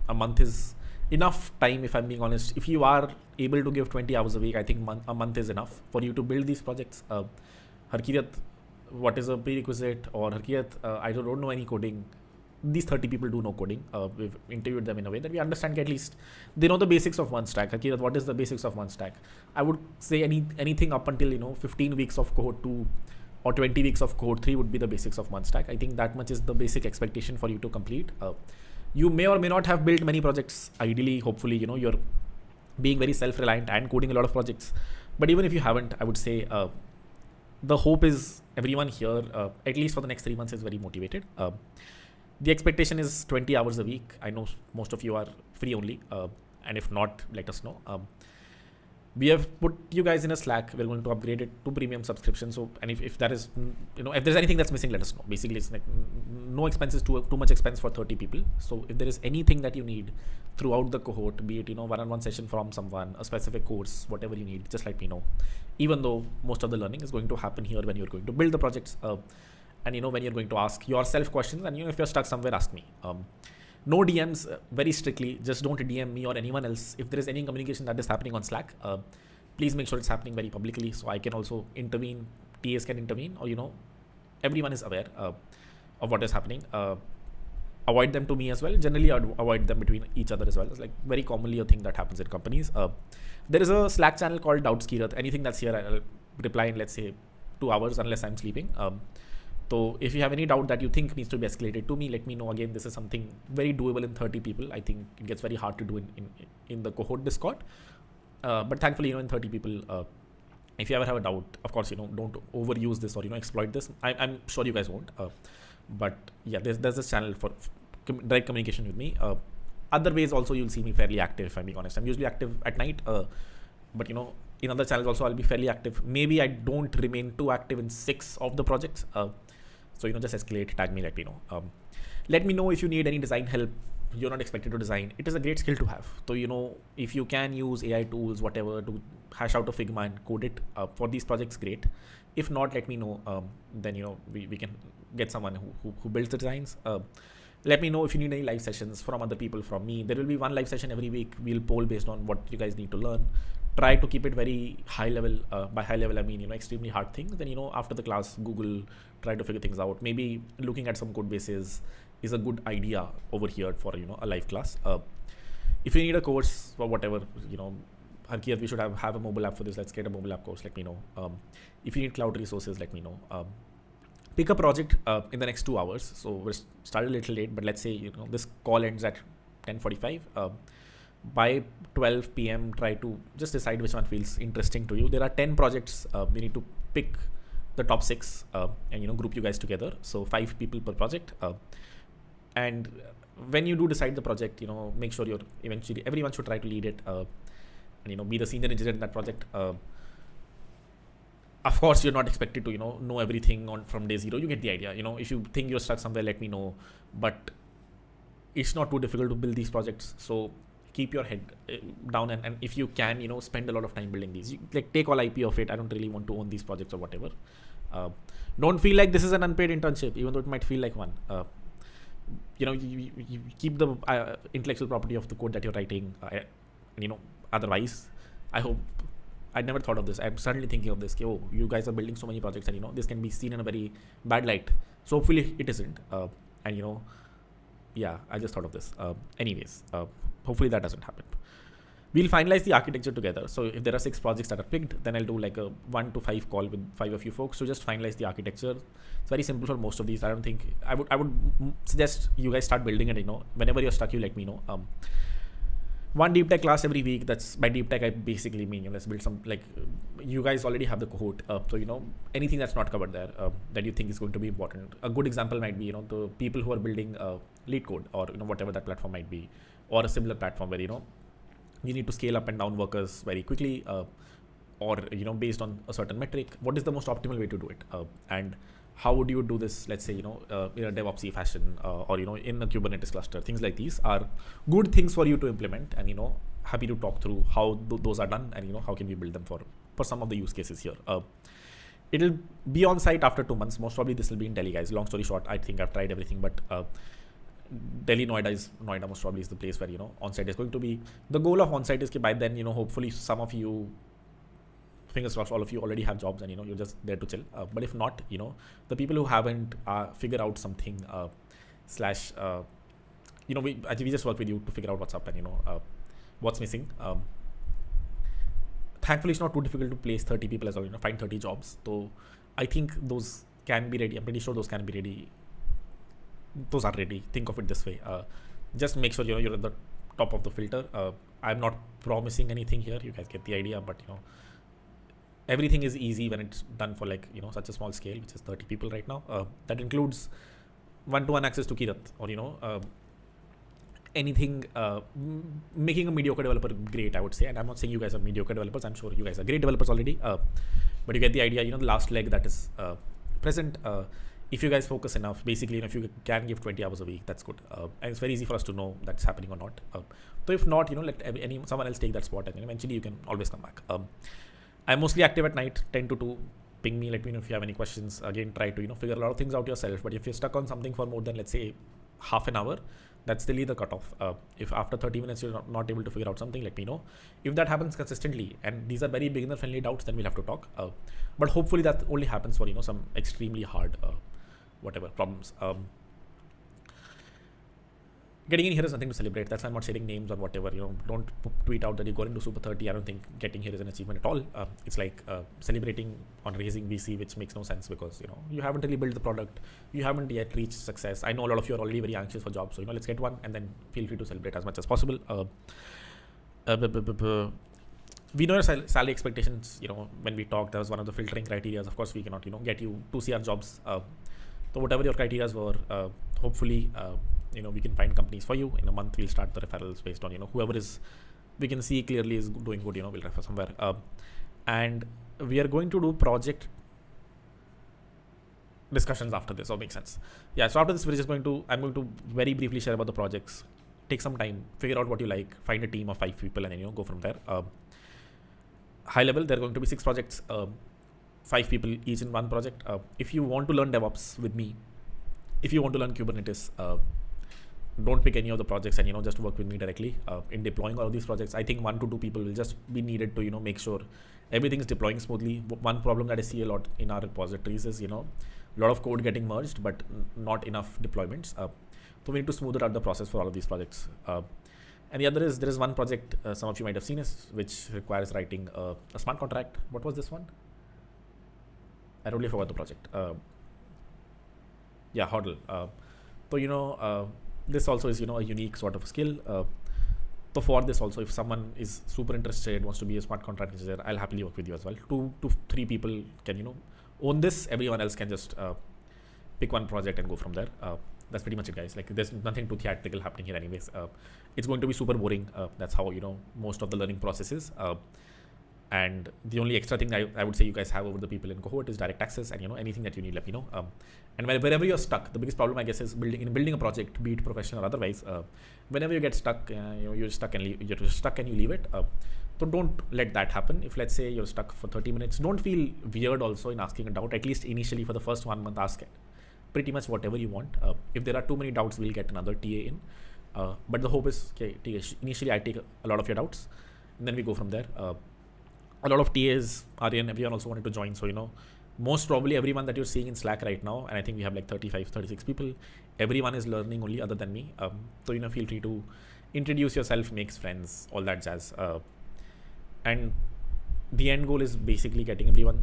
A month is enough time, if I'm being honest. If you are able to give 20 hours a week, I think a month is enough for you to build these projects. Harkirat, what is a prerequisite? Or Harkirat, I don't know any coding. These 30 people do know coding. We've interviewed them in a way that we understand at least they know the basics of one stack. Harkirat, what is the basics of one stack? I would say anything up until 15 weeks of cohort 2 or 20 weeks of cohort 3 would be the basics of one stack. I think that much is the basic expectation for you to complete. You may or may not have built many projects. Ideally, hopefully, you're being very self-reliant and coding a lot of projects. But even if you haven't, I would say the hope is everyone here, at least for the next 3 months, is very motivated. The expectation is 20 hours a week. I know most of you are free only. And if not, let us know. We have put you guys in a Slack. We're going to upgrade it to premium subscription. So, and if that is, if there's anything that's missing, let us know. Basically, it's like no expenses, too much expense for 30 people. So if there is anything that you need throughout the cohort, be it, one-on-one session from someone, a specific course, whatever you need, just let me know. Even though most of the learning is going to happen here when you're going to build the projects, and when you're going to ask yourself questions, and if you're stuck somewhere, ask me. No DMs, very strictly. Just don't DM me or anyone else. If there is any communication that is happening on Slack, please make sure it's happening very publicly, so I can also intervene. TAs can intervene, or everyone is aware of what is happening. Avoid them to me as well. Generally, I'd avoid them between each other as well. It's like very commonly a thing that happens in companies. There is a Slack channel called Doubtskirat. Anything that's here, I'll reply in, let's say, 2 hours, unless I'm sleeping. So if you have any doubt that you think needs to be escalated to me, let me know. Again, this is something very doable in 30 people. I think it gets very hard to do in the cohort Discord. But thankfully, in 30 people, if you ever have a doubt, of course, don't overuse this or, exploit this. I'm sure you guys won't. But yeah, there's this channel for direct communication with me. Other ways also, you'll see me fairly active, if I'm being honest. I'm usually active at night. But, in other channels also, I'll be fairly active. Maybe I don't remain too active in 6 of the projects. So, just escalate, tag me, let me know. Let me know if you need any design help. You're not expected to design. It is a great skill to have. So, if you can use AI tools, whatever, to hash out a Figma and code it for these projects, great. If not, let me know. Then, we can get someone who builds the designs. Let me know if you need any live sessions from other people, from me. There will be one live session every week. We'll poll based on what you guys need to learn. Try to keep it very high level. By high level, I mean, extremely hard things. Then, after the class, Google, try to figure things out. Maybe looking at some code bases is a good idea over here for, a live class. If you need a course or whatever, Harkiyat, we should have a mobile app for this. Let's get a mobile app course. Let me know. If you need cloud resources, let me know. Pick a project in the next 2 hours. So we're started a little late, but let's say, this call ends at 10:45. By 12 p.m, try to just decide which one feels interesting to you. There are 10 projects. We need to pick the top 6 and, group you guys together. So 5 people per project. And when you do decide the project, make sure everyone should try to lead it and, be the senior engineer in that project. Of course, you're not expected to, know everything from day 0. You get the idea. If you think you're stuck somewhere, let me know. But it's not too difficult to build these projects. So keep your head down and if you can, spend a lot of time building these. Take all IP of it. I don't really want to own these projects or whatever. Don't feel like this is an unpaid internship, even though it might feel like one. You keep the intellectual property of the code that you're writing. Otherwise, I hope. I never thought of this. I'm suddenly thinking of this. Oh, you guys are building so many projects and, this can be seen in a very bad light. So hopefully it isn't. And, yeah, I just thought of this. Anyways, hopefully that doesn't happen. We'll finalize the architecture together. So if there are 6 projects that are picked, then I'll do like a 1 to 5 call with 5 of you folks to just finalize the architecture. It's very simple for most of these. I don't think I would suggest you guys start building it. Whenever you're stuck, you let me know. One deep tech class every week. That's by deep tech I basically mean let's build some, you guys already have the cohort. So anything that's not covered there that you think is going to be important. A good example might be the people who are building lead code or whatever that platform might be, or a similar platform where you need to scale up and down workers very quickly, or based on a certain metric. What is the most optimal way to do it, and how would you do this? Let's say in a DevOpsy fashion, or in a Kubernetes cluster. Things like these are good things for you to implement, and happy to talk through how those are done, and how can we build them for some of the use cases here. It'll be on site after 2 months. Most probably this will be in Delhi, guys. Long story short, I think I've tried everything, but Delhi, Noida most probably is the place where on-site is going to be. The goal of on-site is that by then hopefully some of you, fingers crossed, all of you already have jobs and you're just there to chill. But if not, the people who haven't figure out something we just work with you to figure out what's up and what's missing. Thankfully, it's not too difficult to place 30 people as well. Find 30 jobs. So I think those can be ready. I'm pretty sure those can be ready. Those are ready. Think of it this way. Just make sure you're at the top of the filter. I'm not promising anything here. You guys get the idea, but everything is easy when it's done for such a small scale, which is 30 people right now. That includes one-to-one access to Kirat, or anything, making a mediocre developer great, I would say. And I'm not saying you guys are mediocre developers. I'm sure you guys are great developers already. But you get the idea. The last leg that is present. If you guys focus enough, basically, if you can give 20 hours a week, that's good. And it's very easy for us to know that's happening or not. So if not, let someone else take that spot, and eventually you can always come back. I'm mostly active at night, 10 to 2. Ping me, let me know if you have any questions. Again, try to figure a lot of things out yourself. But if you're stuck on something for more than, let's say, half an hour, that's still the cutoff. If after 30 minutes you're not able to figure out something, let me know. If that happens consistently, and these are very beginner-friendly doubts, then we'll have to talk. But hopefully that only happens for some extremely hard problems. Getting in here is nothing to celebrate. That's why I'm not sharing names or whatever. Don't tweet out that you got into Super30. I don't think getting here is an achievement at all. It's like celebrating on raising VC, which makes no sense because you haven't really built the product. You haven't yet reached success. I know a lot of you are already very anxious for jobs, so let's get one and then feel free to celebrate as much as possible. We know your salary expectations. When we talked, that was one of the filtering criteria. Of course, we cannot get you 2 CR jobs. So whatever your criteria were, hopefully, we can find companies for you. In a month, we'll start the referrals based on, whoever we can see clearly is doing good, we'll refer somewhere. And we are going to do project. discussions after this, or make sense. Yeah, so after this I'm going to very briefly share about the projects, take some time, figure out what you like, find a team of 5 people, and then go from there. High level, there are going to be 6 projects, 5 people each in one project. If you want to learn DevOps with me, if you want to learn Kubernetes, don't pick any of the projects and just work with me directly in deploying all of these projects. I think 1 to 2 people will just be needed to make sure everything is deploying smoothly. One problem that I see a lot in our repositories is a lot of code getting merged but not enough deployments. So we need to smooth out the process for all of these projects. And the other is, there is one project some of you might have seen which requires writing a smart contract. What was this one? I totally forgot the project. Yeah, HODL. So this also is a unique sort of skill. So for this also, if someone is super interested, wants to be a smart contract engineer, I'll happily work with you as well. 2 to 3 people can own this. Everyone else can just pick one project and go from there. That's pretty much it, guys. Like, there's nothing too theatrical happening here anyways. It's going to be super boring. That's how most of the learning process is. And the only extra thing I would say you guys have over the people in cohort is direct access, and anything that you need, let me know. And wherever you're stuck, the biggest problem I guess is building a project, be it professional or otherwise. Whenever you get stuck, you're stuck and you leave it. So don't let that happen. If let's say you're stuck for 30 minutes, don't feel weird also in asking a doubt. At least initially for the first 1 month, ask it pretty much whatever you want. If there are too many doubts, we'll get another TA in. But the hope is, okay, initially I take a lot of your doubts, and then we go from there. A lot of TAs are in, everyone also wanted to join. So, most probably everyone that you're seeing in Slack right now, and I think we have like 35, 36 people, everyone is learning only other than me. So, feel free to introduce yourself, make friends, all that jazz. And the end goal is basically getting everyone,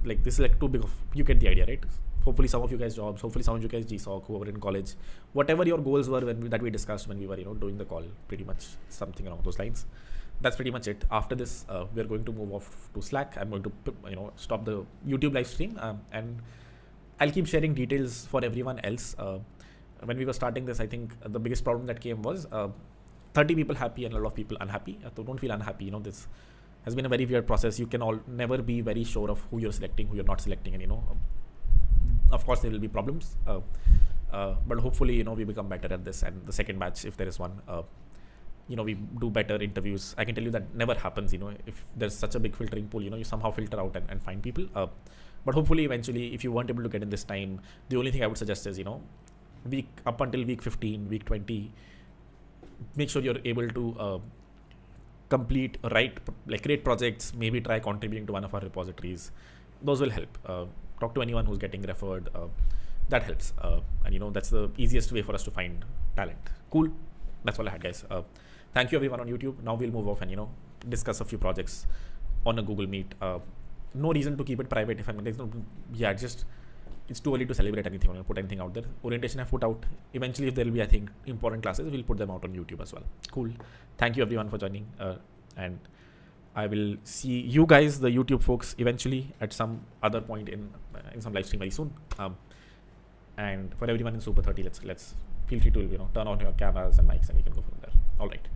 like, this is like too big of, you get the idea, right? Hopefully some of you guys jobs, hopefully some of you guys GSOC, who were in college, whatever your goals were that we discussed when we were, doing the call, pretty much something along those lines. That's pretty much it. After this, we're going to move off to Slack. I'm going to stop the YouTube live stream, and I'll keep sharing details for everyone else. When we were starting this, I think the biggest problem that came was 30 people happy and a lot of people unhappy. So don't feel unhappy. This has been a very weird process. You can never be very sure of who you're selecting, who you're not selecting, and of course there will be problems. But hopefully we become better at this, and the second batch, if there is one, we do better interviews. I can tell you that never happens, if there's such a big filtering pool, you somehow filter out and find people. But hopefully eventually, if you weren't able to get in this time, the only thing I would suggest is, up until week 15, week 20, make sure you're able to create projects, maybe try contributing to one of our repositories. Those will help. Talk to anyone who's getting referred. That helps. And that's the easiest way for us to find talent. Cool. That's all I had, guys. Thank you everyone on YouTube. Now we'll move off and discuss a few projects on a Google Meet. No reason to keep it private. It's too early to celebrate anything or put anything out there. Orientation I've put out. Eventually, if there will be, I think, important classes, we'll put them out on YouTube as well. Cool. Thank you everyone for joining. And I will see you guys, the YouTube folks, eventually at some other point in some live stream very soon. And for everyone in Super30, let's feel free to turn on your cameras and mics, and we can go from there. All right.